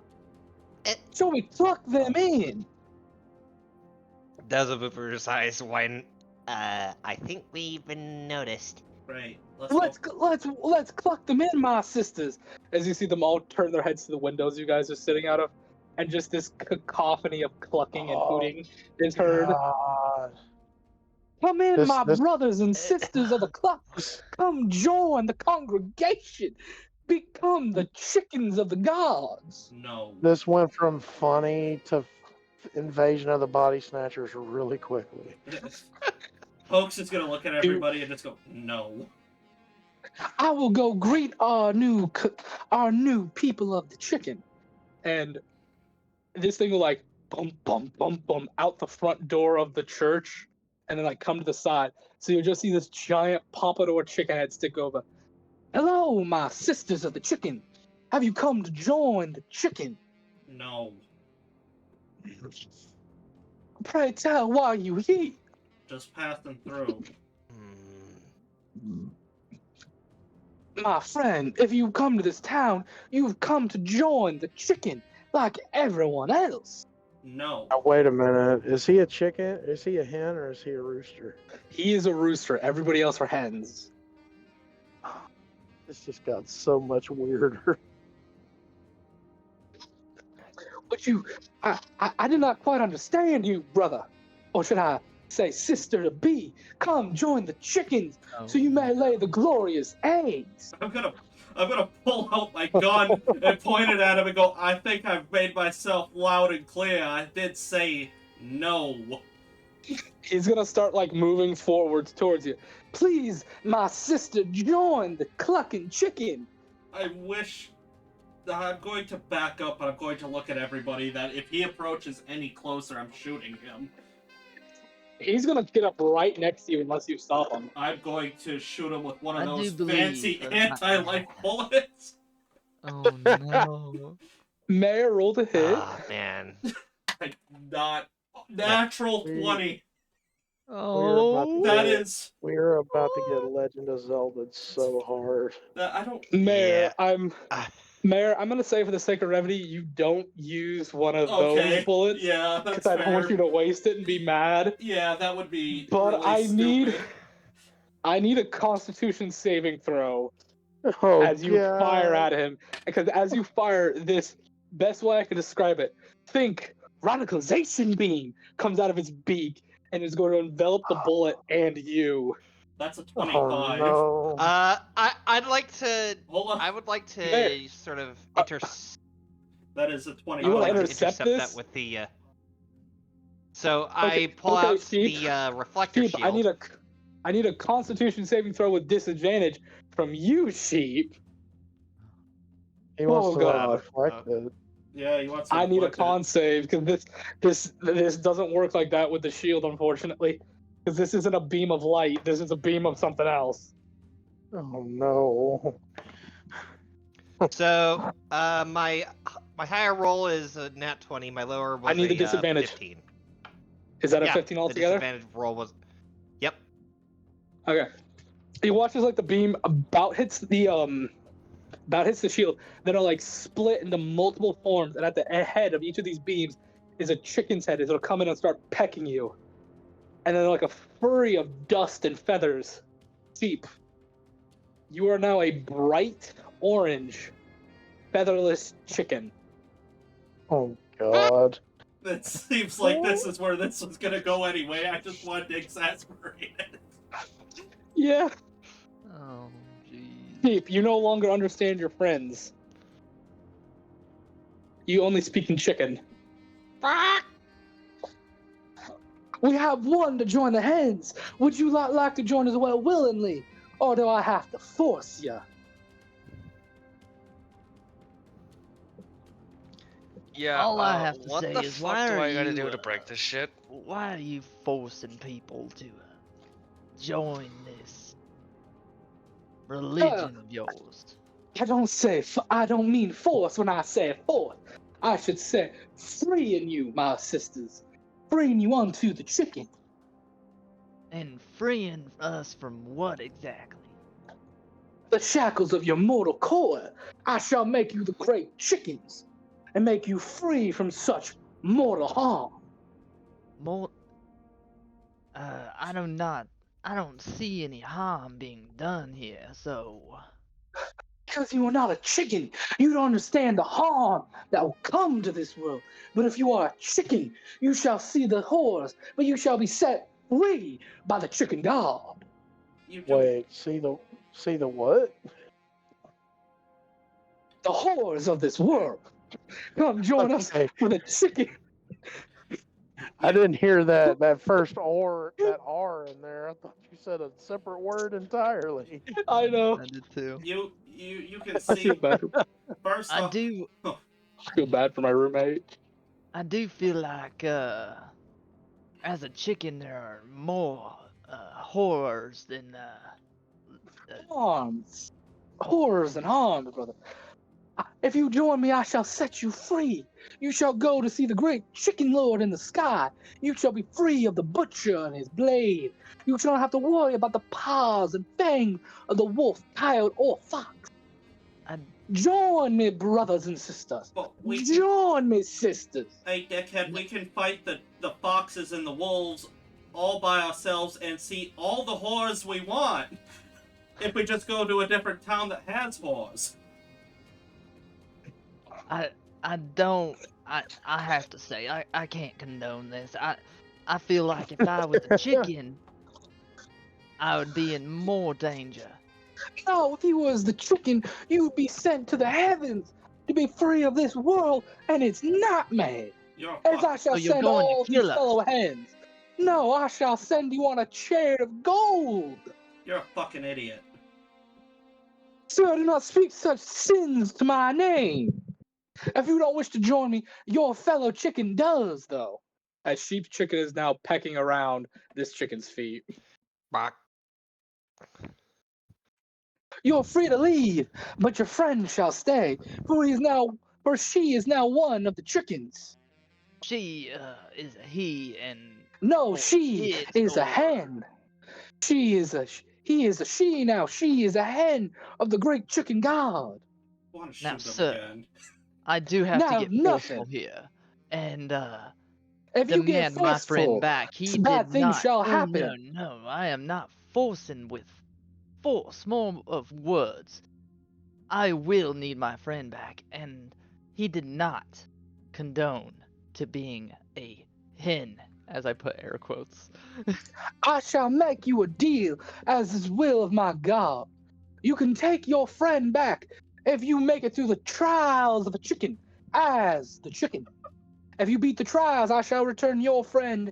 Shall we tuck them in? Dazzlebooper's eyes widen. I think we've been noticed. Great. Let's cluck them in, my sisters. As you see them all turn their heads to the windows you guys are sitting out of, and just this cacophony of clucking and hooting is heard. God. Come in, This- my this- brothers and sisters of the cluck. Come join the congregation. Become the chickens of the gods. No. This went from funny to Invasion of the Body Snatchers really quickly. Hoax is gonna look at everybody and just go, no. I will go greet our new people of the chicken. And this thing will like bum bum bum bum out the front door of the church, and then like come to the side. So you'll just see this giant pompadour chicken head stick over. Hello, my sisters of the chicken. Have you come to join the chicken? No. Pray tell, why you here? Just passing through. My friend, if you come to this town, you've come to join the chicken like everyone else. No. Now, wait a minute. Is he a chicken? Is he a hen or is he a rooster? He is a rooster. Everybody else are hens. This just got so much weirder. But I did not quite understand you, brother. Or should I say sister to be? Come join the chickens so you may lay the glorious eggs. I'm gonna pull out my gun and point it at him and go, I think I've made myself loud and clear. I did say no. He's gonna start like moving forwards towards you. Please, my sister, join the Cluckin chicken. I wish. I'm going to back up and I'm going to look at everybody that if he approaches any closer, I'm shooting him. He's gonna get up right next to you unless you stop him. I'm going to shoot him with one of I those do believe fancy that anti-life bullets. Oh no. Mayor, roll to hit. Ah, man. Not natural 20. Oh. That is. We're about to get Legend of Zelda so hard. I don't. Mayor, Yeah. Mayor, I'm gonna say for the sake of brevity, you don't use one of Okay. those bullets. Yeah, that's Because I don't want fair. you to waste it and be mad. Yeah, that would be. But really I need a Constitution saving throw Oh, as you God. fire at him. Because as you fire, this best way I can describe it. Think radicalization beam comes out of its beak and is going to envelop the bullet and you. That's a Oh, 25. no. I'd like to. Hold on. I would like to There. sort of That is a 25. You wanna like to intercept this? that with the. So I pull okay, out Sheep. the reflector Sheep, shield. I need a Constitution saving throw with disadvantage from you, Sheep. He wants Oh, to God. reflect it. Yeah, you want some I need a deflected. con save because this doesn't work like that with the shield, unfortunately. Because this isn't a beam of light. This is a beam of something else. Oh, no. So my higher roll is a nat 20. My lower was I need a the disadvantage. 15. Is that a Yeah, 15 altogether? The disadvantage roll was. Yep. Okay. He watches like the beam about hits the shield. Then it'll like split into multiple forms, and at the head of each of these beams is a chicken's head. It'll come in and start pecking you. And then like a flurry of dust and feathers. Sheep. You are now a bright orange, featherless chicken. Oh, God. It seems like this is where this was gonna go anyway. I just wanted to exasperate it. Yeah. Oh, jeez. Sheep, you no longer understand your friends. You only speak in chicken. We have one to join the hens. Would you like to join as well willingly? Or do I have to force you? Yeah. All I have to what say the is, fuck why do are I gotta you, do to break this shit? Why are you forcing people to join this religion of yours? I don't mean force when I say force. I should say freeing you, my sisters. Freeing you unto the chicken. And freeing us from what exactly? The shackles of your mortal core. I shall make you the great chickens. And make you free from such mortal harm. More. I don't see any harm being done here, so. Because you are not a chicken, you don't understand the harm that will come to this world. But if you are a chicken, you shall see the horrors, but you shall be set free by the chicken god. You do. Wait, see the what? The horrors of this world. Come join us Okay. for the chicken. I didn't hear that first R in there. I thought you said a separate word entirely. I know. I did too. You can I see. feel bad. First I off, do I feel bad for my roommate. I do feel like as a chicken there are more horrors than Harms. Horrors and harms, brother. If you join me, I shall set you free. You shall go to see the great chicken lord in the sky. You shall be free of the butcher and his blade. You shall not have to worry about the paws and fangs of the wolf, coyote, or fox. I- Join me, brothers and sisters. but we Join me, sisters. hey dickhead, we can fight the foxes and the wolves all by ourselves and see all the horrors we want. If we just go to a different town that has horrors. I don't I have to say, I can't condone this. I feel like if I was a chicken, I would be in more danger. No, if you was the chicken, you would be sent to the heavens to be free of this world and its nightmare. You're As I shall So you're send going to all kill these us. fellow hens. No, I shall send you on a chariot of gold. you're a fucking idiot. Sir, do not speak such sins to my name. If you don't wish to join me, your fellow chicken does, though. As Sheep Chicken is now pecking around this chicken's feet. Bark. You're free to leave, but your friend shall stay, for she is now one of the chickens. She is a he, and No, or she it, is a or- hen. He is a she now. She is a hen of the great chicken god. I want to Now, shoot them sir, again. I do have No, to get nothing. forceful here, and If you get demand my friend forceful, back. He bad did things not. shall Oh, happen. no, I am not forcing with force. More of words. I will need my friend back, and he did not condone to being a hen, as I put air quotes. I shall make you a deal as is will of my God. You can take your friend back if you make it through the trials of a chicken as the chicken. If you beat the trials, I shall return your friend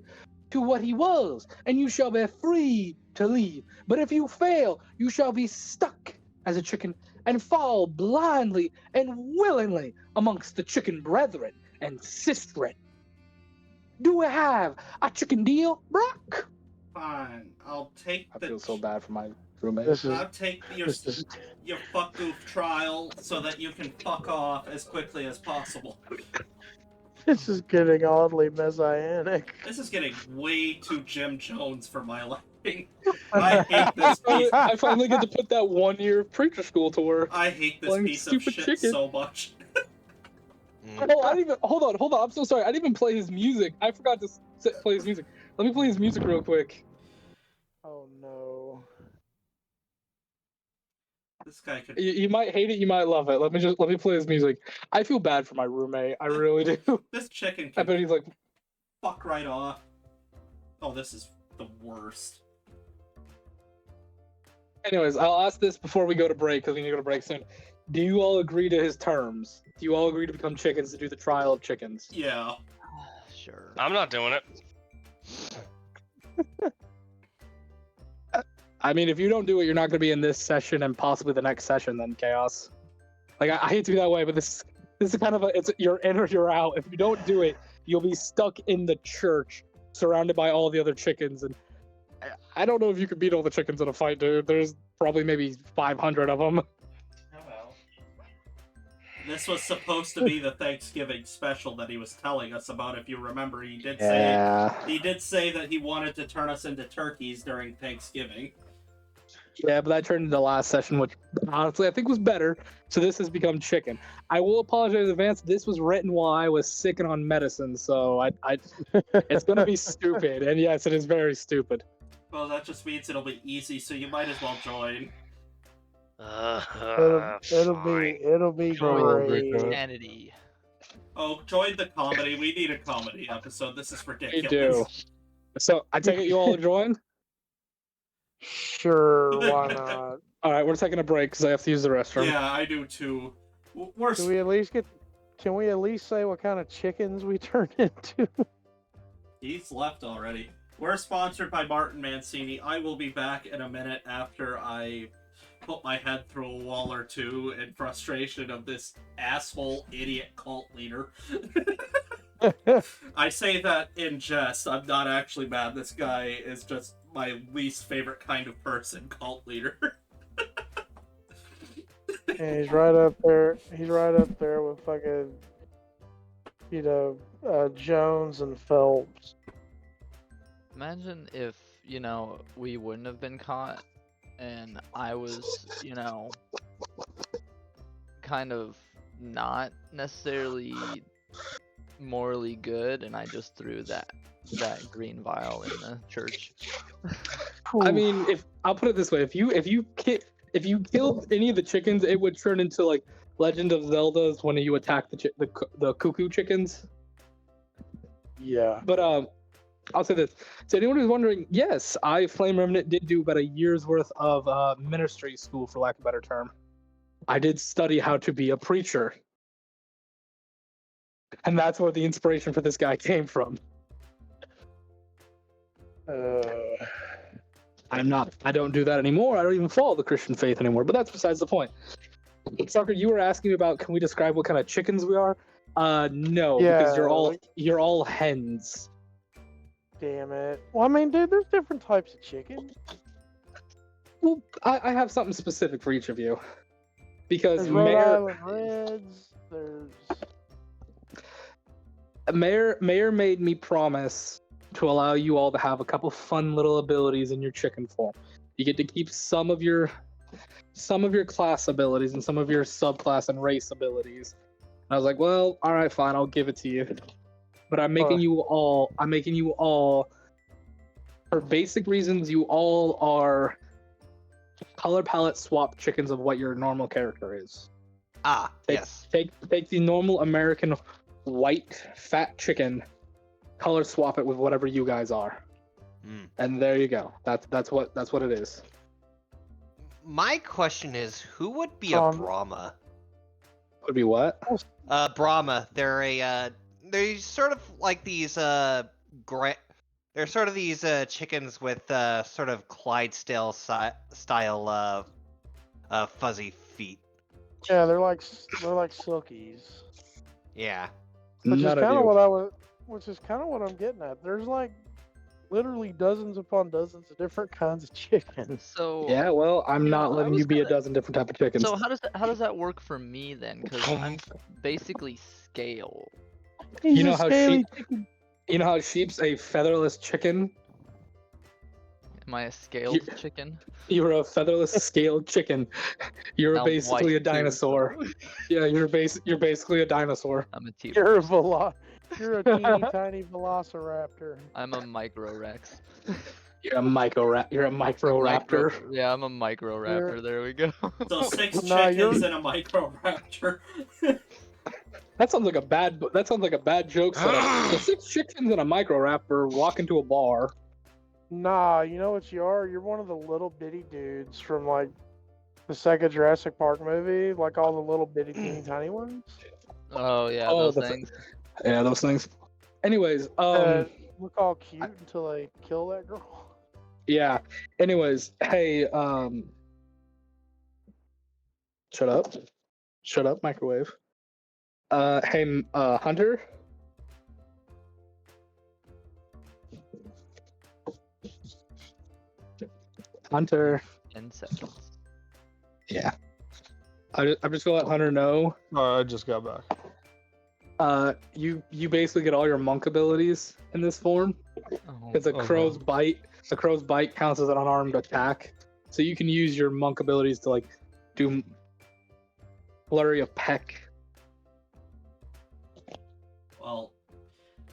to what he was, and you shall be free to leave. But if you fail, you shall be stuck as a chicken and fall blindly and willingly amongst the chicken brethren and sistren. Do we have a chicken deal, Brock? Fine, I'll take I the. feel so bad for my roommate. This is I'll take this is your fuck goof trial so that you can fuck off as quickly as possible. this is getting oddly messianic. This is getting way too Jim Jones for my liking. I hate this piece. I finally get to put that 1 year of preacher school to work. I hate this Playing piece of stupid shit chicken. so much. Oh, I didn't even hold on. I'm so sorry. I didn't even play his music. I forgot to play his music. Let me play his music real quick. Oh no. This guy could. You might hate it, you might love it. Let me play his music. I feel bad for my roommate. I really do. This chicken I can bet he's like, fuck right off. Oh, this is the worst. anyways, I'll ask this before we go to break because we need to go to break soon. Do you all agree to his terms? Do you all agree to become chickens to do the trial of chickens? Yeah. Sure. I'm not doing it. I mean, if you don't do it, you're not going to be in this session and possibly the next session. Then chaos. Like I hate to be that way, but this is kind of you're in or you're out. If you don't do it, you'll be stuck in the church, surrounded by all the other chickens. And I don't know if you could beat all the chickens in a fight, dude. There's probably maybe 500 of them. This was supposed to be the Thanksgiving special that he was telling us about. If you remember, he did say that he wanted to turn us into turkeys during Thanksgiving. Yeah, but that turned into the last session, which honestly I think was better. So this has become chicken. I will apologize in advance. This was written while I was sick and on medicine, so it's gonna be stupid. And yes, it is very stupid. Well, that just means it'll be easy, so you might as well join. It'll be great. Insanity. Oh, join the comedy. We need a comedy episode. This is We ridiculous. do. So I take it you all join. Sure, why not? All right, we're taking a break because I have to use the restroom. Yeah, I do too. We're Can we at least say what kind of chickens we turned into? He's left already. We're sponsored by Martin Mancini. I will be back in a minute after I put my head through a wall or two in frustration of this asshole idiot cult leader. I say that in jest. I'm not actually mad. This guy is just my least favorite kind of person, cult leader. And he's right up there. He's right up there with fucking, Jones and Phelps. Imagine if, we wouldn't have been caught and I was, kind of not necessarily morally good and I just threw that green vial in the church. I mean, if I'll put it this way, if you killed any of the chickens, it would turn into like Legend of Zelda is when you attack the cuckoo chickens. Yeah. But I'll say this. So anyone who's wondering, yes, Flame Revenant did do about a year's worth of ministry school, for lack of a better term. I did study how to be a preacher. And that's where the inspiration for this guy came from. I don't do that anymore. I don't even follow the Christian faith anymore, but that's besides the point. Sucker, you were asking about, can we describe what kind of chickens we are? No, because you're all hens. Damn it. Well, I mean, dude, there's different types of chicken. Well, I have something specific for each of you. Because There's Rhode Island Reds, there's... Mayor made me promise to allow you all to have a couple fun little abilities in your chicken form. You get to keep some of your class abilities and some of your subclass and race abilities. And I was like, well, all right, fine, I'll give it to you. But I'm making you all, for basic reasons, you all are color palette swap chickens of what your normal character is. Yes. Take the normal American white fat chicken, color swap it with whatever you guys are. And there you go. That's what it is. My question is, who would be a Brahma? Would be what? Brahma. They're sort of like these they're sort of these chickens with sort of Clydesdale style fuzzy feet. Yeah, they're like silkies. Yeah. Which is kind of what I'm getting at. There's like literally dozens upon dozens of different kinds of chickens. So yeah, well, I'm not letting you be a dozen different type of chickens. So how does that work for me then? Because I'm basically scale. You know how sheep's a featherless chicken? Am I a scaled chicken? You're a featherless scaled chicken. You're basically a dinosaur. Yeah, you're basically a dinosaur. I'm a T. You're a teeny tiny velociraptor. I'm a micro-rex. You're a micro-raptor. Yeah, I'm a micro-raptor. There we go. So 6 chickens and a micro-raptor. That sounds like a bad joke setup. So 6 chickens and a micro-raptor walk into a bar. Nah, you know what you are? You're one of the little bitty dudes from like the second Jurassic Park movie, like all the little bitty teeny tiny ones. Oh yeah, those things. Yeah, those things. Anyways, look all cute until they kill that girl. Yeah. Anyways, hey, shut up, microwave. Hey, Hunter. Hunter. 10 seconds. Yeah. I'm just gonna let Hunter know. I just got back. You basically get all your monk abilities in this form. Because a crow's bite counts as an unarmed attack. So you can use your monk abilities to like do flurry of peck. Well,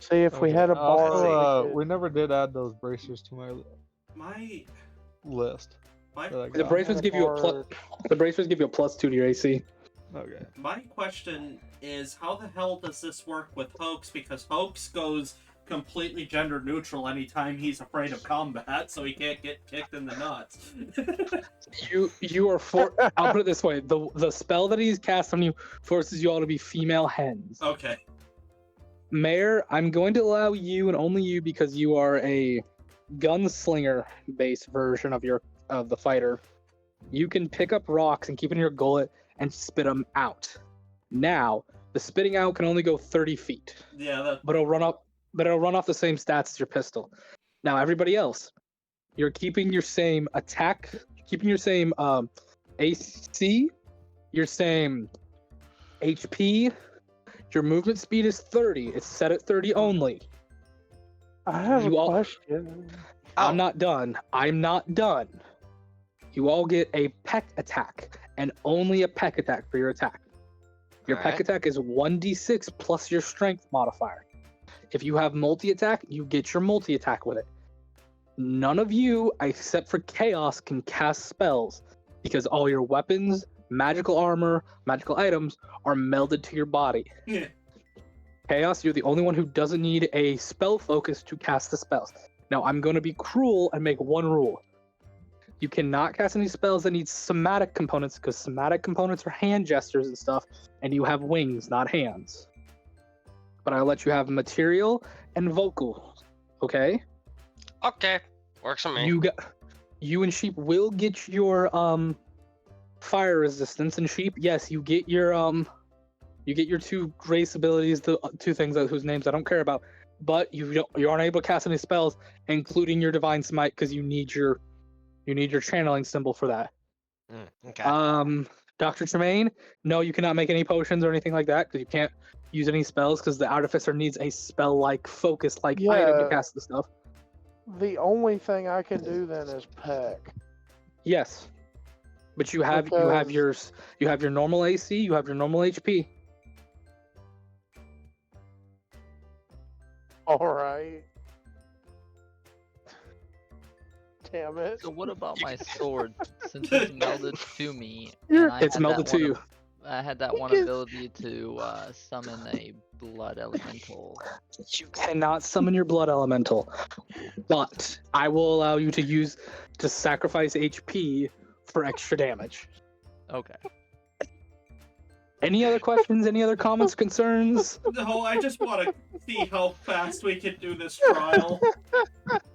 see if we had a bar. We never did add those bracers to my list. The bracers give you a plus. The bracers give you a +2 to your AC. Okay. My question is, how the hell does this work with Hoax? Because Hoax goes completely gender neutral anytime he's afraid of combat, so he can't get kicked in the nuts. you are I'll put it this way: the spell that he's cast on you forces you all to be female hens. Okay. Mayor, I'm going to allow you and only you because you are a gunslinger-based version of the fighter. You can pick up rocks and keep it in your gullet and spit them out. Now, the spitting out can only go 30 feet. Yeah, but it'll run off the same stats as your pistol. Now, everybody else, you're keeping your same attack, keeping your same AC, your same HP. Your movement speed is 30. It's set at 30 only. I have a question. I'm not done. You all get a peck attack, and only a peck attack for your attack. Your peck attack is 1d6 plus your strength modifier. If you have multi-attack, you get your multi-attack with it. None of you, except for Chaos, can cast spells, because all your weapons, magical armor, magical items are melded to your body. Yeah. Chaos, you're the only one who doesn't need a spell focus to cast the spells. Now, I'm going to be cruel and make one rule. You cannot cast any spells that need somatic components, because somatic components are hand gestures and stuff, and you have wings, not hands. But I'll let you have material and vocal, okay? Okay, works for me. You and Sheep will get your fire resistance, and Sheep, yes, you get your 2 grace abilities, the 2 things whose names I don't care about, but you aren't able to cast any spells, including your divine smite, because you need your channeling symbol for that. Okay. Dr. Tremaine, no, you cannot make any potions or anything like that, because you can't use any spells, because the artificer needs a spell-like focus-like item to cast the stuff. The only thing I can do then is peck. Yes, but you have your normal AC, you have your normal HP. All right. Damn it. So what about my sword? Since it's melded to me, It's melded to you. I had that one ability to summon a blood elemental. You cannot summon your blood elemental, but I will allow you to sacrifice HP for extra damage. Okay. Any other questions? Any other comments, concerns? No, I just want to see how fast we can do this trial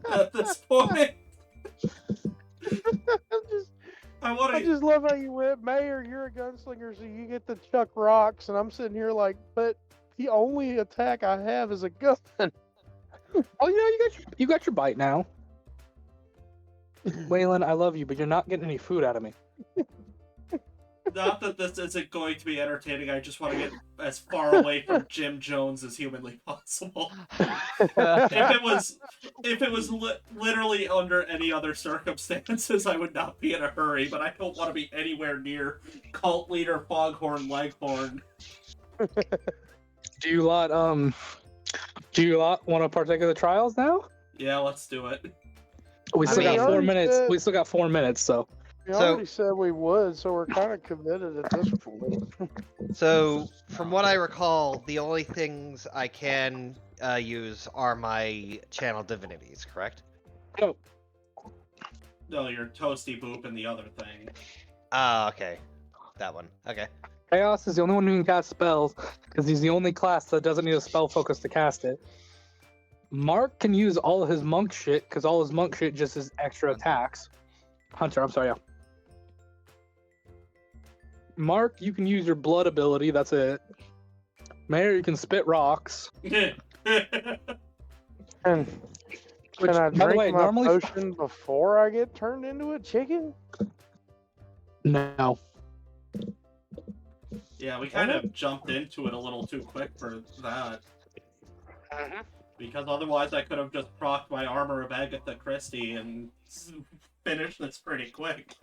at this point. I just love how you went, Mayor, you're a gunslinger, so you get to chuck rocks, and I'm sitting here like, but the only attack I have is a gun. Oh, you got your bite now. Waylon, I love you, but you're not getting any food out of me. Not that this isn't going to be entertaining, I just want to get as far away from Jim Jones as humanly possible. If it was literally under any other circumstances, I would not be in a hurry, but I don't want to be anywhere near cult leader Foghorn Leghorn. Do you lot want to partake of the trials now? Yeah, let's do it. We still got 4 minutes. We still got 4 minutes, so. We already said we would, so we're kind of committed at this point. So, from what I recall, the only things I can use are my channel divinities, correct? No, your Toasty Boop and the other thing. Ah, okay. That one. Okay. Chaos is the only one who can cast spells, because he's the only class that doesn't need a spell focus to cast it. Mark can use all of his monk shit, because all his monk shit just is extra attacks. Hunter, I'm sorry, yeah. Mark, you can use your blood ability, that's it. Mayor, you can spit rocks. Can I drink my potion before I get turned into a chicken? No. Yeah, we kind of jumped into it a little too quick for that. Because otherwise I could have just procced my armor of Agatha Christie and finished this pretty quick.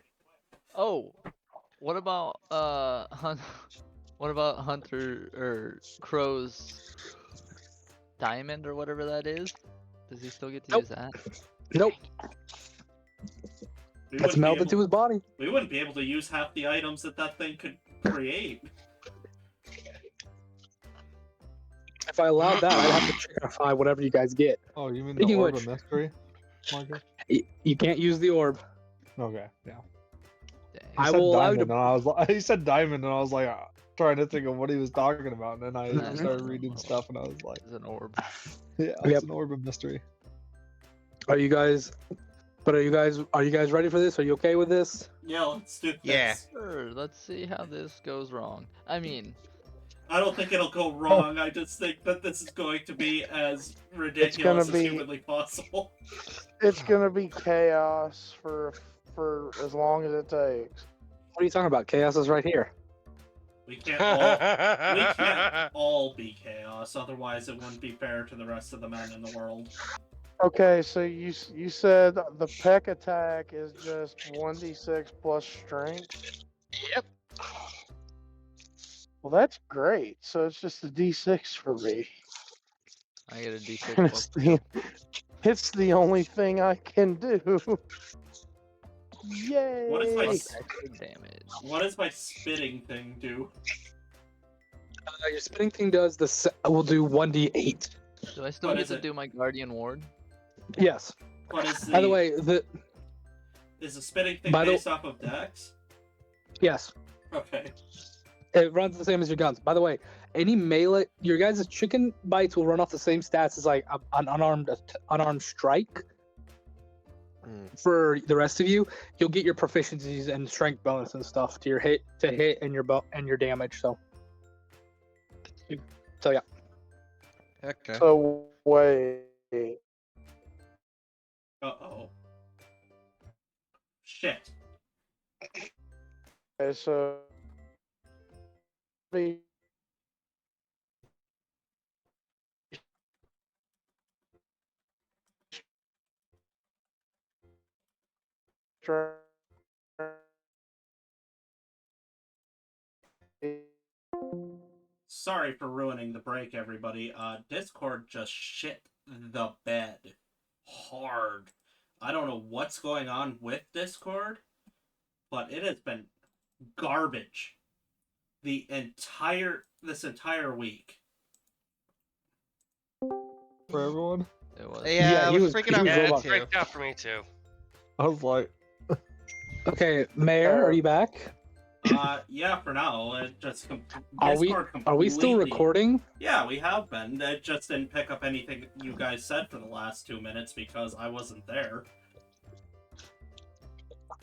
Oh, what about Hunter or Crow's diamond or whatever that is? Does he still get to use that? Nope. That's melded to his body. We wouldn't be able to use half the items that thing could create. If I allowed that, I'd have to chickify whatever you guys get. Oh, you mean Speaking the orb which, of mystery, Marky? You can't use the orb. Okay, yeah. I will allow you to. He said diamond, and I was like trying to think of what he was talking about, and then I started reading stuff, and I was like, "It's an orb." Yeah, it's an orb of mystery. Are you guys ready for this? Are you okay with this? Yeah, let's do this. Yeah. Sure, let's see how this goes wrong. I mean, I don't think it'll go wrong. I just think that this is going to be as ridiculous as humanly possible. It's gonna be chaos for as long as it takes. What are you talking about? Chaos is right here. We can't all be chaos, otherwise it wouldn't be fair to the rest of the men in the world. Okay, so you said the peck attack is just 1d6 plus strength? Yep. Well, that's great. So it's just a d6 for me. I get a d6 And plus. it's the only thing I can do. Yay! What is my Extra damage. what does my spitting thing do? Your spinning thing does will do 1d8. Do I still What get is to it? do my guardian ward? Yes. What is the By the way, is the spitting thing by the- based off of dex? yes, Okay. it runs the same as your guns. By the way, any melee, your guys' chicken bites will run off the same stats as like an unarmed strike. For the rest of you, you'll get your proficiencies and strength bonus and stuff to your hit and your damage. So yeah. Okay. So wait. Uh-oh. Shit. Okay, so the Sorry for ruining the break, everybody. Discord just shit the bed hard. I don't know what's going on with Discord, but it has been garbage this entire week. For everyone, It was. Yeah, I he was was- freaking he out was Yeah, for it robot. too. freaked out for me too. I was like, Okay, Mayor, are you back? Yeah, for now. It just Are we Discord still completely- recording? Yeah, we have been. It just didn't pick up anything you guys said for the last 2 minutes because I wasn't there.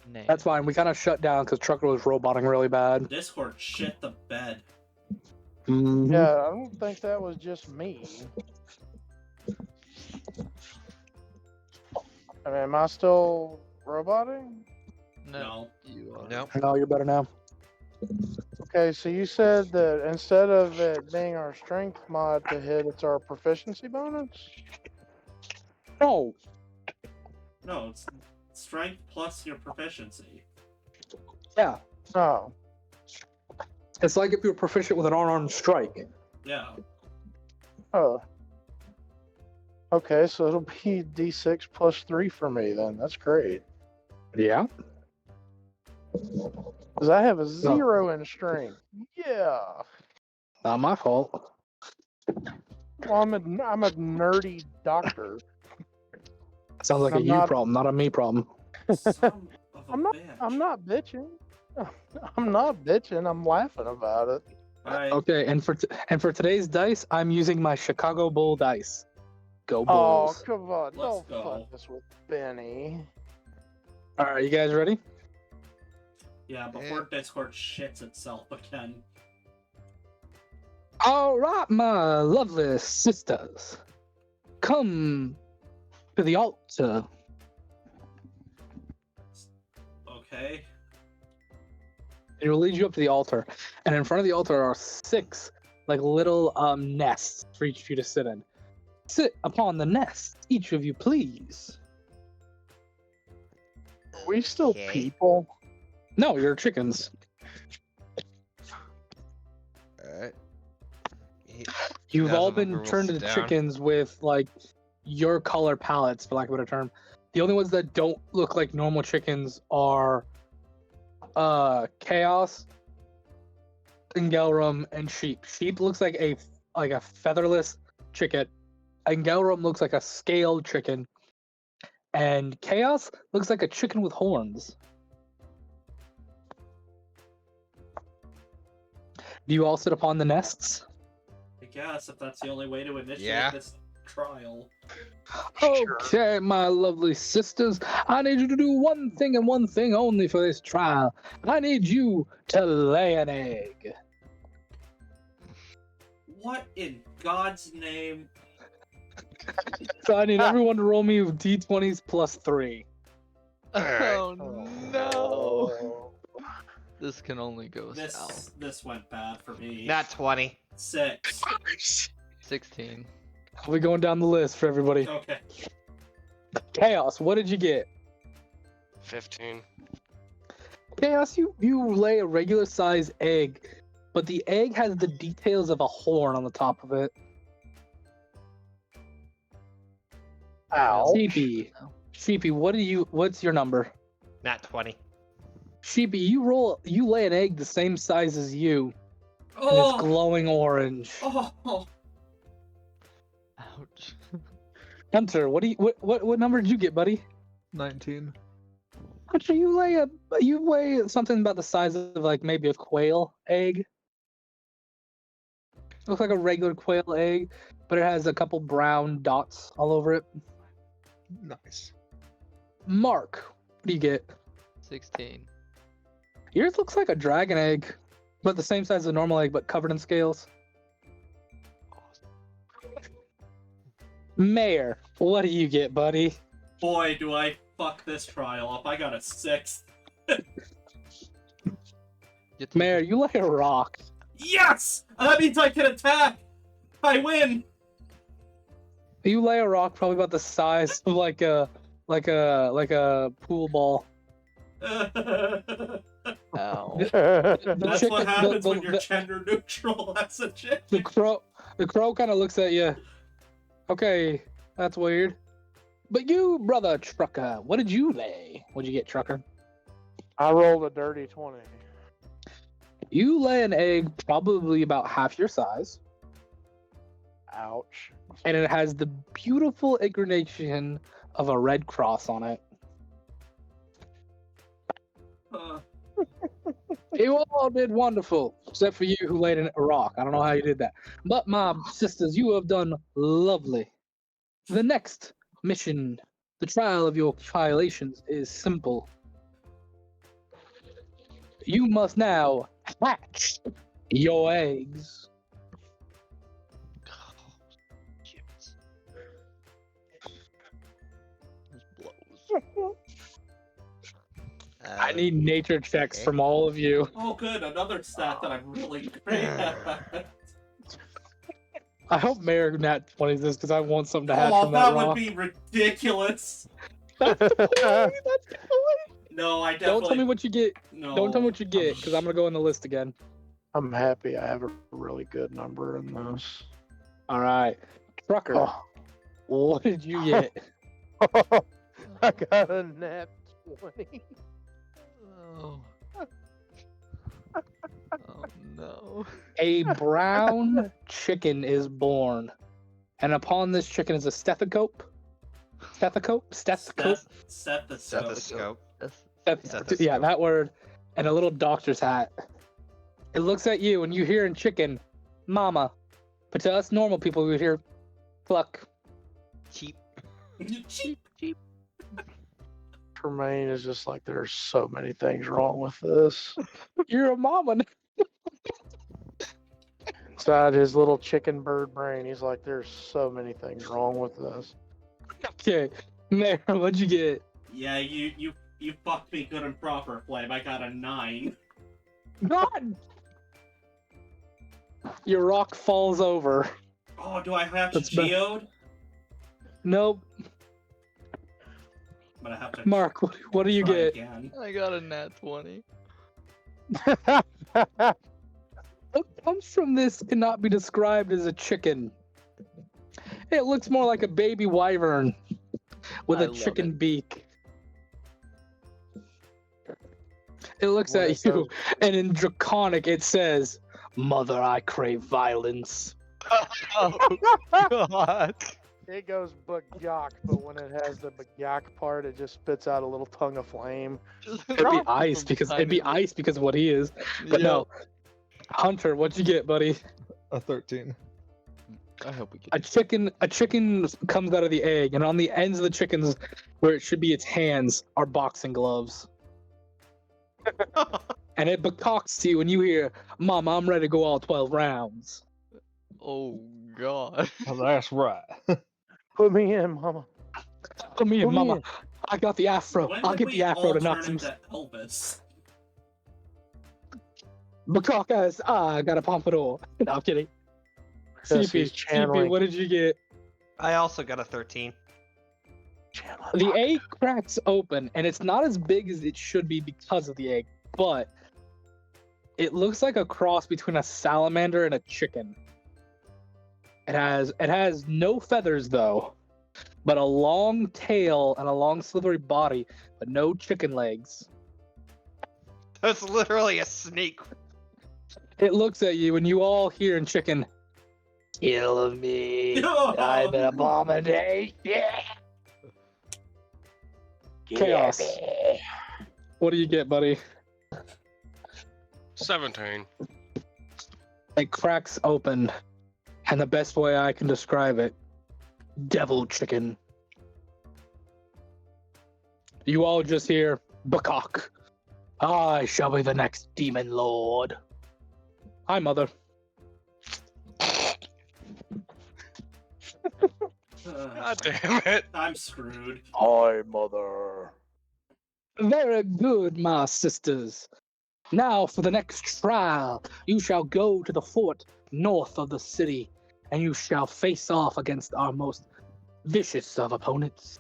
Nah. That's fine. We kind of shut down because Trucker was roboting really bad. Discord shit the bed. Mhm. yeah, I don't think that was just me. I mean, am I still roboting? No, you are. No. No, you're better now. Okay, so you said that instead of it being our strength mod to hit, it's our proficiency bonus? No. No, it's strength plus your proficiency. Yeah. Oh. It's like if you were proficient with an unarmed strike. Yeah. Oh. Okay, so it'll be D6 plus 3 for me then. That's great. Yeah. Because I have a 0 in strength. Yeah. Not my fault. Well, I'm a nerdy doctor. Sounds like a I'm you not- problem, not a me problem. Son of a I'm not. bitch. I'm not bitching. I'm not bitching. I'm laughing about it. Alright. Okay, and for today's dice, I'm using my Chicago Bull dice. Go Oh, Bulls! come on. Let's Don't go. fuck this with Benny. All right, you guys ready? Yeah, before Discord shits itself again. All right, my lovely sisters, come to the altar. Okay. It will lead you up to the altar, and in front of the altar are 6 like little nests for each of you to sit in. Sit upon the nest, each of you, please. Are we still Okay. people? No, you're chickens. Alright. You've Guys, all I'm been gonna turned sit into down. chickens with like your color palettes, for lack of a better term. The only ones that don't look like normal chickens are Chaos, Engelrum, and Sheep. Sheep looks like a featherless chicken. Engelrum looks like a scaled chicken. And Chaos looks like a chicken with horns. Do you all sit upon the nests? I guess if that's the only way to initiate Yeah. this trial. Okay, my lovely sisters, I need you to do one thing and one thing only for this trial. I need you to lay an egg. What in God's name? So I need everyone to roll me d20s plus 3. Alright. Oh no! This can only go south. This went bad for me. Not 20. 6. 16. We're going down the list for everybody. Okay. Chaos, what did you get? 15. Chaos, you lay a regular size egg, but the egg has the details of a horn on the top of it. Ow. Sheepy, what's your number? Not 20. Sheepy, you lay an egg the same size as you, and it's Oh, glowing orange. oh, Ouch. Hunter, what number did you get, buddy? 19. Hunter, you weigh something about the size of like maybe a quail egg. Looks like a regular quail egg, but it has a couple brown dots all over it. Nice. Mark, what do you get? 16. Yours looks like a dragon egg, but the same size as a normal egg, but covered in scales. Mayor, what do you get, buddy? boy, do I fuck this trial up. I got a 6. Mayor, you lay a rock. Yes! That means I can attack! I win! You lay a rock probably about the size of like a pool ball. Ow. That's what happens when you're gender neutral as a chick. The crow kind of looks at you. Okay, that's weird. But you, brother Trucker, what did you lay? What'd you get, Trucker? I rolled a dirty 20. You lay an egg probably about half your size, Ouch. and it has the beautiful incarnation of a red cross on it. You all did wonderful, except for you who laid a rock. I don't know how you did that. But my sisters, you have done lovely. The next mission, the trial of your violations, is simple. You must now hatch your eggs. Chips. This blows. I need nature checks okay. from all of you. Oh, good. Another stat that I'm really great at. I hope Mayor Nat 20s this because I want something to hatch Oh, from that that would rock. be ridiculous. That's the point. That's the point. No, I definitely... Don't tell me what you get. No. Don't tell me what you get because I'm gonna go in the list again. I'm happy I have a really good number in this. All right, Trucker. Oh. What did you get? I got a nat 20. Oh. Oh no. A brown chicken is born, and upon this chicken is a stethoscope. Stethoscope. Stethoscope. Stethoscope. Yeah, that word, and a little doctor's hat. It looks at you, and you hear in chicken, "Mama," but to us normal people, we hear, "Cluck." Cheap. Cheap. Tremaine is just like, there's so many things wrong with this. You're a mama. Inside his little chicken bird brain, he's like, there's so many things wrong with this. Okay, Mayor, what'd you get? Yeah, you fucked me good and proper, Flame. I got a 9. God! Your rock falls over. Oh, do I have to That's bad. geode? Nope. I'm gonna have to Mark, what do you try get? again. I got a nat 20. What comes from this cannot be described as a chicken. It looks more like a baby wyvern with I a love chicken it. beak. It looks What at is you, and in Draconic it says, "Mother, I crave violence." Oh god. It goes bagyak, but when it has the bagyak part, it just spits out a little tongue of flame. It'd be ice because of what he is. But no, Hunter, what'd you get, buddy? A 13. I hope we get A chicken comes out of the egg, and on the ends of the chickens, where it should be its hands, are boxing gloves. And it becocks to you, and you hear, "Mama, I'm ready to go all 12 rounds." Oh god. Oh, that's right. Put me in, mama. Come here, Put me Mama. in. I got the afro. When I'll did get we the afro all to knock turn some into Elvis? becockas. I got a pompadour. No, I'm kidding. Yes, he's CP, channeling. what did you get? I also got a 13. The egg cracks open, and it's not as big as it should be because of the egg, but it looks like a cross between a salamander and a chicken. It has no feathers though, but a long tail and a long slithery body, but no chicken legs. That's literally a snake. It looks at you and you all hear in chicken, kill me. I'm an abomination. Chaos. me. What do you get, buddy? 17. It cracks open, and the best way I can describe it, devil chicken. You all just hear, Bakok. I shall be the next demon lord. Hi, mother. God damn it. I'm screwed. Hi, mother. Very good, my sisters. Now for the next trial, you shall go to the fort north of the city, and you shall face off against our most vicious of opponents.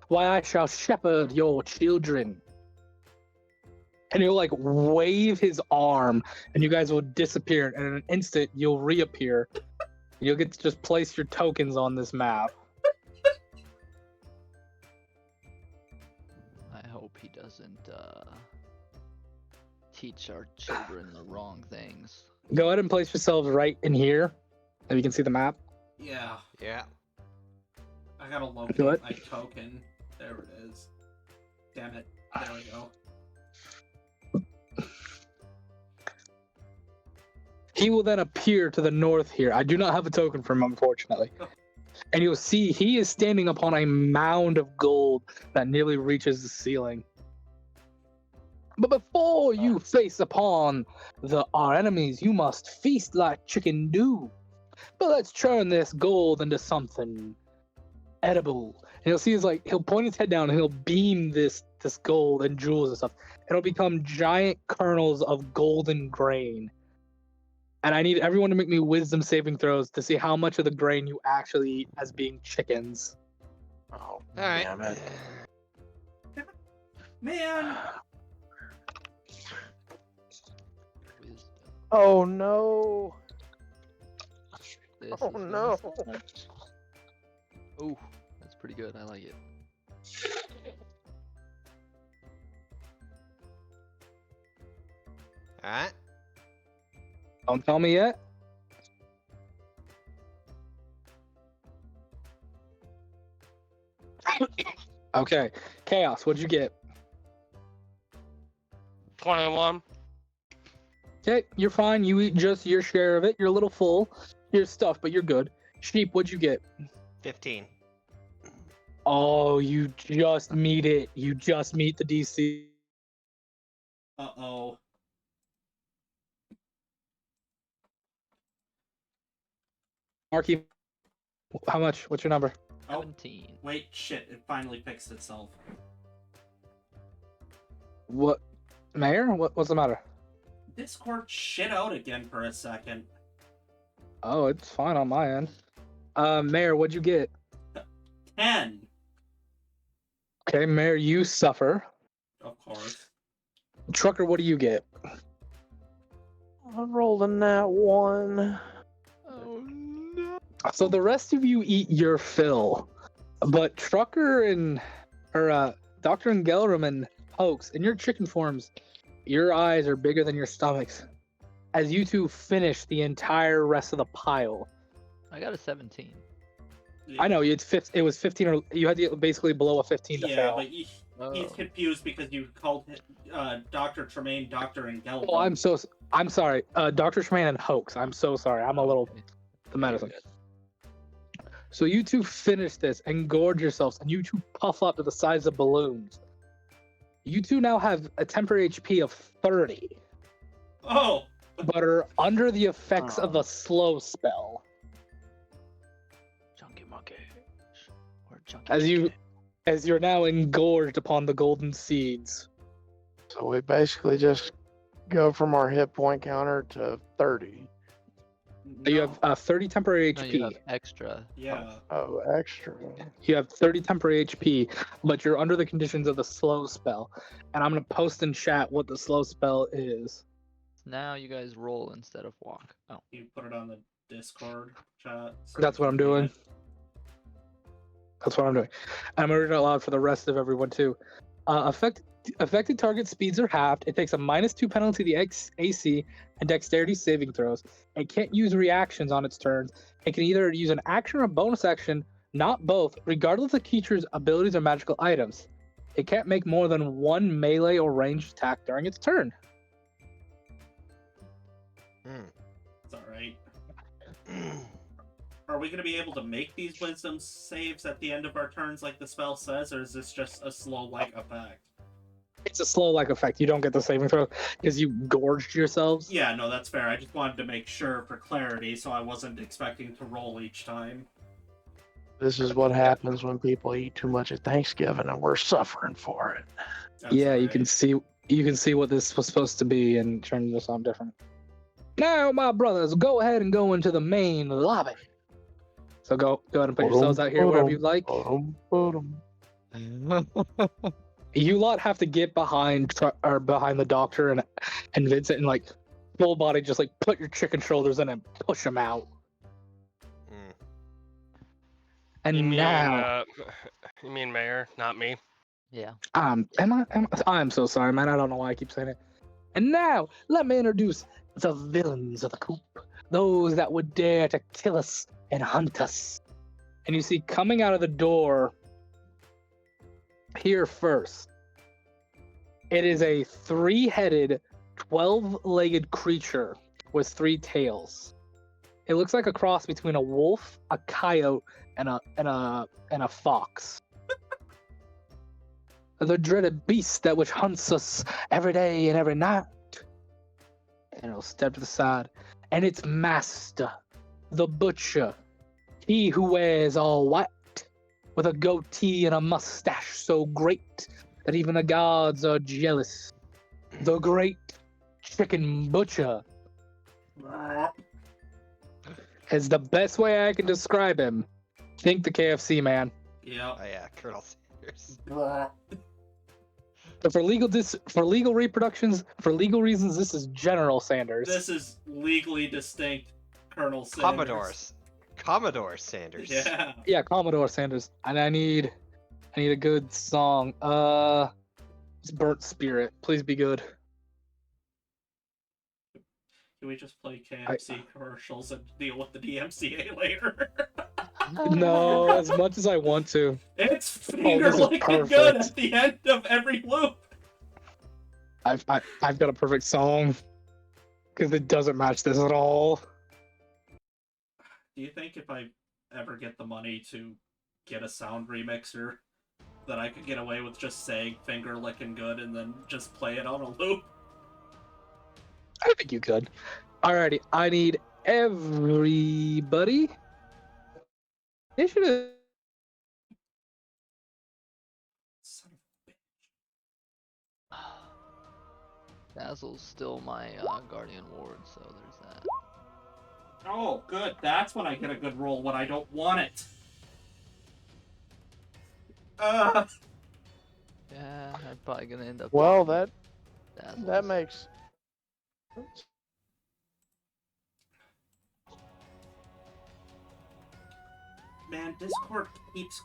Why, I shall shepherd your children. And he'll like wave his arm, and you guys will disappear, and in an instant you'll reappear. You'll get to just place your tokens on this map. I hope he doesn't teach our children the wrong things. Go ahead and place yourselves right in here, and you can see the map. Yeah. Yeah. I gotta locate Do it. my token. There it is. Damn it. There we go. He will then appear to the north here. I do not have a token for him, unfortunately. And you'll see he is standing upon a mound of gold that nearly reaches the ceiling. But before you face upon our enemies, you must feast like chicken do. But let's turn this gold into something edible. And you'll see he'll point his head down and he'll beam this gold and jewels and stuff. It'll become giant kernels of golden grain. And I need everyone to make me wisdom saving throws to see how much of the grain you actually eat as being chickens. Oh, All right. damn it. Man! Wisdom. Oh, no. This Oh, is no. Oh, that's pretty good. I like it. All right. Don't tell me yet. Okay. Chaos, what'd you get? 21. Okay, you're fine. You eat just your share of it. You're a little full. You're stuffed, but you're good. Sheep, what'd you get? 15. Oh, you just meet it. You just meet the DC. Uh-oh. Marky, how much? What's your number? Oh, 17. wait, shit. It finally fixed itself. What? Mayor? What's the matter? Discord shit out again for a second. Oh, it's fine on my end. Mayor, what'd you get? 10. Okay, Mayor, you suffer. Of course. Trucker, what do you get? I rolled in that one. Oh no. So the rest of you eat your fill, but Trucker and Doctor and Gelram and Hoax, in your chicken forms, your eyes are bigger than your stomachs. As you two finish the entire rest of the pile. I got a 17. I know it was 15, or you had to get basically below a 15 to Yeah, fail. but he's Oh. confused because you called Dr. Tremaine Dr. and Gelb. Oh, I'm sorry, Dr. Tremaine and Hoax. I'm so sorry. I'm a little Okay. the medicine. So you two finish this and gorge yourselves, and you two puff up to the size of balloons. You two now have a temporary HP of 30, Oh! but are under the effects of a slow spell. Chunky monkey. Or chunky As you're now engorged upon the golden seeds. So we basically just go from our hit point counter to 30. You have 30 temporary No, HP. you have extra. Yeah. Oh, extra. You have 30 temporary HP, but you're under the conditions of the slow spell. And I'm going to post in chat what the slow spell is. Now you guys roll instead of walk. Oh. You put it on the Discord chat. so That's we what I'm can see doing. it. That's what I'm doing. And I'm going to read it out loud for the rest of everyone, too. Affected target speeds are halved. It takes a -2 penalty to the AC and dexterity saving throws. It can't use reactions on its turns. It can either use an action or a bonus action, not both, regardless of the creature's abilities or magical items. It can't make more than one melee or ranged attack during its turn. It's alright. Are we going to be able to make these wisdom saves at the end of our turns like the spell says, or is this just a slow-like effect? It's a slow-like effect. You don't get the saving throw because you gorged yourselves. Yeah, no, that's fair. I just wanted to make sure for clarity, so I wasn't expecting to roll each time. This is what happens when people eat too much at Thanksgiving, and we're suffering for it. That's Yeah, you right. can see what this was supposed to be and turn into something different. Now, my brothers, go ahead and go into the main lobby. So go ahead and put yourselves out here wherever you like. You lot have to get behind the doctor and Vincent and like full body, just like put your chicken shoulders in and push him out. And You mean, now, you mean Mayor, not me? Yeah. I'm so sorry, man. I don't know why I keep saying it. And now, let me introduce the villains of the coop, those that would dare to kill us and hunt us. And you see coming out of the door here first, it is a 3-headed, 12-legged creature with 3 tails. It looks like a cross between a wolf, a coyote, and a fox. The dreaded beast that which hunts us every day and every night. And it'll step to the side. And its master, the butcher, he who wears all white, with a goatee and a mustache so great that even the gods are jealous. The great chicken butcher is the best way I can describe him. Think the KFC man. Yeah. Oh yeah, Colonel Sanders. But for legal reproductions, for legal reasons, this is General Sanders. This is legally distinct Colonel Sanders. Commodore Sanders. Yeah. Yeah, Commodore Sanders. And I need a good song. It's Burnt Spirit. Please be good. Can we just play KFC commercials and deal with the DMCA later? No, as much as I want to. It's finger is licking perfect. good at the end of every loop. I've got a perfect song because it doesn't match this at all. Do you think if I ever get the money to get a sound remixer, that I could get away with just saying finger licking good and then just play it on a loop? I think you could. Alrighty, I need everybody. Initiative. Son of a bitch. Dazzle's still my guardian ward, so there's that. Oh, good. That's when I get a good roll when I don't want it. Yeah, I'm probably gonna end up. Well, taking that Dazzle's. makes. Man, Discord keeps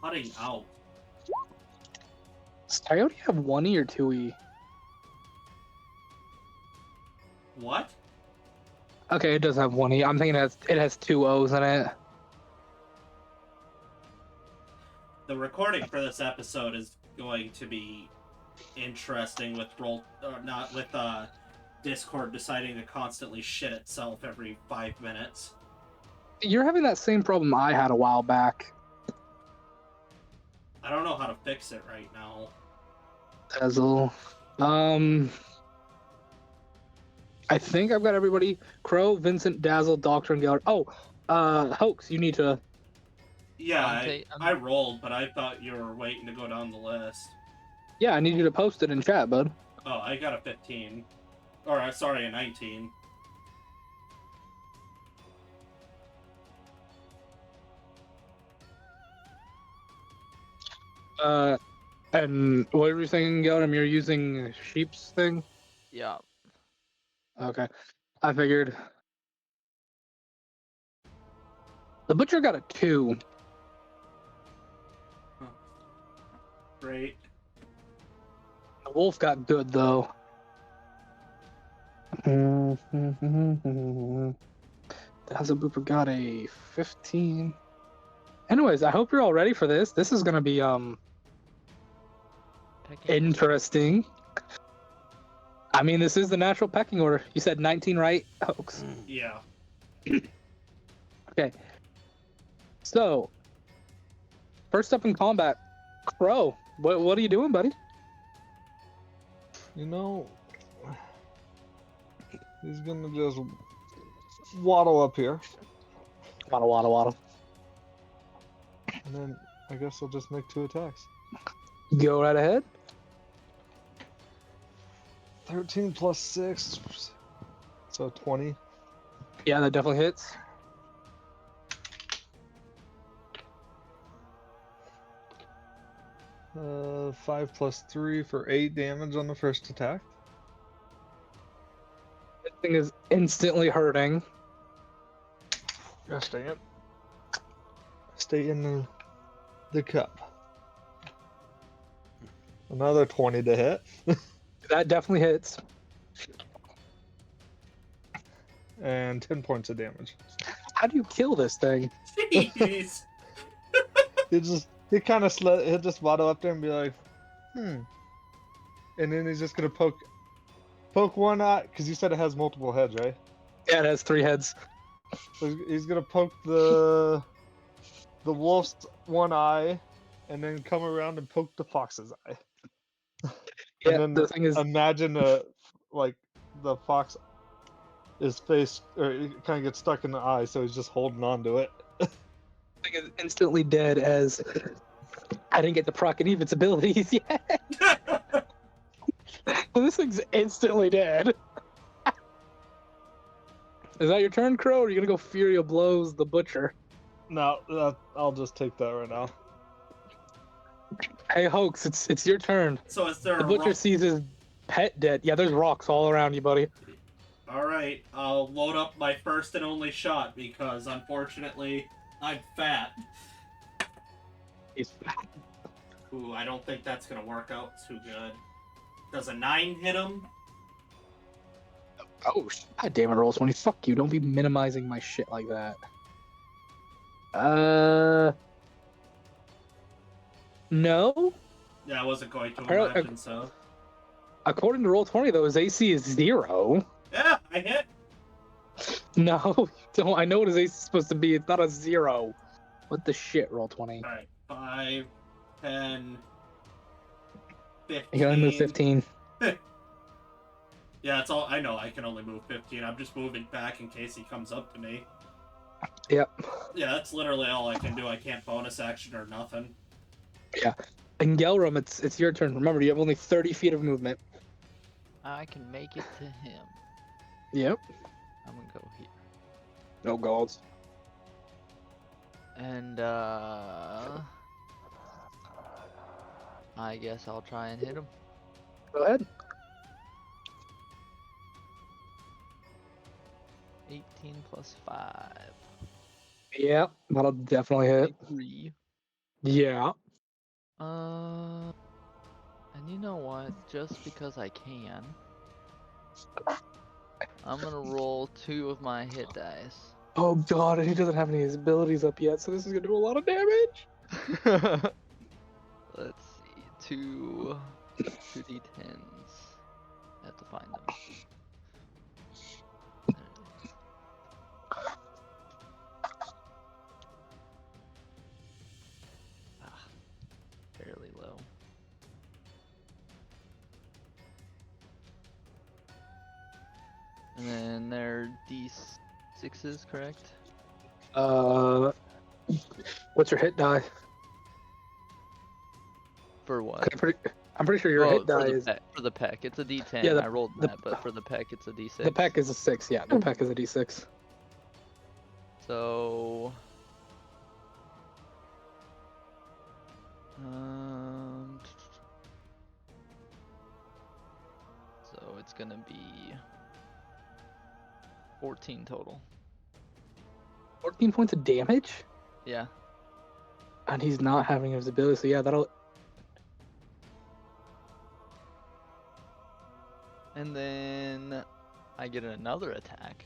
cutting out. Does Coyote have 1E or 2E? What? Okay, it does have 1E. I'm thinking it has 2 O's in it. The recording for this episode is going to be interesting with Discord deciding to constantly shit itself every 5 minutes. You're having that same problem I had a while back. I don't know how to fix it right now. Dazzle. I think I've got everybody. Crow, Vincent, Dazzle, Doctor, and Gellert. Oh, Hoax, you need to... Yeah, I rolled, but I thought you were waiting to go down the list. Yeah, I need you to post it in chat, bud. Oh, I got a 15. Or, sorry, a 19. And what were you saying, Gellert? You're using Sheep's thing? Yeah. Okay. I figured. The Butcher got a 2. great. The wolf got good though. The Hazard Booper got a 15. Anyways, I hope you're all ready for this. This is gonna be Pecking. interesting. I mean, this is the natural pecking order. You said 19, right, Hoax? Yeah. Okay. So, first up in combat, Crow. What are you doing, buddy? You know, he's gonna just waddle up here, Waddle. and then I guess I'll just make 2 attacks. Go right ahead. 13 plus 6, so 20. Yeah, that definitely hits. Uh, 5 plus 3 for 8 damage on the first attack. This thing is instantly hurting. Gosh dang it. Stay in the cup. Another 20 to hit. That definitely hits. And 10 points of damage. How do you kill this thing? Jeez. He kind of he'll just waddle up there and be like, and then he's just gonna poke one eye, because you said it has multiple heads, right? Yeah, it has 3 heads. So he's gonna poke the wolf's one eye, and then come around and poke the fox's eye. Yeah, And then the thing is, imagine like the fox, his face, or it kind of gets stuck in the eye, so he's just holding on to it. thing is instantly dead as I didn't get to proc any of its abilities yet. This thing's instantly dead. Is that your turn, Crow, or are you gonna go Fury of Blows the Butcher? No, I'll just take that right now. Hey, Hoax, it's your turn. So is there The a Butcher rock? sees his pet dead. Yeah, there's rocks all around you, buddy. Alright, I'll load up my first and only shot because unfortunately I'm fat. He's Ooh, I don't think that's gonna work out too good. Does a 9 hit him? Oh, God damn it, Roll20. Fuck you. Don't be minimizing my shit like that. No. Yeah, I wasn't going to Apparently- imagine so. According to Roll20, though, his AC is 0. Yeah, I hit. No, you don't. I know what his AC is supposed to be. It's not a 0. What the shit, Roll20? Alright, 5, 10, 15. You can only move 15. Yeah, it's all I know. I can only move 15. I'm just moving back in case he comes up to me. Yep. Yeah, that's literally all I can do. I can't bonus action or nothing. And Gelram, it's your turn. Remember, you have only 30 feet of movement. I can make it to him. Yep. I'm gonna go here. No gods. And I guess I'll try and hit him. Go ahead. 18 plus 5. Yeah, that'll definitely hit. 23. Yeah. And you know what? Just because I can, I'm gonna roll 2 of my hit dice. Oh god, and he doesn't have any of his abilities up yet, so this is gonna do a lot of damage. Let's see, 2 d10s. I have to find them. Fairly low. And then they're d6s, correct? What's your hit die? For what? I'm pretty sure your hit die is For the peck, it's a d10. Yeah, I rolled that, but for the peck, it's a d6. the peck is a 6. Yeah, the peck is a d6. So, so it's gonna be 14 total. 14 points of damage, Yeah. and he's not having his ability. So yeah, that'll. And then I get another attack.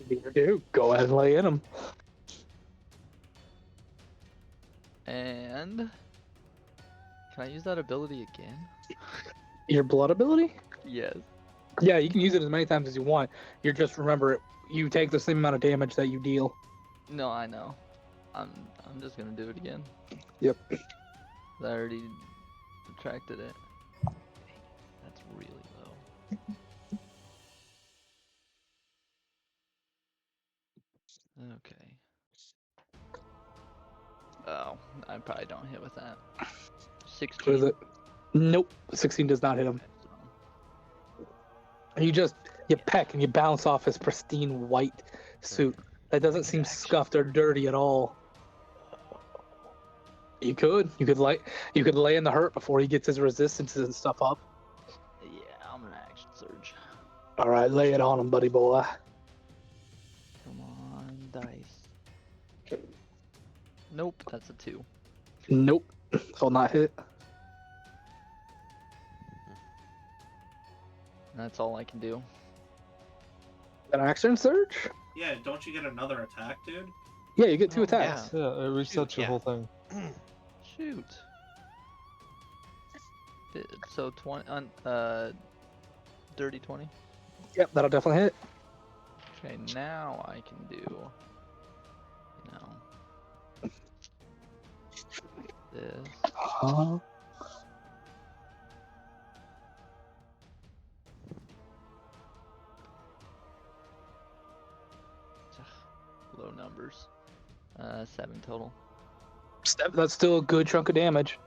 You do. Go ahead and lay in him. And can I use that ability again? Your blood ability? Yes. Yeah, you can use it as many times as you want. You just remember you take the same amount of damage that you deal. No, I know. I'm just gonna do it again. Yep. I already subtracted it. That's really low. Okay. Oh, I probably don't hit with that. 16. What is it? Nope. 16 does not hit him. You peck and you bounce off his pristine white suit. That doesn't seem scuffed or dirty at all. You could lay in the hurt before he gets his resistances and stuff up. Yeah, I'm gonna action surge. All right, lay it on him, buddy boy. Come on, dice. Nope, that's a 2. Nope. Will not hit. That's all I can do. An action surge? Yeah, don't you get another attack, dude? Yeah, you get 2 Oh, attacks. Yeah, it resets your Yeah. whole thing. Shoot. So 20 dirty 20. Yep, that'll definitely hit. Okay, now I can do, you know, this. Huh? Low numbers. 7 total. That's still a good chunk of damage.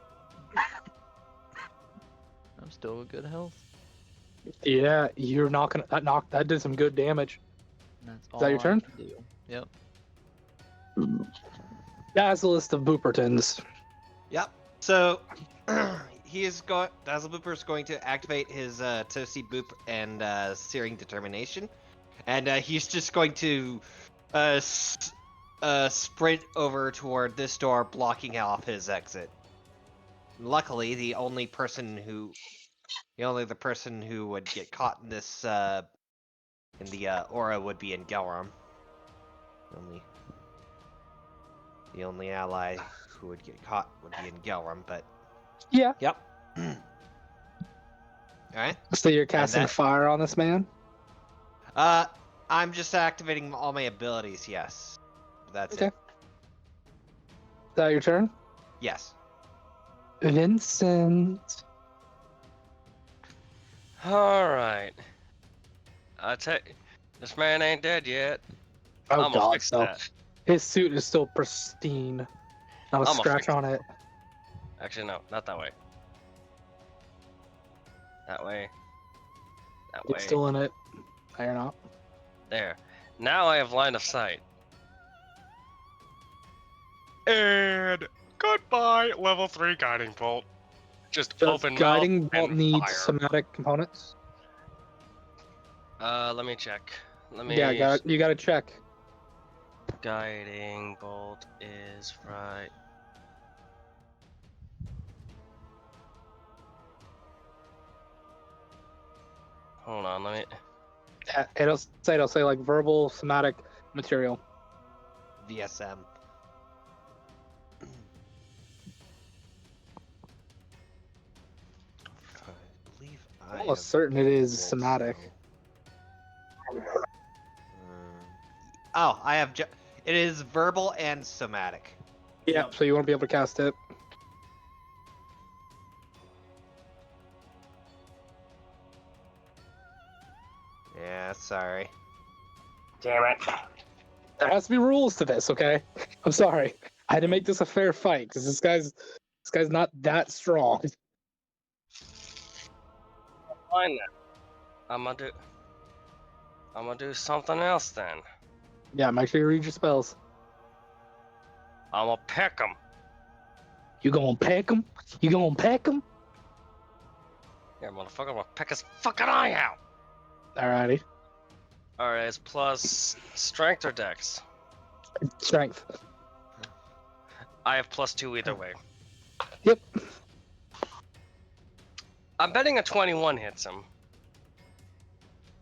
I'm still a good health. Yeah, you're knocking that did some good damage. And that's all that your I turn? can do. Yep. Dazzleist of Boopertons. Yep. So Dazzle is going to activate his Toasty Boop and Searing Determination, and he's just going to sprint over toward this door, blocking off his exit. Luckily, the only person who would get caught in this in the aura would be in Gelram. The only ally who would get caught would be in Gelram, but Yeah. yep. Alright. So you're casting fire on this man? I'm just activating all my abilities, yes. That's Okay. it. Is that your turn? Yes. Vincent. Alright. This man ain't dead yet. Oh I'm gonna god, fix no. that. His suit is still pristine. Not a I'ma scratch fix on it. Actually, no, not that way. That way. That way. It's still in it. No, you're not. There. Now I have line of sight. And goodbye, level 3 guiding bolt. Just Does open guiding mouth bolt and need fire. somatic components? Let me check. Yeah, you gotta check. Guiding bolt is right. Hold on, let me. Yeah, it'll say like verbal somatic material. VSM. I believe I'm almost certain it is somatic. Oh, I have. It is verbal and somatic. Yeah, so you won't be able to cast it. Yeah, sorry. Damn it. There has to be rules to this, okay? I'm sorry. I had to make this a fair fight because this guy's not that strong. Fine then. I'm gonna do something else then. Yeah, make sure you read your spells. I'm gonna peck him. You gonna peck him? You gonna peck him? Yeah, motherfucker, I'm gonna peck his fucking eye out. Alrighty. Alright, it's plus strength or dex? Strength. I have +2 either way. Yep. I'm betting a 21 hits him.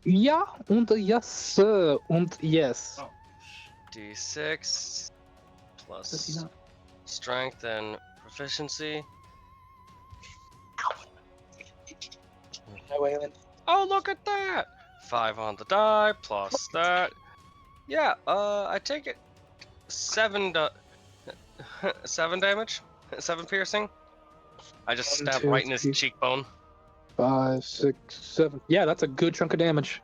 Ja und yes, und yes. Oh, D6 Does he plus not? strength and proficiency. Hi, Waylon. Oh, look at that! 5 on the die plus that. Yeah, I take it 7 7 damage, 7 piercing. I just 1, stab 2, right in his 3, cheekbone. 5, 6, 7. Yeah, that's a good chunk of damage.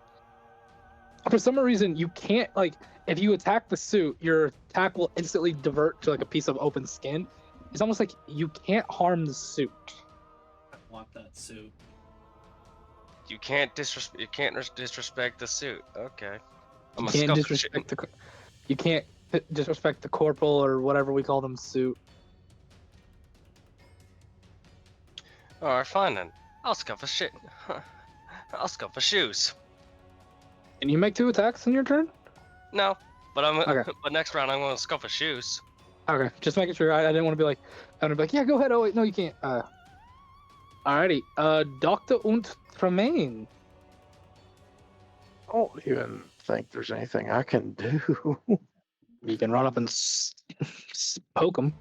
For some reason, you can't like if you attack the suit, your attack will instantly divert to like a piece of open skin. It's almost like you can't harm the suit. I want that suit. You can't disrespect the suit. Okay. I'm You a can't scuff disrespect the. You can't disrespect the corporal or whatever we call them suit. Alright, fine then. I'll scuff a shit. I'll scuff a shoes. Can you make 2 attacks in your turn? No, but Okay. but next round I'm gonna scuff a shoes. Okay, just making sure. I didn't want to be like, I want to be like, yeah, go ahead. Oh wait, no, you can't. Alrighty. Doctor und Tremaine. I don't even think there's anything I can do. You can run up and poke him.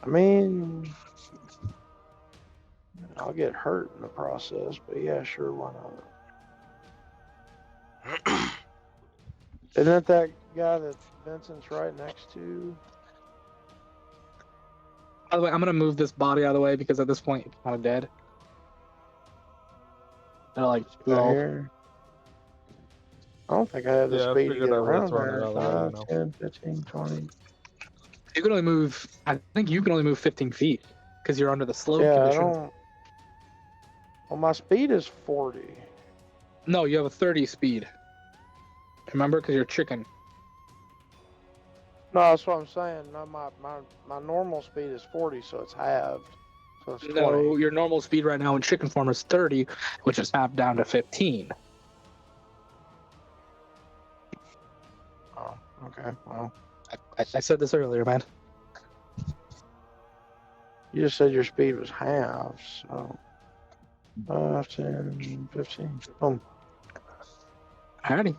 I mean, I'll get hurt in the process, but yeah, sure, why not? Isn't it that guy that Vincent's right next to? By the way, I'm gonna move this body out of the way because at this point it's kind of dead. They're like, Right lol. here. I don't think I have the Yeah, I speed to figured get I would've around thrown it there. out of the way by 5, now. 10, 15, 20. You can only move. I think you can only move 15 feet because you're under the slope Yeah, I condition. don't. Well, my speed is 40. No, you have a 30 speed. Remember, because you're chicken. No, that's what I'm saying. No, my normal speed is 40, so it's halved. So it's 20. No, your normal speed right now in chicken form is 30, which is half down to 15. Oh, okay. Well, I said this earlier, man. you just said your speed was halved, so 5, 10, 15. Boom. Alrighty.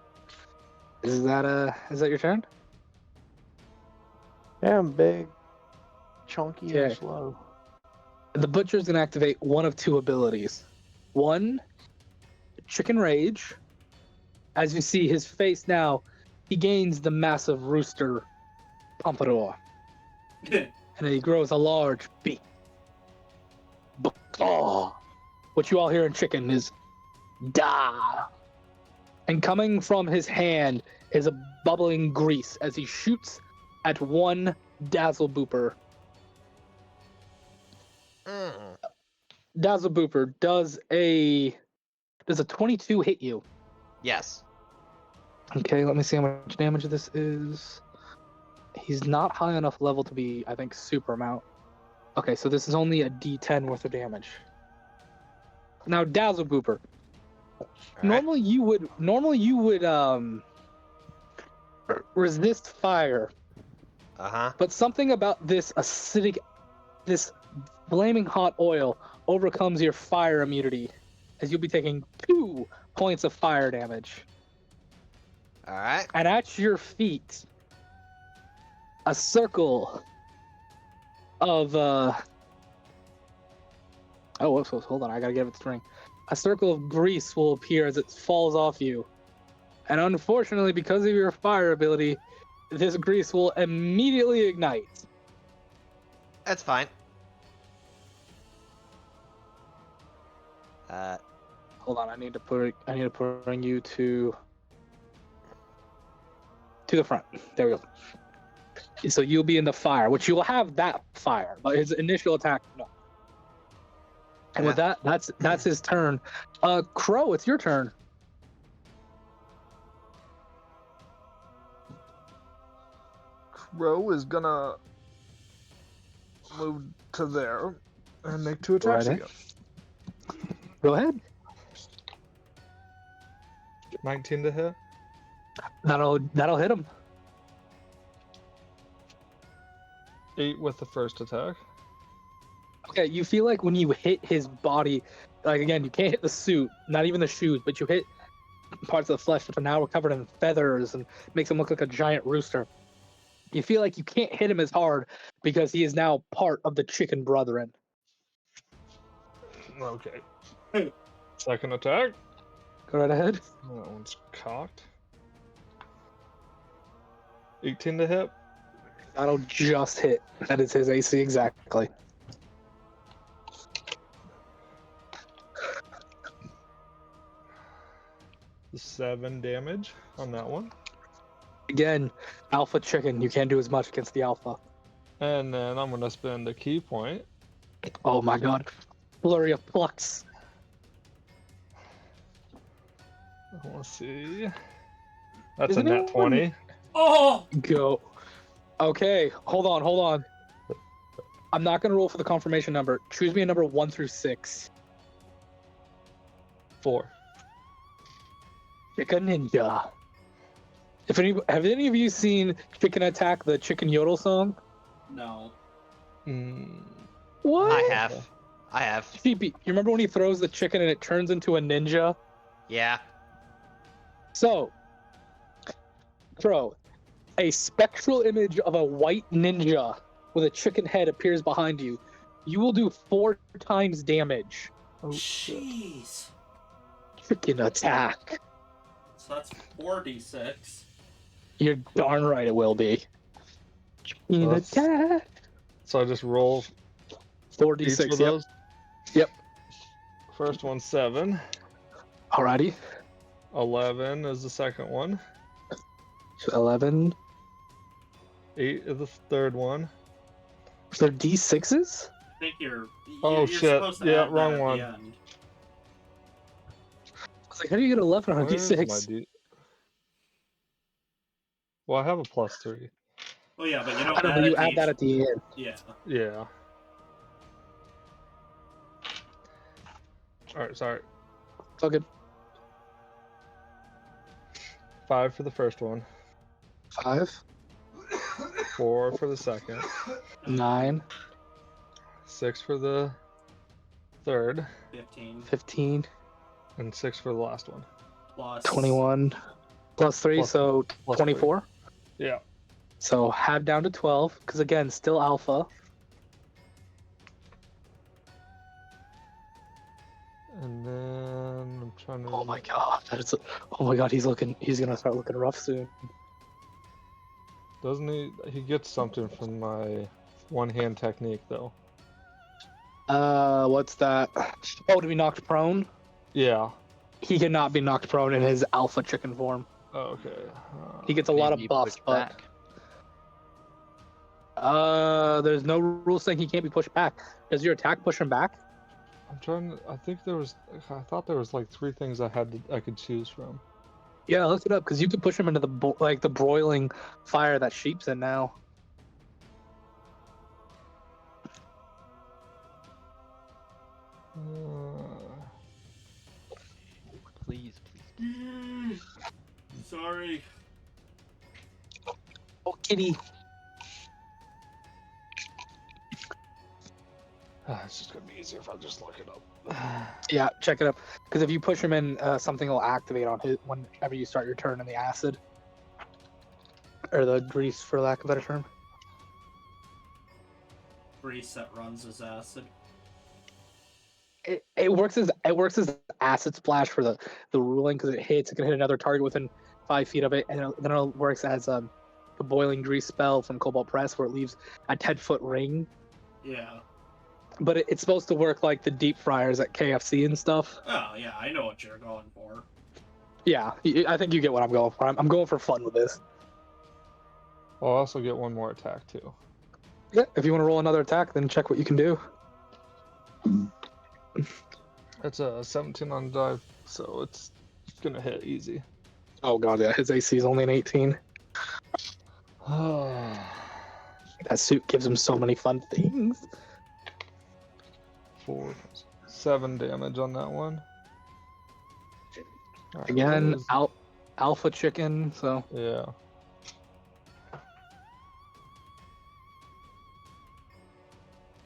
Is that your turn? Yeah, I'm big, chunky, and Okay. slow. The butcher's gonna activate one of 2 abilities. One, chicken rage. As you see his face now, he gains the massive rooster pompadour, and he grows a large beak. Bacaw. What you all hear in chicken is da. And coming from his hand is a bubbling grease as he shoots at one Dazzle Booper. Dazzle Booper, does a 22 hit you? Yes. Okay, let me see how much damage this is. He's not high enough level to be, I think, super mount. Okay, so this is only a D10 worth of damage. Now, Dazzle Booper. Alright. Normally you would resist fire, Uh-huh. but something about this acidic, this flaming hot oil overcomes your fire immunity, as you'll be taking 2 points of fire damage. Alright. And at your feet, a circle of oh, whoops, hold on, I gotta give it the string. A circle of grease will appear as it falls off you. And unfortunately, because of your fire ability, this grease will immediately ignite. That's fine. Hold on, I need to bring you to the front. There we go. So you'll be in the fire, which you will have that fire, but his initial attack, no. And with that, that's his turn. Crow, it's your turn. Crow is gonna move to there and make 2 attacks Right. again. Go ahead. 19 to hit. That'll hit him. 8 with the first attack. Okay, you feel like when you hit his body, like again, you can't hit the suit, not even the shoes, but you hit parts of the flesh that are now covered in feathers and makes him look like a giant rooster. You feel like you can't hit him as hard because he is now part of the chicken brethren. Okay. Second attack. Go right ahead. That one's cocked. 18 to hit. That'll just hit. That is his AC exactly. Seven damage on that one. Again, alpha chicken. You can't do as much against the alpha. And then I'm gonna spend a key point. Oh my god. Flurry of Flux. Let's see. That's Isn't a nat anyone- 20. Oh! Go. Okay, hold on. I'm not gonna roll for the confirmation number. Choose me a number 1 through 6. 4. Chicken Ninja. Have any of you seen Chicken Attack, the Chicken Yodel song? No. What? I have. CP, you remember when he throws the chicken and it turns into a ninja? Yeah. So, throw a spectral image of a white ninja with a chicken head appears behind you. You will do 4 times damage. Oh, shit. Jeez. Chicken Attack. So that's 4d6. You're darn right it will be. Chicken That's- Attack. So I just roll 4d6, each of yep. those. Yep. First one 7. Alrighty. 11 is the second one. So 11. 8 is the third one. So d6s? I think you're Oh, you're shit. supposed to Yeah, add that wrong at one. the end. I was like, how do you get 11 on a Where's d6? my D? Well, I have a +3. Oh yeah, but you don't I don't add know, it you to add each... that at the end. Yeah. Yeah. Alright, sorry. It's all good. 5 for the first one. 5, 4 for the second. 9, 6 for the third. 15 15, And 6 for the last one. plus 21, plus 3, Plus- so plus 24. Yeah. So half down to 12, because again, still alpha. And then I'm trying to. Oh my god, oh my god, he's gonna start looking rough soon. Doesn't he? He gets something from my one-hand technique, though. What's that? Oh, to be knocked prone? Yeah. He cannot be knocked prone in his alpha chicken form. Okay. He gets a lot of Maybe buffs, push but back. there's no rule saying he can't be pushed back. Does your attack push him back? I'm trying to. I thought there was like 3 things I could choose from. Yeah, look it up, because you could push him into the the broiling fire that sheep's in now. Please, please. Sorry. Oh, kitty. It's just gonna be easier if I just look it up. Yeah, check it up. Because if you push him in, something will activate on his whenever you start your turn in the acid. Or the grease, for lack of a better term. Grease that runs as acid. It works as acid splash for the ruling, because it can hit another target within 5 feet of it, and then it works as the boiling grease spell from Cobalt Press, where it leaves a 10-foot ring. Yeah. But it's supposed to work like the deep fryers at KFC and stuff. Oh yeah, I know what you're going for. Yeah, I think you get what I'm going for. I'm going for fun with this. I'll also get one more attack too. Yeah, if you want to roll another attack, then check what you can do. It's a 17 on dive, so it's gonna hit easy. Oh god, yeah, his AC is only an 18. That suit gives him so many fun things. 7 damage on that one. Alright, Again, what is- alpha chicken, so Yeah.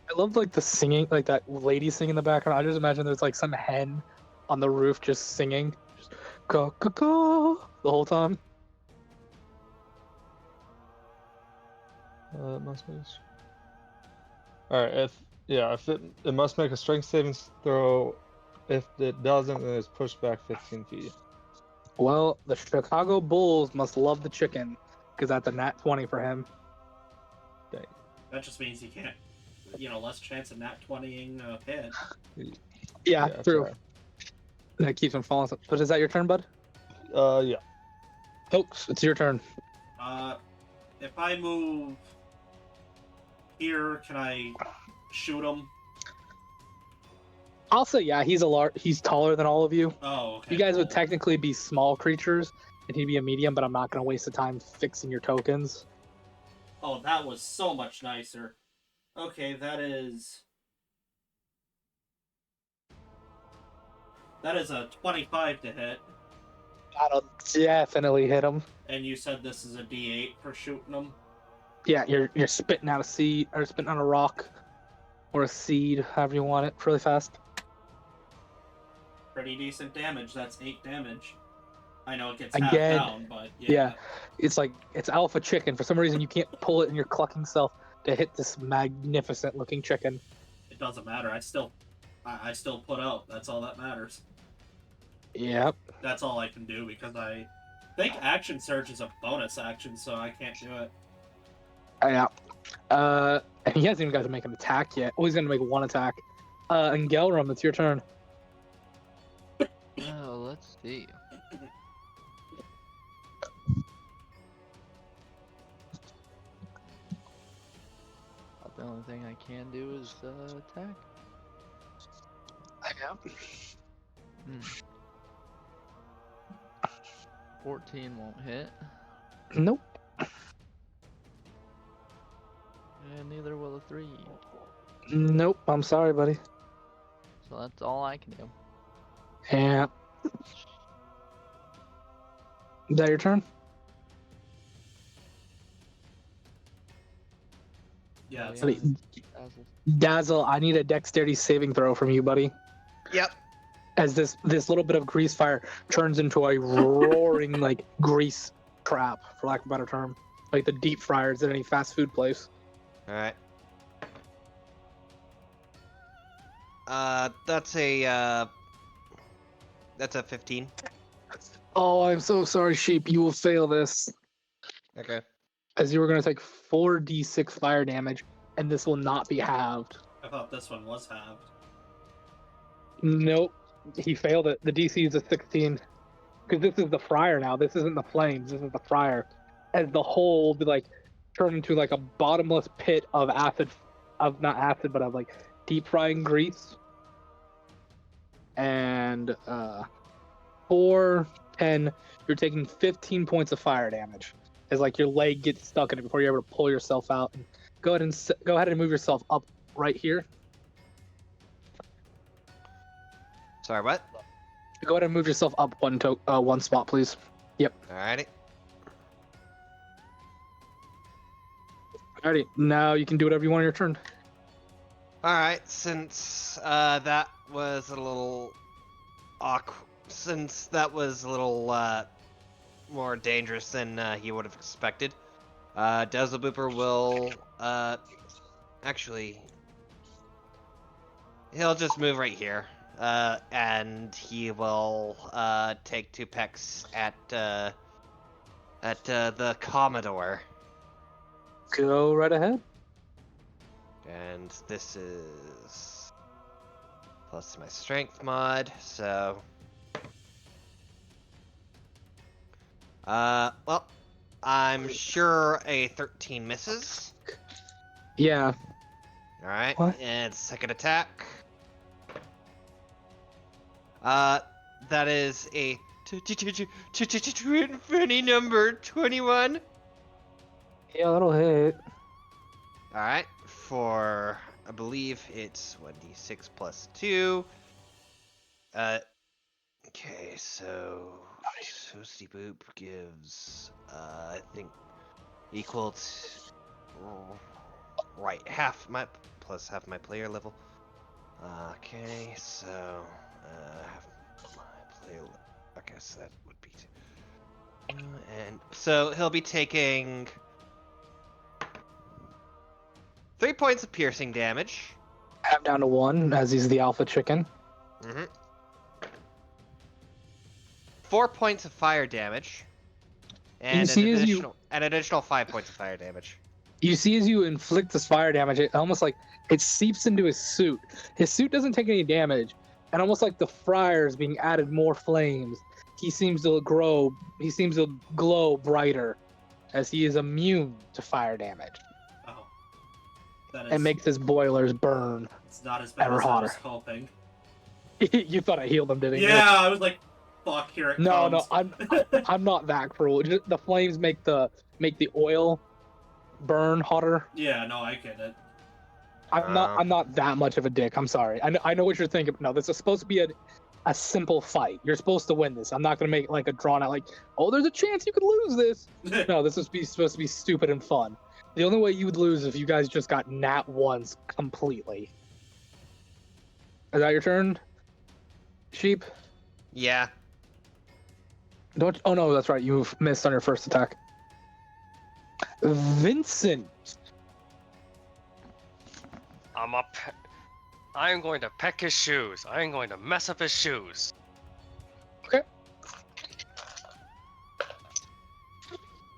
I love like the singing, like that lady singing in the background. I just imagine there's like some hen on the roof just singing, just go go go the whole time. It must be. All right. If it must make a strength saving throw. If it doesn't, then it's pushed back 15 feet. Well, the Chicago Bulls must love the chicken because that's a nat 20 for him. That just means he can't, less chance of nat 20ing a hit. Yeah, true. Right. That keeps him falling. But is that your turn, bud? Yeah. Hoax, it's your turn. If I move here, can I shoot him? I'll say yeah. He's taller than all of you. Oh, okay. You guys would cool. technically be small creatures, and he'd be a medium. But I'm not gonna waste the time fixing your tokens. Oh, that was so much nicer. Okay, that is a 25 to hit. That'll definitely hit him. And you said this is a D8 for shooting him? Yeah, you're spitting out a seed, or spitting out a rock, or a seed, however you want it, really fast. Pretty decent damage. That's 8 damage. I know it gets half Again, down, but yeah. It's like, it's alpha chicken. For some reason, you can't pull it in your clucking self to hit this magnificent looking chicken. It doesn't matter. I still put out. That's all that matters. Yep. That's all I can do because I think Action Surge is a bonus action, so I can't do it. Yeah. And he hasn't even got to make an attack yet. Oh, he's gonna make one attack. And Gelrum, it's your turn. Oh, let's see. The only thing I can do is attack. Yeah. 14 won't hit, Nope. and neither will a 3. Nope. I'm sorry, buddy. So that's all I can do. Yeah. Is that your turn? Yeah. Oh, It's Buddy, Dazzle. Dazzle, I need a dexterity saving throw from you, buddy. Yep. As this little bit of grease fire turns into a roaring like grease trap, for lack of a better term, like the deep fryers at any fast food place. All right. That's a 15. Oh, I'm so sorry, sheep. You will fail this, Okay. as you were going to take 4d6 fire damage, and this will not be halved. I thought this one was halved. Nope, he failed it. The DC is a 16, because this is the fryer now. This isn't the flames. This is the fryer, as the whole will be like turned into like a bottomless pit of acid, of not acid, but of like deep frying grease. And 4, 10, you're taking 15 points of fire damage, as like your leg gets stuck in it before you're able to pull yourself out. And go ahead and move yourself up right here. Sorry, what? Go ahead and move yourself up one spot, please. Yep. Alrighty. Alrighty. Now you can do whatever you want on your turn. Alright, since that was a little more dangerous than he would have expected, Dazzle Booper will actually he'll just move right here. And he will take 2 pecks at the Commodore. Go right ahead. And this is plus my strength mod, so well, I'm sure a 13 misses. Yeah. Alright, What? and second attack. That is a funny number 21. Yeah, that'll hit. Alright, for I believe it's 1d6 plus 2. Okay, so Steep Boop gives I think equal to right half my plus half my player level. Okay, so half my player level. I guess that would be. And so he'll be taking 3 points of piercing damage. Half down to 1, as he's the alpha chicken. Mm-hmm. 4 points of fire damage. And an additional 5 points of fire damage. You see as you inflict this fire damage, it almost like it seeps into his suit. His suit doesn't take any damage, and almost like the fire is being added more flames. He seems to glow brighter, as he is immune to fire damage. Oh. That is, And makes his boilers burn. it's not as bad ever as I was hotter. hoping. You thought I healed him, didn't you? Yeah, I was like, fuck, here it No, comes. I'm not that cruel. Just, the flames make the oil burn hotter. Yeah, no, I get it. I'm not that much of a dick. I'm sorry. I know what you're thinking. No, this is supposed to be a simple fight. You're supposed to win this. I'm not gonna make it like a drawn out like, oh, there's a chance you could lose this. No, this is supposed to be stupid and fun. The only way you would lose is if you guys just got nat ones completely. Is that your turn, Sheep? Yeah. Don't. Oh no, that's right. You missed on your first attack. Vincent. I am going to peck his shoes. I am going to mess up his shoes. Okay.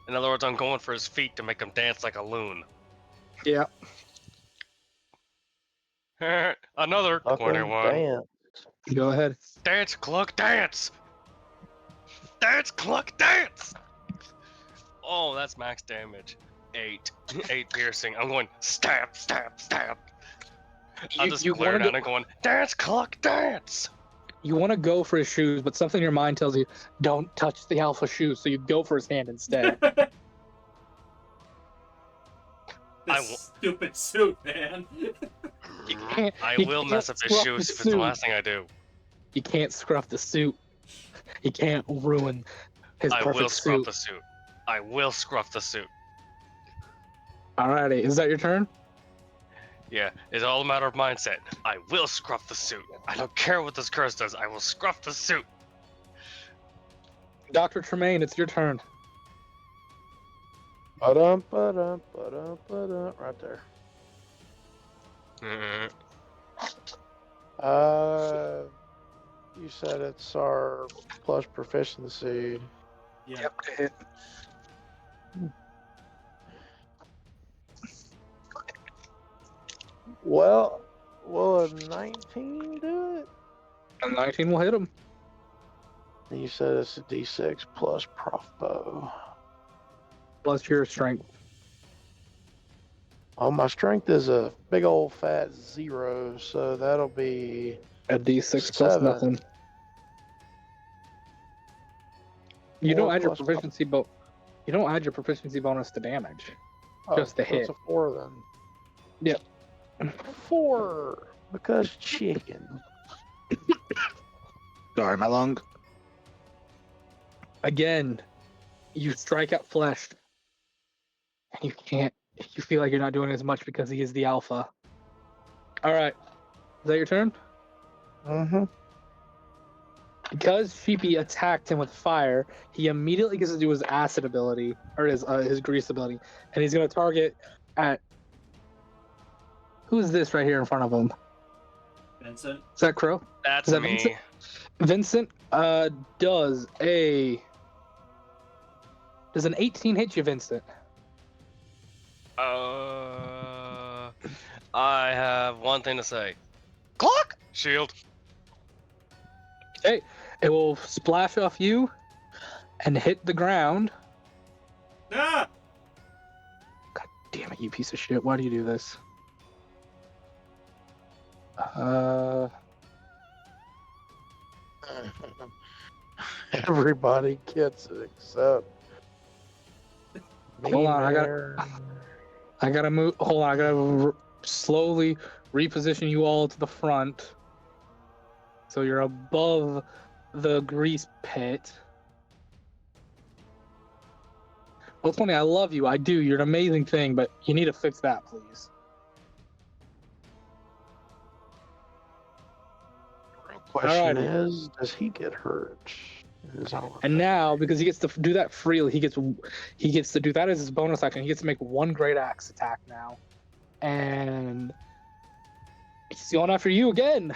In other words, I'm going for his feet to make him dance like a loon. Yeah. Another Fucking 21. damn. Go ahead. Dance, Cluck, dance! Dance, Cluck, dance! Oh, that's max damage. 8. 8 piercing. I'm going stab, stab, stab. I'll just glare down and going, dance, Cluck, dance! You want to go for his shoes, but something in your mind tells you, don't touch the alpha shoes, so you go for his hand instead. This stupid suit, man. I You will can't mess up his scruff shoes the if it's the suit. last thing I do. You can't scruff the suit. You can't ruin his I perfect will scruff suit. the suit. I will scruff the suit. Alrighty, is that your turn? Yeah, it's all a matter of mindset. I will scruff the suit. I don't care what this curse does. I will scruff the suit. Dr. Tremaine, it's your turn. Ba-dum, ba-dum, ba-dum, ba-dum, right there. Mm, You said it's our plus proficiency. Yeah. Hit. Well, will a 19 do it? A 19 will hit him. And you said it's a D6 plus Profbo. Plus your strength. Oh, my strength is a big old fat 0, so that'll be A D6 plus 7. nothing. You don't 4 add your plus proficiency You don't add your proficiency bonus to damage. Oh, Just the so it's hit. a 4 then. Yep. 4 because chicken. Sorry, my lung. Again, you strike at flesh. You can't. You feel like you're not doing as much because he is the alpha. All right. Is that your turn? Mm-hmm. Because Sheepy attacked him with fire, he immediately gets to do his acid ability, or his grease ability, and he's going to target at... Who's this right here in front of him? Vincent. Is that Crow? that's Is that me. Vincent? Vincent does an 18 hit you, Vincent? I have one thing to say. Clock! Shield. Okay, it will splash off you and hit the ground. Ah! God damn it, you piece of shit. Why do you do this? Everybody gets it except me. Hold on, there. I gotta move. Hold on, I gotta slowly reposition you all to the front. So you're above the grease pit. Well, funny, I love you. I do. You're an amazing thing, but you need to fix that, please. Question Alrighty. is, does he get hurt? And now, because he gets to do that freely, he gets to do that as his bonus action. He gets to make one great axe attack now, and he's going after you again,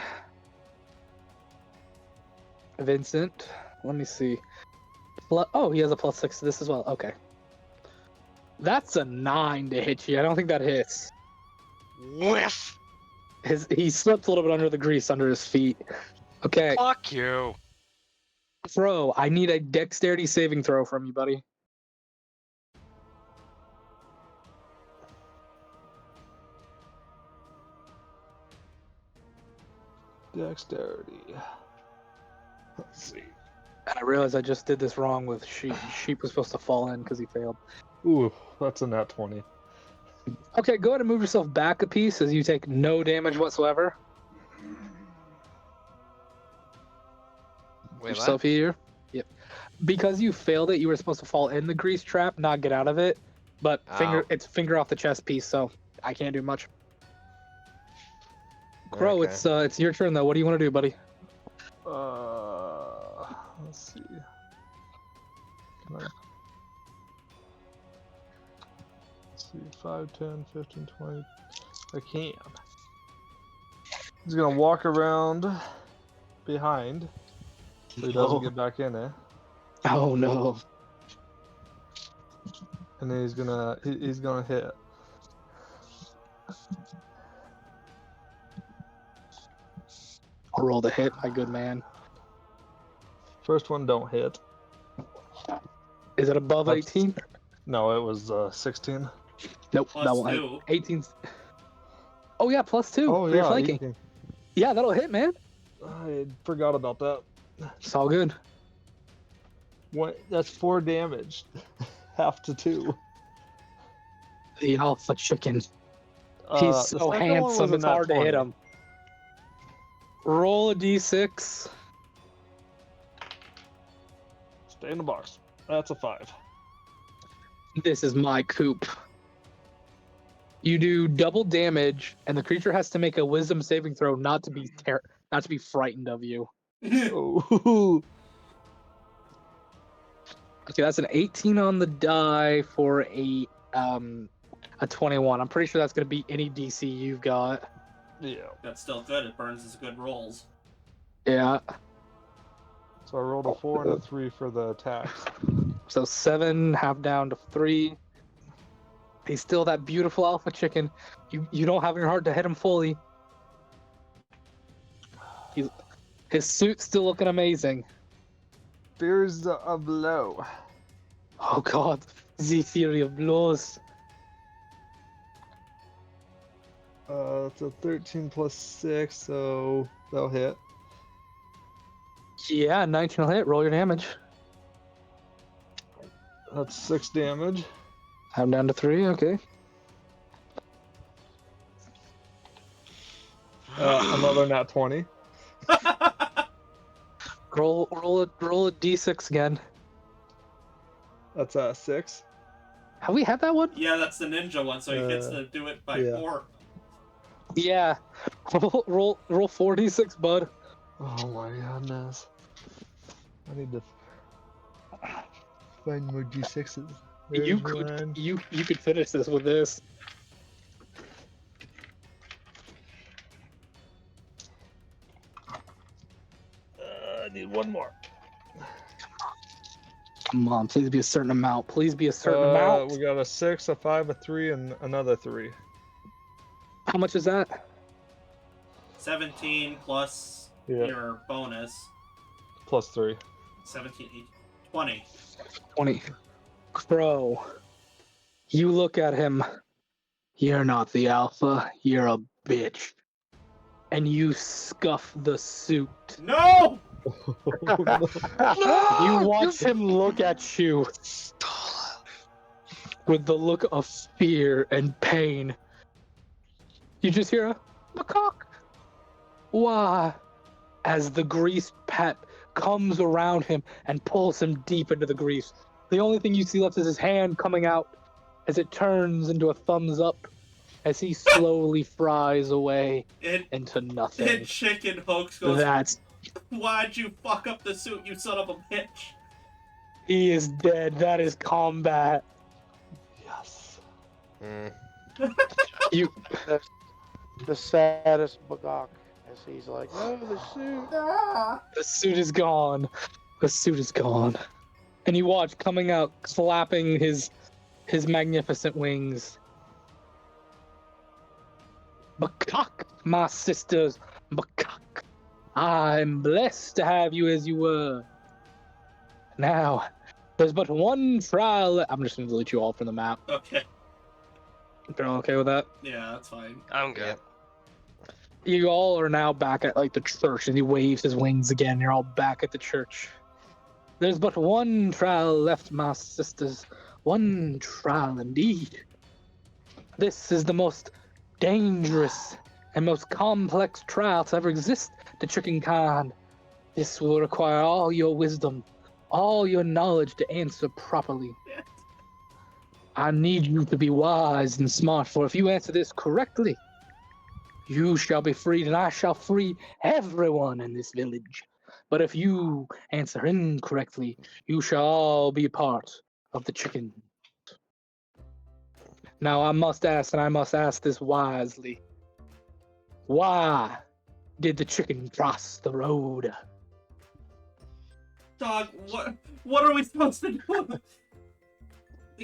Vincent. Let me see. Oh, he has a +6 to this as well. Okay, that's a 9 to hit you. I don't think that hits. Whiff! He slipped a little bit under the grease under his feet. Okay, Fuck you. Crow, I need a dexterity saving throw from you, buddy. Dexterity. Let's see. And I realized I just did this wrong with Sheep. Sheep was supposed to fall in because he failed. Ooh, that's a nat 20. Okay, go ahead and move yourself back a piece as you take no damage whatsoever. Wait, Yourself here. Yep. Because you failed it, you were supposed to fall in the grease trap, not get out of it. But Oh. it's finger off the chest piece, so I can't do much. Crow, Okay. it's your turn though. What do you want to do, buddy? Let's see. Can I... Let's see, 5, 10, 15, 20. I can. He's gonna walk around behind so he doesn't get back in it. Oh no. And then he's gonna hit. I'll roll the hit, my good man. First one don't hit. Is it above That's- 18? No, it was 16. Nope, Plus that won't hit. 2. 18. Oh yeah, +2 Oh for your yeah, flanking. 18. Yeah, that'll hit, man. I forgot about that. It's all good. That's 4 damage. Half to 2. The alpha chicken. He's The so second one handsome, was a it's nat hard to hit 20. him. Roll a d6. Stay in the box. That's a 5. This is my coop. You do double damage, and the creature has to make a wisdom saving throw not to be frightened of you. Oh. Okay, that's an 18 on the die for a 21. I'm pretty sure that's gonna beat any DC you've got. Yeah. That's still good. It burns as good rolls. Yeah. So I rolled a 4 and a 3 for the attacks. So 7, half down to 3. He's still that beautiful alpha chicken. You don't have your heart to hit him fully. His suit's still looking amazing. Fears of blow. Oh god, the theory of blows. It's a 13 plus 6, so that'll hit. Yeah, 19 will hit. Roll your damage. That's 6 damage. I'm down to 3. Okay. Another nat 20. Roll a d6 again. That's 6. Have we had that one? Yeah, that's the ninja one, so he gets to do it by yeah. 4. Yeah. Roll 4d6, bud. Oh my goodness. I need to find more d6s. You There's one. you could finish this with this. I need one more. Come on, please be a certain amount. Please be a certain amount. We got a 6, a 5, a 3, and another 3. How much is that? 17 plus Yeah. your bonus. Plus 3. 17, 20. 20. Crow, you look at him. You're not the alpha. You're a bitch. And you scuff the suit. No! You watch him look at you with the look of fear and pain. You just hear a macaque. Why? As the grease pet comes around him and pulls him deep into the grease. The only thing you see left is his hand coming out as it turns into a thumbs up as he slowly fries away It into nothing. chicken hooks goes. That's Why'd you fuck up the suit, you son of a bitch? He is dead. That is combat. Yes. Mm. You. The saddest Bagok as he's like, no, the suit. The suit is gone. The suit is gone. And you watch coming out, clapping his magnificent wings. Bakak, my sisters, Bakak. I'm blessed to have you as you were. Now, there's but one trial. I'm just going to delete you all from the map. Okay. You're all okay with that? Yeah, that's fine. I'm good. Yep. You all are now back at like the church, and he waves his wings again. You're all back at the church. There's but one trial left, my sisters. One trial indeed. This is the most dangerous and most complex trial to ever exist to Chicken Khan. This will require all your wisdom, all your knowledge to answer properly. I need you to be wise and smart, for if you answer this correctly, you shall be freed, and I shall free everyone in this village. But if you answer incorrectly, you shall all be part of the chicken. Now I must ask, and I must ask this wisely. Why did the chicken cross the road? Dog, what are we supposed to do?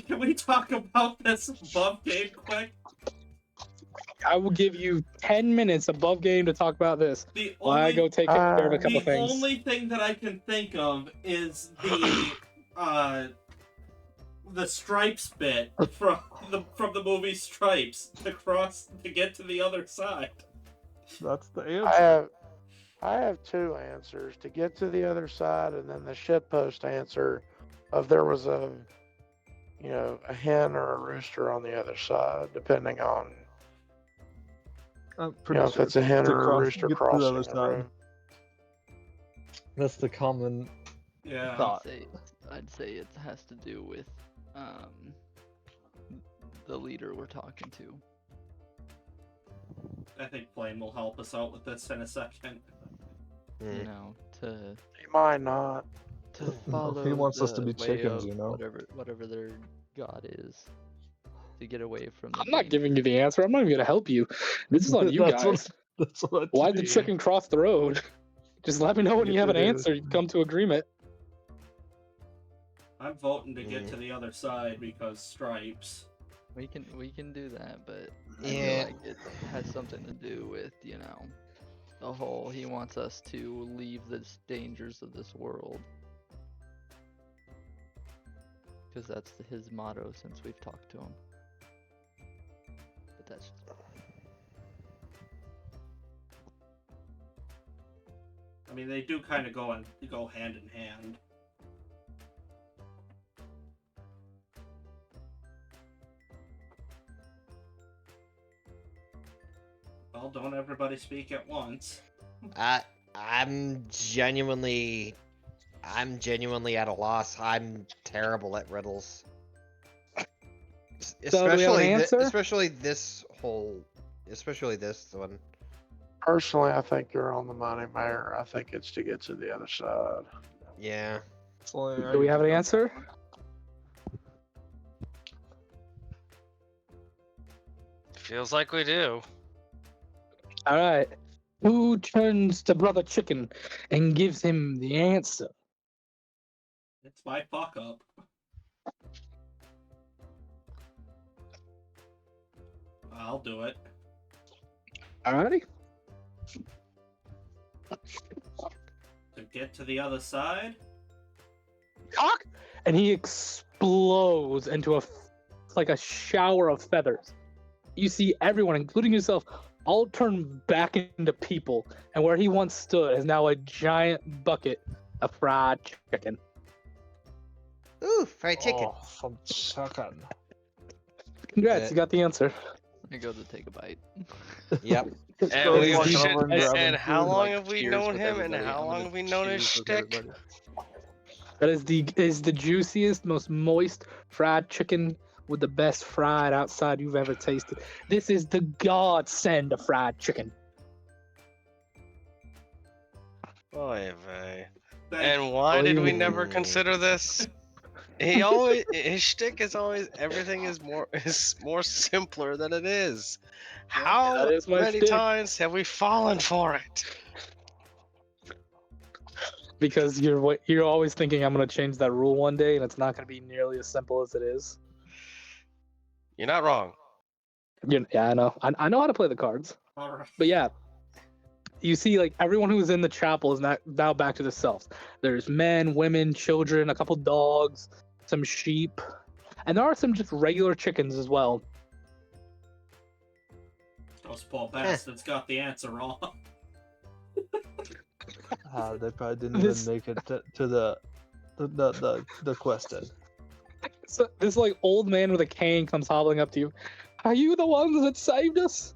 Can we talk about this above game quick? I will give you 10 minutes above game to talk about this. The While I go take care of a couple the things. only thing that I can think of is the Stripes bit from the movie Stripes to get to the other side. That's the answer. I have two answers: to get to the other side, and then the shitpost answer of there was a hen or a rooster on the other side, depending on I'm pretty if sure it's a hen to or a cross- rooster get to the crossing other the side. road. That's the common Yeah. thought. I'd say it has to do with the leader we're talking to. I think Flame will help us out with this in a second. You Mm. know, to He might not. follow. He wants us to the be way chickens, of you know? whatever their god is, to get away from. I'm not giving you the answer. I'm not even going to help you. This is on you That's guys. That's what. Why did the chicken cross the road? Just let me know when you have an It is. answer. You can come to agreement. I'm voting to get to the other side because Stripes. We can do that, but I Yeah. feel like it has something to do with the whole he wants us to leave the dangers of this world. Because that's his motto since we've talked to him. But that's I mean, they do kind of go hand in hand. Well, don't everybody speak at once. I'm genuinely at a loss. I'm terrible at riddles. So do we have an answer? Especially this one. Personally, I think you're on the money, Mayor. I think it's to get to the other side. Yeah. Do we have an answer? Feels like we do. All right. Who turns to Brother Chicken and gives him the answer? It's my fuck up. I'll do it. Alrighty. To get to the other side? Cock! And he explodes into like a shower of feathers. You see everyone, including yourself, all turn back into people, and where he once stood is now a giant bucket of fried chicken. Ooh, fried chicken. Oh, some chicken. Congrats, you got the answer. I go to take a bite. Yep. And, Go we walk should- over and grab him how food, long like, have we cheers known with him, and everybody. how I'm long gonna have we known his cheers with shtick? everybody. That is the juiciest, most moist fried chicken with the best fried outside you've ever tasted. This is the godsend of fried chicken. Oy vey. Thank- And why did we Oy never vey. consider this? He always his shtick is always everything is more simpler than it is. How That is my many shtick. times have we fallen for it? Because you're always thinking I'm gonna change that rule one day, and it's not gonna be nearly as simple as it is. You're not wrong. Yeah, I know. I know how to play the cards. all right. But yeah, you see, like everyone who was in the chapel is now back to themselves. There's men, women, children, a couple dogs, some sheep, and there are some just regular chickens as well. Those poor bastards got the answer wrong. They probably didn't This- even make it to the quest end. So this like old man with a cane comes hobbling up to you. Are you the ones that saved us?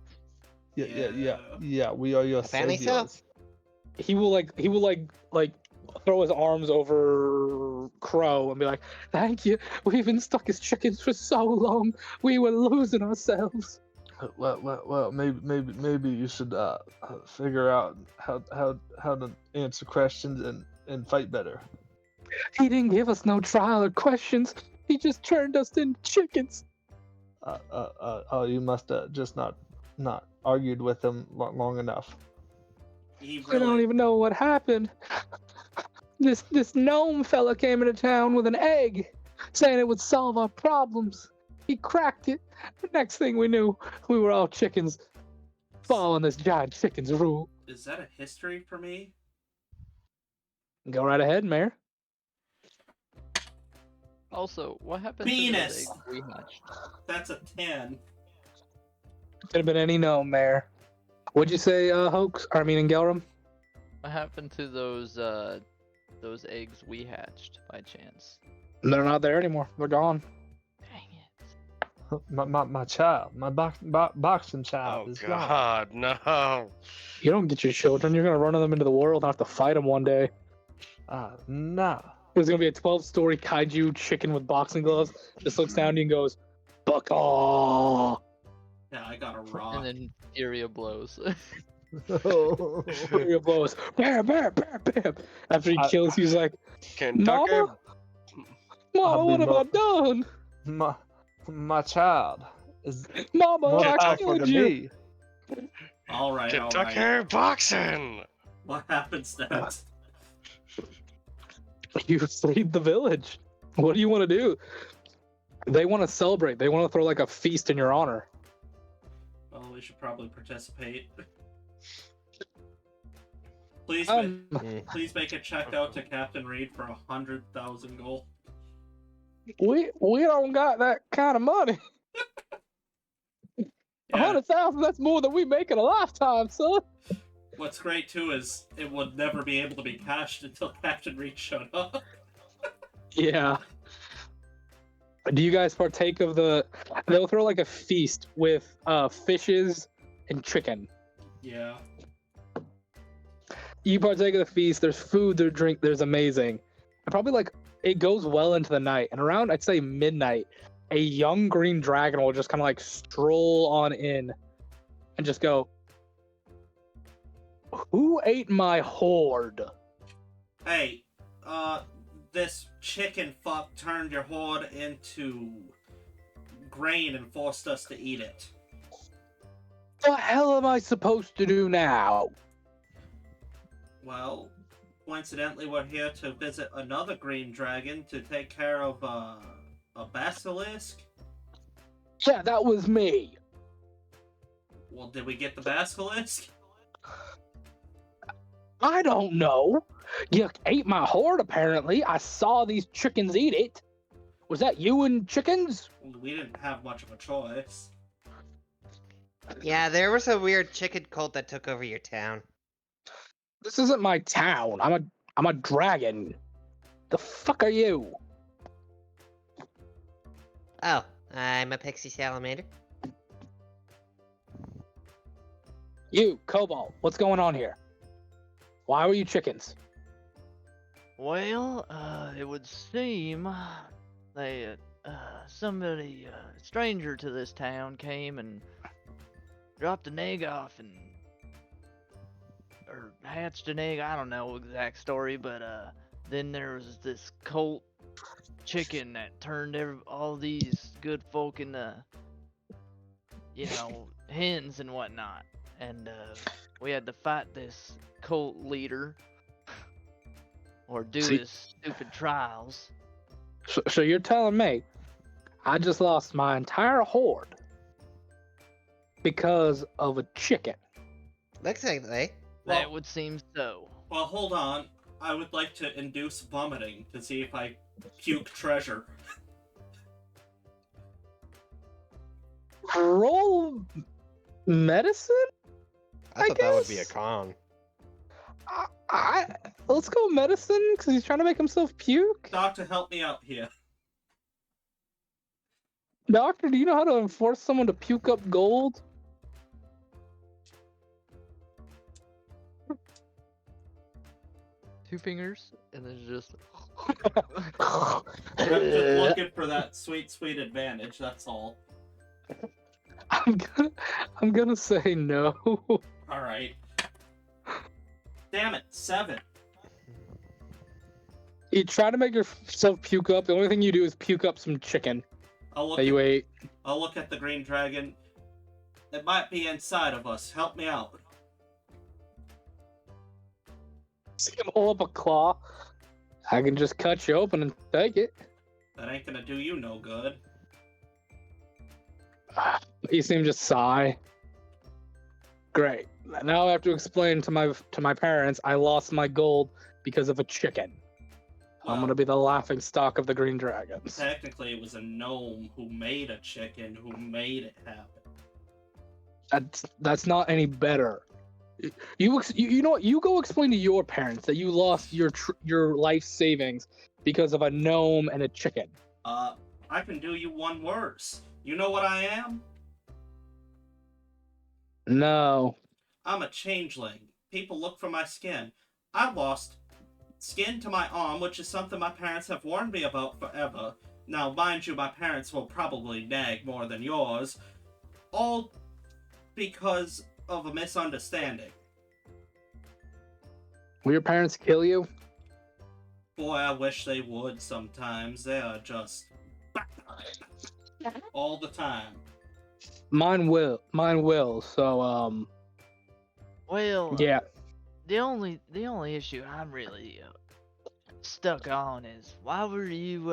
Yeah. We are your Apparently so. saviors. He will like throw his arms over Crow and be like, "Thank you. We've been stuck as chickens for so long. We were losing ourselves." Well, maybe you should figure out how to answer questions and fight better. He didn't give us no trial or questions. He just turned us into chickens. You must just not argued with him long enough. He We don't really, even know what happened. This gnome fella came into town with an egg, saying it would solve our problems. He cracked it. The next thing we knew, we were all chickens, following this giant chicken's rule. is that a history for me? Go right ahead, Mayor. Also, what happened Penis! to those eggs we hatched? That's a 10. Could have been any gnome, Mayor. What'd you say, Hoax? I mean, Gelram? What happened to those eggs we hatched by chance? They're not there anymore. They're gone. Dang it. My child, my boxing child Oh is gone. God, no. You don't get your children. You're gonna run them into the world and have to fight them one day. No. There's gonna be a 12-story kaiju chicken with boxing gloves. Just looks down at you and goes, "Buck-aw!" Yeah, I got a rock. And then Furia blows. Fury blows. Bam, bam, bam, bam. After he kills you, he's like, Kentucky. Mama? Mama, what have I done? My child is Mama, more I powerful killed than you. me. Alright, Kentucky alright. boxing. What happens next? You saved the village. What do you want to do? They want to celebrate. They want to throw like a feast in your honor. Well, we should probably participate. Please, please make a check out to Captain Reed for 100,000 gold. We don't got that kind of money. Yeah. 100,000. That's more than we make in a lifetime, son. What's great too is it would never be able to be cashed until Captain Reed showed up. Yeah. Do you guys partake of the? They'll throw like a feast with fishes and chicken. Yeah. You partake of the feast. There's food, there's drink, there's amazing. And probably like it goes well into the night, and around I'd say midnight, a young green dragon will just kind of like stroll on in, and just go, "Who ate my horde?" Hey, this chicken fuck turned your horde into grain and forced us to eat it. The hell am I supposed to do now? Well, coincidentally, we're here to visit another green dragon to take care of a basilisk. Yeah, that was me. Well, did we get the basilisk? I don't know. You ate my horde, apparently. I saw these chickens eat it. Was that you and chickens? We didn't have much of a choice. Yeah, there was a weird chicken cult that took over your town. This isn't my town. I'm a dragon. The fuck are you? Oh, I'm a pixie salamander. You, Cobalt, what's going on here? Why were you chickens? Well, it would seem that somebody, a stranger to this town, came and dropped an egg off and or hatched an egg. I don't know exact story, but then there was this cult chicken that turned all these good folk into, hens and whatnot. And we had to fight this cult leader or do See- his stupid trials. So you're telling me I just lost my entire horde because of a chicken? Looks like they. That Well, would seem so. well, hold on. I would like to induce vomiting to see if I puke treasure. Roll medicine? I thought that would be a guess? con. Let's go medicine because he's trying to make himself puke. Doctor, help me out here. Doctor, do you know how to force someone to puke up gold? Two fingers, and then just. I'm just looking for that sweet, sweet advantage, that's all. I'm gonna say no. Alright. Damn it, 7. You try to make yourself puke up. The only thing you do is puke up some chicken I'll look, that you ate. I'll look at the green dragon. It might be inside of us. Help me out. See him hold up a claw. I can just cut you open and take it. That ain't gonna do you no good. You see him just sigh. Great. Now I have to explain to my parents I lost my gold because of a chicken. I'm Well, gonna be the laughing stock of the green dragons. technically, it was a gnome who made a chicken who made it happen. That's not any better. You know what? You go explain to your parents that you lost your life savings because of a gnome and a chicken. I can do you one worse. You know what I am? No. I'm a changeling. People look for my skin. I lost skin to my arm, which is something my parents have warned me about forever. Now, mind you, my parents will probably nag more than yours. All because of a misunderstanding. Will your parents kill you? Boy, I wish they would sometimes. They are just all the time. Mine will. So Well, yeah. the only issue I'm really stuck on is why were you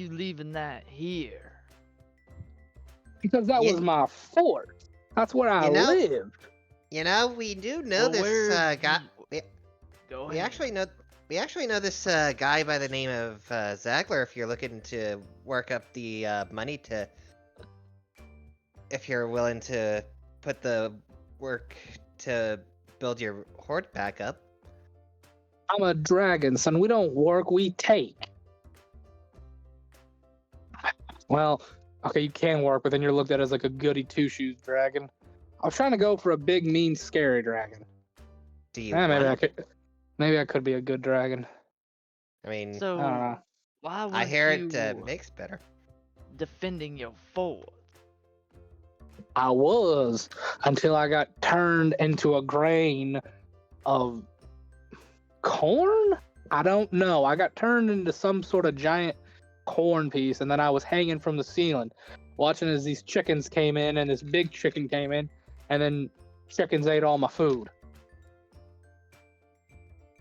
leaving that here? Because that Yeah. was my fort. That's where I You know- lived. You know, we do know Well, this where guy. Go We ahead. actually know this guy by the name of Zagler. If you're looking to work up the money to, if you're willing to put the work to build your horde back up. I'm a dragon, son. We don't work, we take. Well, okay, you can work, but then you're looked at as like a goody two-shoes dragon. I was trying to go for a big, mean, scary dragon. Do you? Maybe I could be a good dragon. I mean, So I don't know. why weren't I hear you it makes better. defending your fort? I was until I got turned into a grain of corn? I don't know. I got turned into some sort of giant corn piece, and then I was hanging from the ceiling, watching as these chickens came in, and this big chicken came in, and then chickens ate all my food.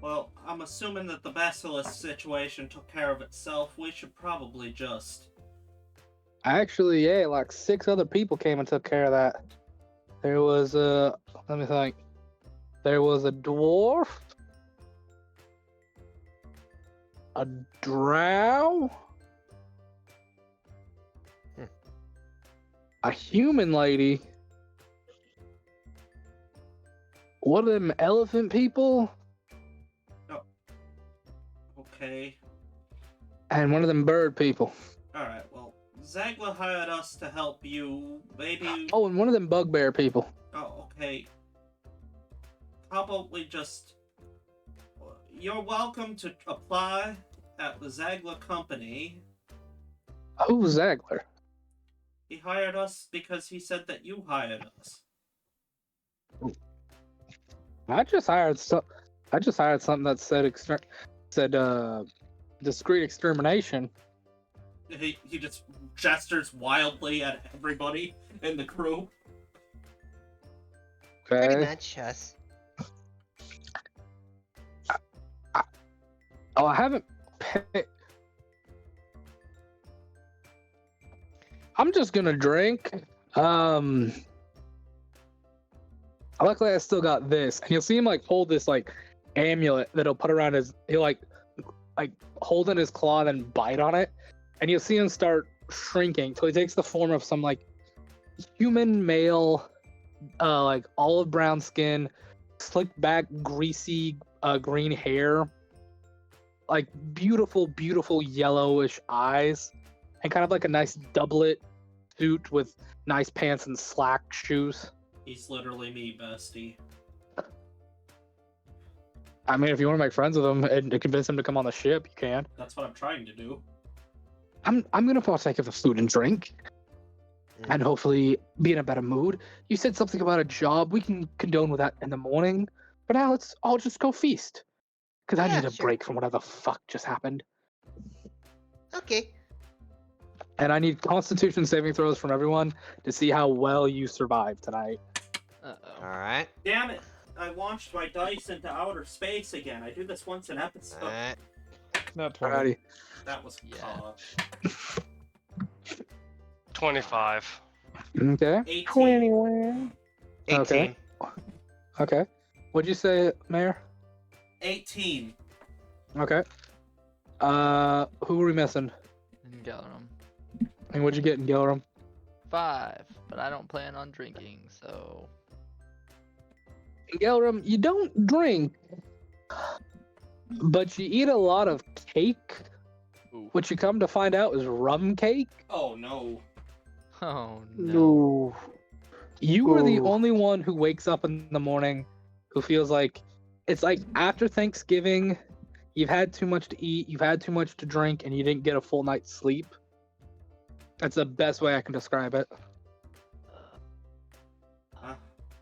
Well, I'm assuming that the basilisk situation took care of itself. We should probably just... Actually, yeah, like 6 other people came and took care of that. There was let me think. There was a dwarf, a drow, a human lady, one of them elephant people, Okay. and one of them bird people. Alright, well, Zagla hired us to help you. Maybe... Oh, and one of them bugbear people. Oh, okay. How about we just... You're welcome to apply at the Zagla company. Who's Zagler? He hired us because he said that you hired us. I just hired something that said discreet extermination. He just gestures wildly at everybody in the crew. Pretty Okay. much, us. Oh, I haven't picked. I'm just gonna drink. Luckily I still got this, and you'll see him like hold this like amulet that he'll put around his. He'll like hold in his claw and then bite on it, and you'll see him start shrinking till he takes the form of some like human male, like olive brown skin, slicked back, greasy green hair, like beautiful yellowish eyes, and kind of like a nice doublet suit with nice pants and slack shoes. He's literally me, bestie. I mean, if you want to make friends with him and to convince him to come on the ship, you can. That's what I'm trying to do. I'm gonna partake of the food and drink, and hopefully be in a better mood. You said something about a job. We can condone with that in the morning. But now let's all just go feast, because I Yeah, need a sure. break from whatever the fuck just happened. Okay. And I need Constitution saving throws from everyone to see how well you survived tonight. Uh-oh. Alright. Damn it! I launched my dice into outer space again. I do this once an episode. Alright. Not 20. Alrighty. That was Yeah. 25. Okay. 18. 21. 18. Okay. Okay. What'd you say, Mayor? 18. Okay. Who are we missing? And Galerum. And what'd you get in Gilram? 5, but I don't plan on drinking, so. Gilram, you don't drink, but you eat a lot of cake, Ooh. which you come to find out is rum cake. Oh no. Oh no. No. You are the Ooh. only one who wakes up in the morning who feels like it's like after Thanksgiving, you've had too much to eat, you've had too much to drink, and you didn't get a full night's sleep. That's the best way I can describe it.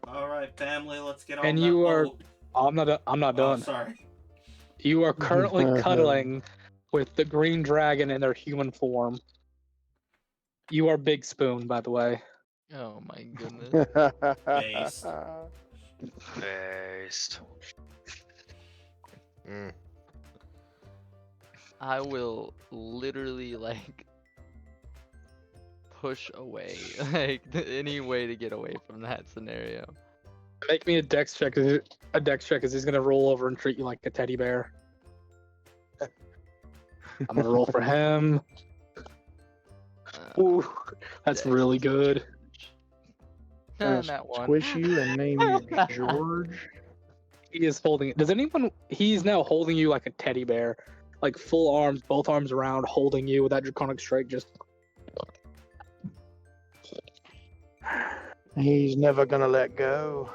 Alright, family, let's get on And that you are- boat. I'm not Oh, done. sorry. You are currently cuddling with the green dragon in their human form. You are Big Spoon, by the way. Oh my goodness. Based. Based. Mm. I will literally like push away, like any way to get away from that scenario. Make me a dex check. A dex check is he's gonna roll over and treat you like a teddy bear. I'm gonna roll for him. Ooh, that's Dex really good. Just That one. Squish you and name you George. He is holding it. Does anyone? He's now holding you like a teddy bear, like full arms, both arms around, holding you with that draconic strike. Just He's never gonna let go.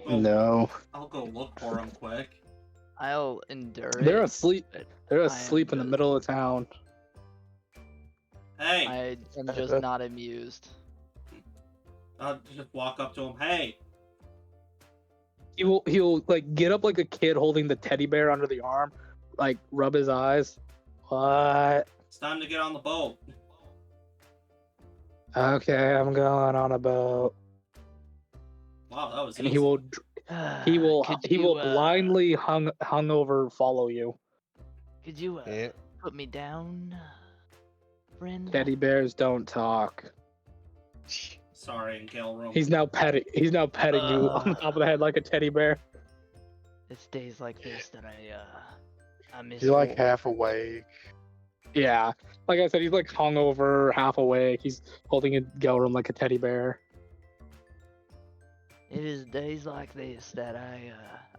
no. I'll go look for him quick. I'll endure They're it. asleep. but They're I am asleep in the just- middle of town. Hey! I am just not amused. I'll just walk up to him. Hey! He'll like get up like a kid holding the teddy bear under the arm, like rub his eyes. What? It's time to get on the boat. Okay, I'm going on a boat. Wow, that was And easy. he will Could he you, will blindly hungover follow you. Could you Yeah. put me down, friend? Teddy bears don't talk. Sorry, in Gale Room. He's now petting you on the top of the head like a teddy bear. It's days like this that I miss. You're like half awake. Yeah. Like I said, he's like hungover, half awake. He's holding a Gelrum like a teddy bear. It is days like this that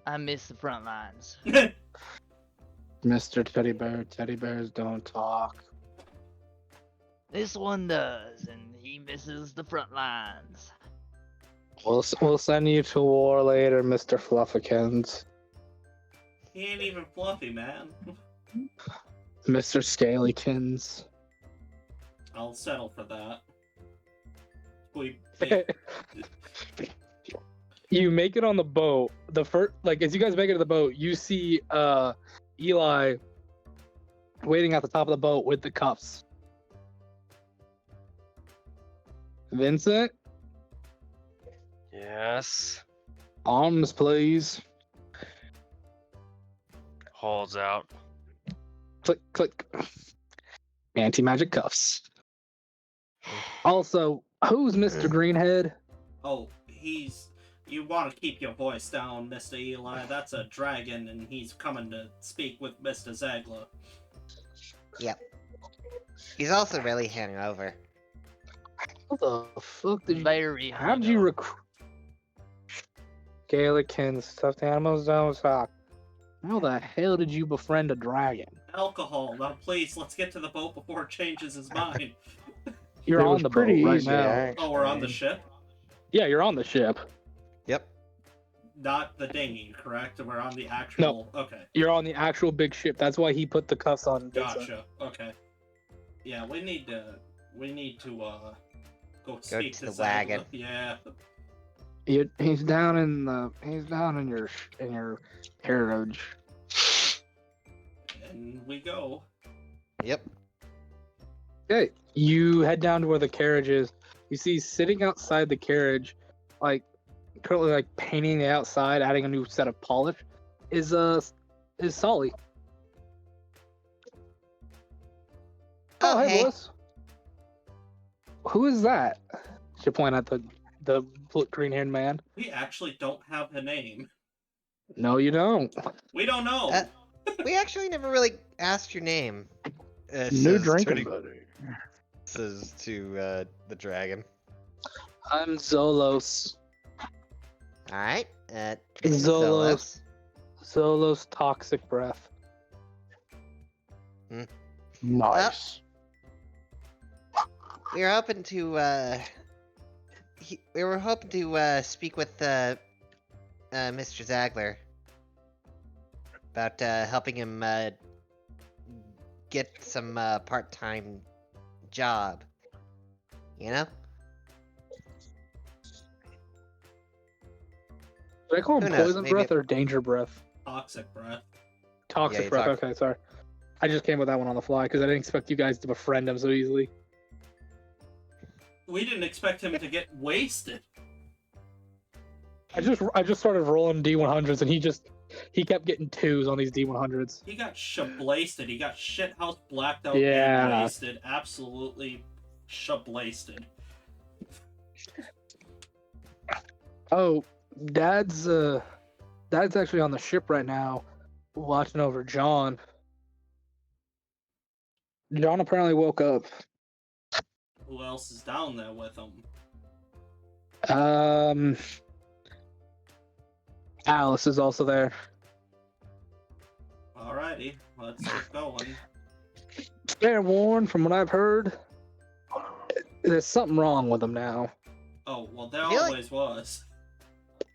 I miss the front lines. Mr. Teddy Bear, teddy bears don't talk. This one does, and he misses the front lines. We'll send you to war later, Mr. Fluffykins. He ain't even fluffy, man. Mr. Scalykins. I'll settle for that. You make it on the boat. The first, like, as you guys make it to the boat, you see Eli waiting at the top of the boat with the cuffs. Vincent, Yes. arms, please. Holds out. Click, click. Anti-magic cuffs. Also, who's Mr. Greenhead? Oh, you want to keep your voice down, Mr. Eli. That's a dragon, and he's coming to speak with Mr. Zagler. Yep. He's also really hungover. What the fuck did you... Very How did you hungover. recruit... Gaelicans, stuffed animals, don't talk. How the hell did you befriend a dragon? Alcohol. Now, please, let's get to the boat before it changes his mind. You're It on was the boat pretty right easy, now. actually. Oh, we're on the ship? Yeah, you're on the ship. Yep. Not the dinghy, correct? We're on the actual... No. Okay. You're on the actual big ship. That's why he put the cuffs on Vincent. Gotcha. Okay. Yeah, we need to go speak to the Zagler. wagon. Yeah. He's down in your carriage. And we go. Yep. Okay, you head down to where the carriage is. You see sitting outside the carriage, like currently like painting the outside, adding a new set of polish, is Solly. Oh, hey, hey. boys. Who is that? She point at the green-haired man. We actually don't have a name. No, you don't. We don't know. We actually never really asked your name. New says drinking to- buddy. Says to the dragon. I'm Zolos. Alright. Zolos. Zolos toxic breath. Nice. We were hoping to speak with Mr. Zagler about helping him get some part-time job. You know? Did I call him Who knows, poison maybe breath or danger breath? Toxic breath. Toxic you breath. talked- Okay, sorry. I just came with that one on the fly because I didn't expect you guys to befriend him so easily. We didn't expect him to get wasted. I just started rolling D100s and he kept getting 2s on these D100s. He got shablasted. He got shithouse blacked out Yeah. and wasted. Absolutely shablasted. Oh, Dad's actually on the ship right now, watching over John. John apparently woke up. Who else is down there with him? Alice is also there. Alrighty, let's get going. Fair warned, from what I've heard, there's something wrong with him now. Oh, well, there I feel like- always was.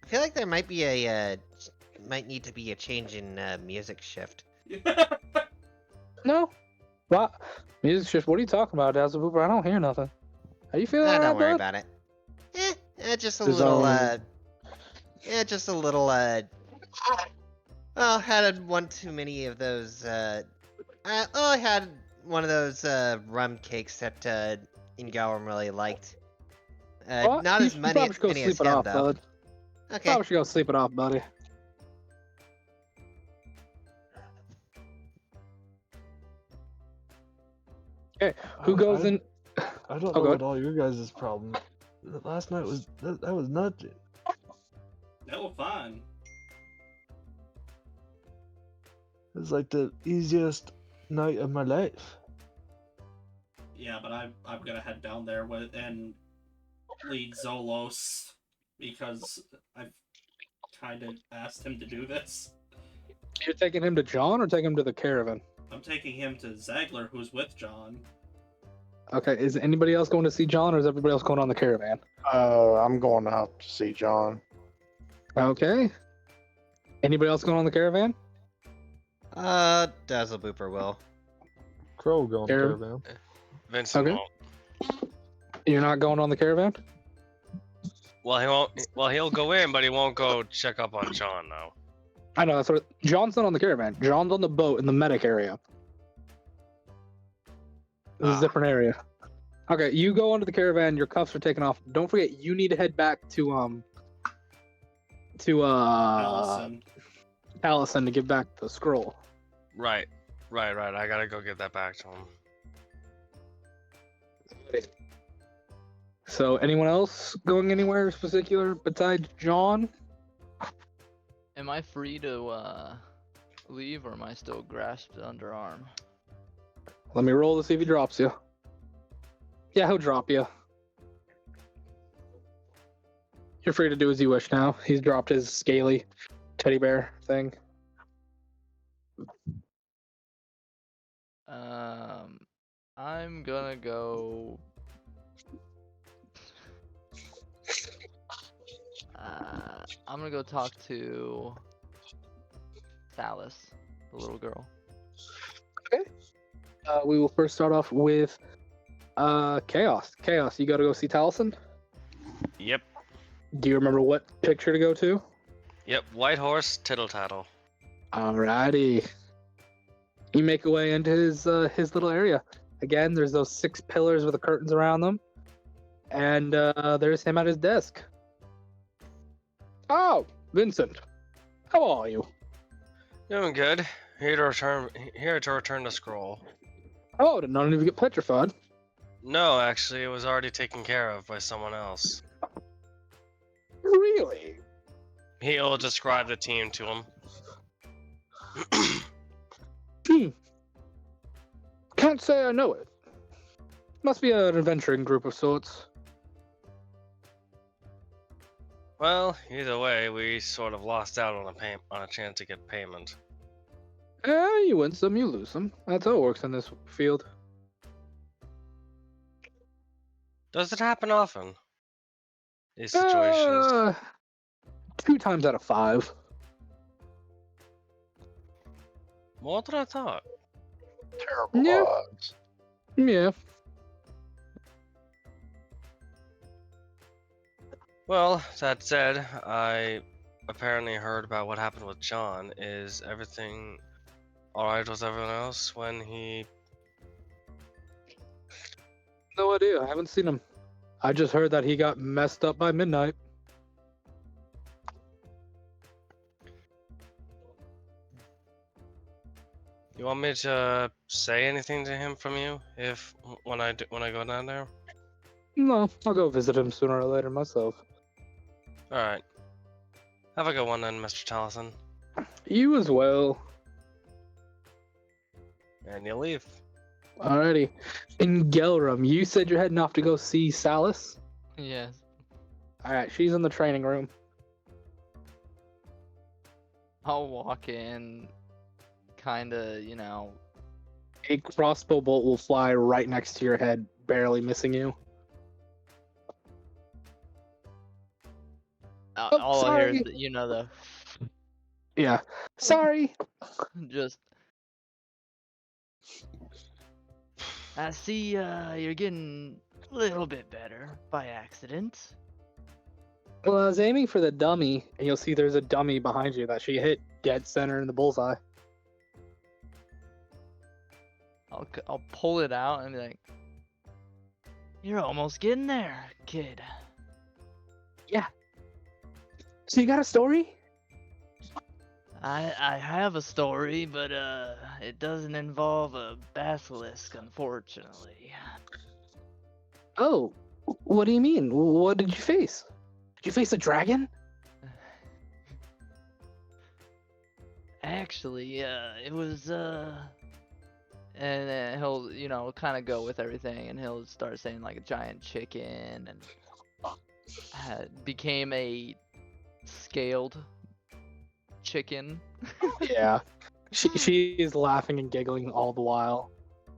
I feel like there might need to be a change in music shift. No? What? Music shift, what are you talking about, Dazzle Booper? I don't hear nothing. Are you feeling alright, Don't worry bud? about it. Just a His little, own- just a little, well, had one too many of those, I had one of those, rum cakes that, Ingawam really liked. Well, Not you as should many, probably go many sleep as it him, off, though. bud. Okay. Probably should go sleep it off, buddy. Okay, who goes in? I don't Oh, know go what all your guys' problem. Last night was that was nuts. That was fine. It was like the easiest night of my life. Yeah, but I'm gonna head down there and lead Zolos because I've kind of asked him to do this. You're taking him to John or taking him to the caravan? I'm taking him to Zagler, who's with John. Okay, is anybody else going to see John or is everybody else going on the caravan? I'm going out to see John. Okay. Anybody else going on the caravan? Dazzle Booper will. Crow going to Caravan. caravan. Vincent Okay. won't. You're not going on the caravan? Well, he won't. Well, he'll go in, but he won't go check up on John now. I know that's what. John's not on the caravan. John's on the boat in the medic area. This is Ah. a different area. Okay, you go onto the caravan. Your cuffs are taken off. Don't forget, you need to head back to Allison. Allison to give back the scroll. Right. I gotta go get that back to him. So, anyone else going anywhere particular besides John? Am I free to leave, or am I still grasped underarm? Let me roll to see if he drops you. Yeah, he'll drop you. You're free to do as you wish now. He's dropped his scaly teddy bear thing. I'm gonna go. I'm gonna go talk to Salis, the little girl. We will first start off with Chaos. Chaos, you gotta go see Taliesin? Yep. Do you remember what picture to go to? Yep. White horse, tittle tattle. Alrighty. You make your way into his little area. Again, there's those 6 pillars with the curtains around them. And there's him at his desk. Oh, Vincent. How are you? Doing good. Here to return the scroll. Oh, did none of you get petrified? No, actually, it was already taken care of by someone else. Really? He'll describe the team to him. Can't say I know it. Must be an adventuring group of sorts. Well, either way, we sort of lost out on a chance to get payment. You win some, you lose some. That's how it works in this field. Does it happen often? These situations. 2 times out of 5. More than I thought. Terrible Yeah. odds. Yeah. Well, that said, I apparently heard about what happened with John. Is everything alright with everyone else when he... No idea. I haven't seen him. I just heard that he got messed up by midnight. You want me to say anything to him from you when I go down there? No, I'll go visit him sooner or later myself. Alright. Have a good one then, Mr. Taliesin. You as well. And you leave. Alrighty. In Gelram, you said you're heading off to go see Salis? Yes. Alright, she's in the training room. I'll walk in, kinda, you know. A crossbow bolt will fly right next to your head, barely missing you. Oh, All I hear is, sorry. you know, the Yeah. Sorry. just. I see you're getting a little bit better by accident. Well, I was aiming for the dummy, and you'll see there's a dummy behind you that she hit dead center in the bullseye. I'll pull it out and be like, "You're almost getting there, kid." So you got a story? I have a story, but it doesn't involve a basilisk, unfortunately. Oh, what do you mean? What did you face? Did you face a dragon? Actually, it was and then he'll, you know, kind of go with everything, and he'll start saying like a giant chicken, and became a scaled chicken. Yeah. She is laughing and giggling all the while.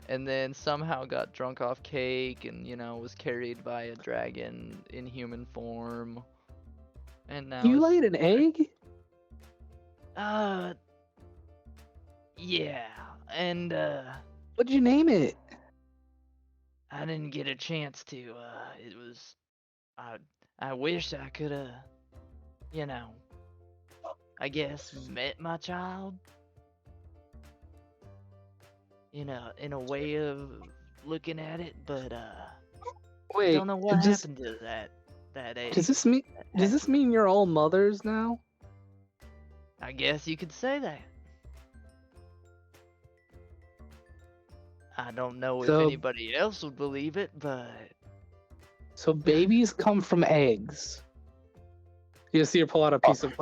And then somehow got drunk off cake, and, you know, was carried by a dragon in human form. And now You is- laid an egg? Yeah. And What'd you name it? I didn't get a chance to. It was I wish I could have, you know, I guess met my child. In a way of looking at it, but Wait, don't know what does, happened to that age. does this mean does this mean you're all mothers now? I guess you could say that. I don't know if So- anybody else would believe it, but So babies come from eggs. You see her pull out a piece of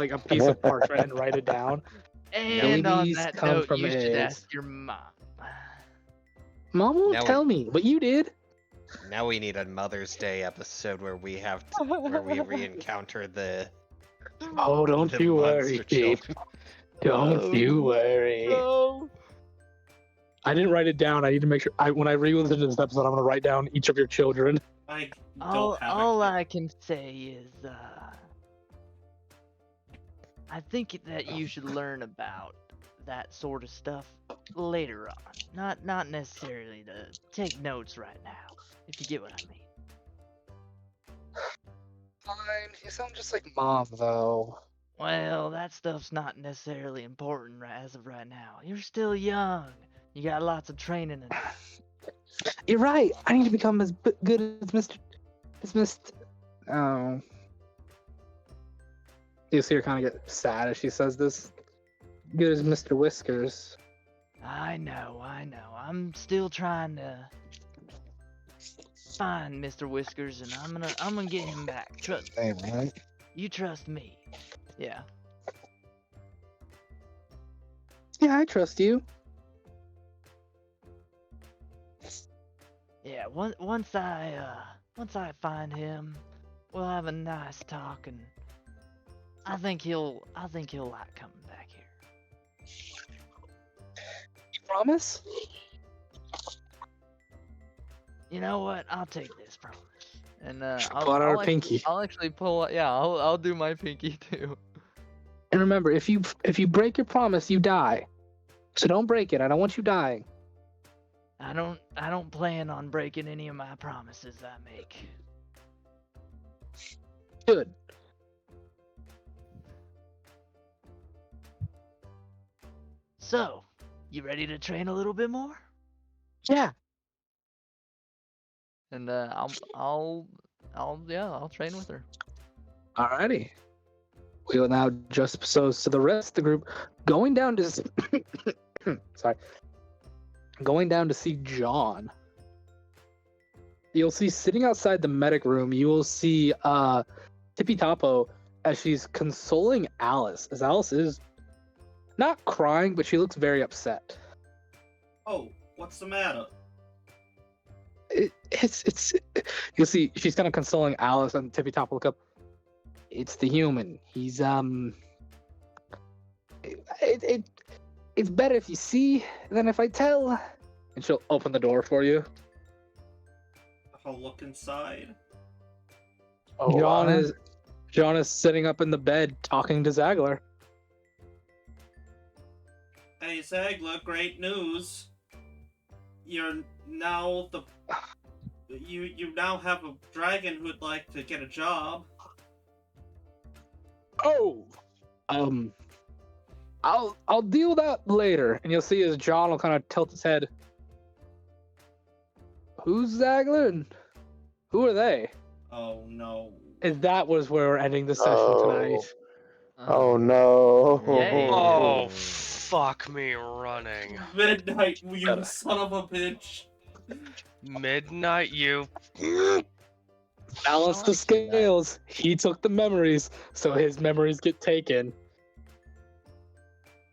parchment and write it down. and on Babies that come note, from you should eggs. ask your mom. Mom won't Now we- tell me, but you did. Now we need a Mother's Day episode where we re-encounter the. Oh, don't the you monster worry, babe. children. Don't you worry. No. I didn't write it down. I need to make sure. When I re-listen to this episode, I'm gonna write down each of your children. I All, don't have all a I can say is, I think that you should learn about that sort of stuff later on. Not necessarily to take notes right now, if you get what I mean. Fine. You sound just like Mom, though. Well, that stuff's not necessarily important as of right now. You're still young. You got lots of training to do. You're right. I need to become as good as Mr. Oh. You see her kind of get sad as she says this. Good as Mr. Whiskers. I know. I'm still trying to find Mr. Whiskers, and I'm gonna get him back. Trust me. Right? You trust me. Yeah. Yeah, I trust you. Yeah. Once I find him, we'll have a nice talk, and I think he'll like coming back here. You promise? You know what? I'll take this promise. And Pull out our pinky. I'll actually pull. Yeah, I'll do my pinky too. And remember, if you break your promise, you die. So don't break it. I don't want you dying. I don't plan on breaking any of my promises I make. Good. So, you ready to train a little bit more? Yeah. And I'll train with her. Alrighty. We will now just so the rest of the group going down to sorry, going down to see John. You'll see sitting outside the medic room. You will see Tippy Topo as she's consoling Alice. As Alice is not crying, but she looks very upset. Oh, what's the matter? It's you'll see she's kind of consoling Alice, and Tippy Top will look up. It's the human. He's it's better if you see than if I tell. And she'll open the door for you. I'll look inside. Oh, John is sitting up in the bed talking to Zagler. Hey Zagler, great news. You're now you now have a dragon who'd like to get a job. Oh, I'll deal with that later. And you'll see as John will kind of tilt his head. Who's Zagler and who are they? Oh no. And that was where we're ending the session tonight. Uh-huh. no. Yay. Oh, fuck me running. Midnight, you son of a bitch. Midnight, you. Balance the scales. He took the memories, so his memories get taken.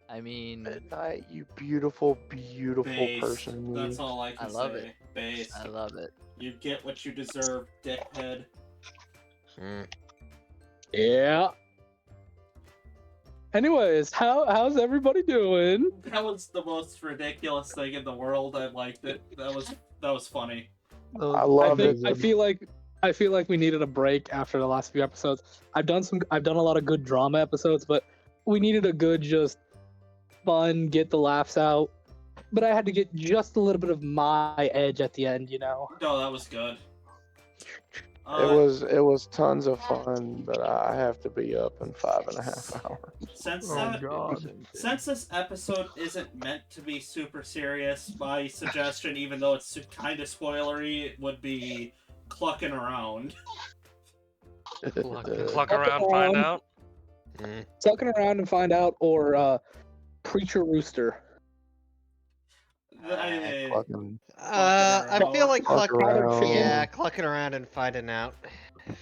I mean, Midnight, you beautiful, beautiful Base. person. That's all I can I love say. it. Base. I love it. You get what you deserve, dickhead. Yeah. Anyways, how's everybody doing? That was the most ridiculous thing in the world. I liked it. That was funny. I love it. I feel like we needed a break after the last few episodes. I've done a lot of good drama episodes, but we needed a good just fun, get the laughs out. But I had to get just a little bit of my edge at the end, you know. No, that was good. It was tons of fun, but I have to be up in 5.5 hours. Oh god. Since this episode isn't meant to be super serious, my suggestion, even though it's kind of spoilery, would be clucking around. Cluck around, find out. Sucking around and find out, or Preacher Rooster. Fucking I feel like Cluck around. clucking around and finding out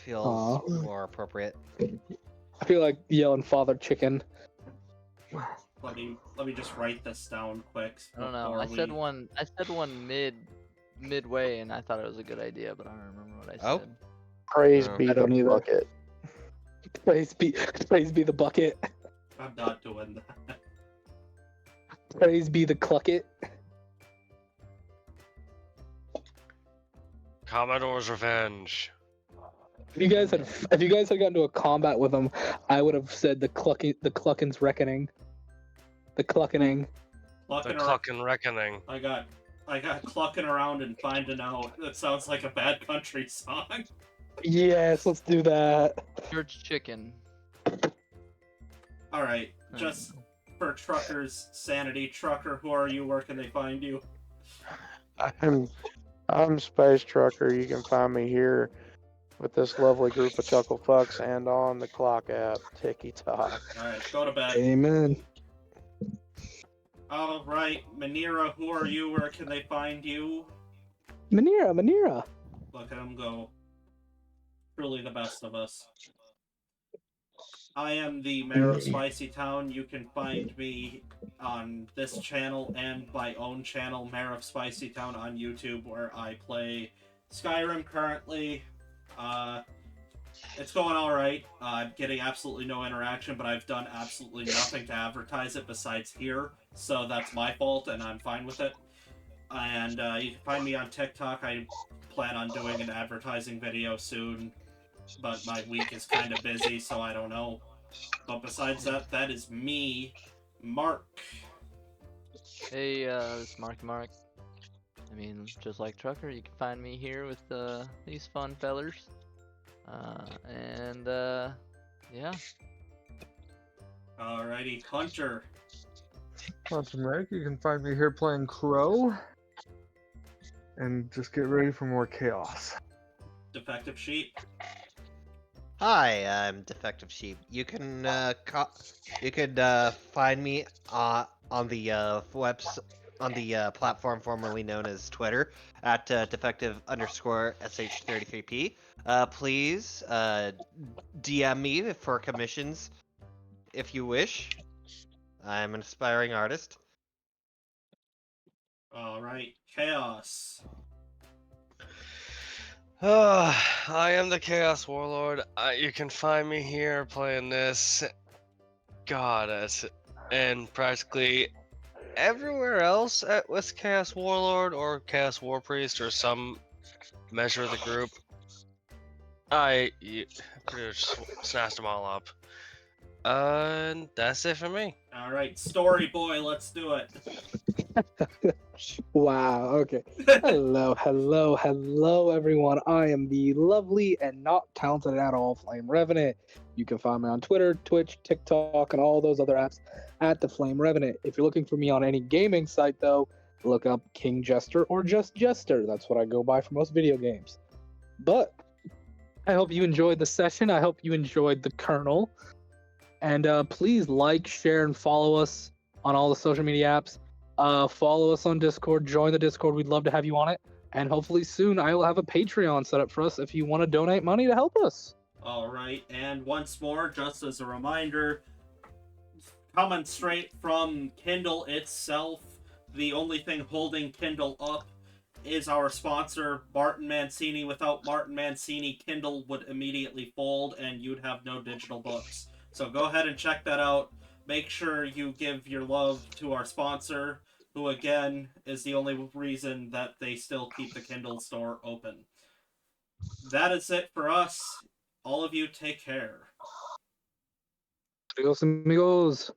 feels more appropriate. I feel like yelling Father Chicken. Let me just write this down quick. I don't know. I said one midway, and I thought it was a good idea, but I don't remember what I said. Oh. Praise No. be I the don't either. bucket. Praise be the bucket. I'm not doing that. Praise be the Clucket. Commodore's Revenge. If you guys had gotten into a combat with him, I would have said the Cluckin's Reckoning. The Cluckening. The Cluckin Reckoning. I got clucking around and finding out. That sounds like a bad country song. Yes, let's do that. Church chicken. Alright, just for Trucker's sanity, Trucker, who are you? Where can they find you? I'm Space Trucker. You can find me here with this lovely group of chuckle fucks and on the clock app, TikTok. Alright, go to bed. Amen. Alright, Manira, who are you? Where can they find you? Manira. Look at him go. Truly the best of us. I am the Mayor of Spicy Town. You can find me on this channel and my own channel, Mayor of Spicy Town, on YouTube, where I play Skyrim currently. It's going alright. I'm getting absolutely no interaction, but I've done absolutely nothing to advertise it besides here, so that's my fault, and I'm fine with it. And you can find me on TikTok. I plan on doing an advertising video soon, but my week is kind of busy, so I don't know. But besides that, that is me, Mark. Hey, this is Mark. I mean, just like Trucker, you can find me here with these fun fellers. Yeah. Alrighty, Hunter. Hunter Merrick, you can find me here playing Crow. And just get ready for more chaos. Defective Sheep. Hi, I'm Defective Sheep. You can find me on the platform formerly known as Twitter at defective_sh33p. Please DM me for commissions if you wish. I'm an aspiring artist. Alright, Chaos. I am the Chaos Warlord. You can find me here playing this goddess, and practically everywhere else with Chaos Warlord or Chaos War Priest or some measure of the group. I pretty much snatched them all up. And that's it for me. Alright, Story Boy, let's do it. Wow, okay. Hello, everyone. I am the lovely and not talented at all Flame Revenant. You can find me on Twitter, Twitch, TikTok, and all those other apps at the Flame Revenant. If you're looking for me on any gaming site, though, look up King Jester or just Jester. That's what I go by for most video games. But I hope you enjoyed the session. I hope you enjoyed the kernel. And please like, share, and follow us on all the social media apps. Follow us on Discord. Join the Discord. We'd love to have you on it. And hopefully soon I will have a Patreon set up for us if you want to donate money to help us. Alright, and once more, just as a reminder, coming straight from Kindle itself, the only thing holding Kindle up is our sponsor, Martin Mancini. Without Martin Mancini, Kindle would immediately fold and you'd have no digital books. So go ahead and check that out. Make sure you give your love to our sponsor, who again is the only reason that they still keep the Kindle store open. That is it for us. All of you take care. Adios, amigos.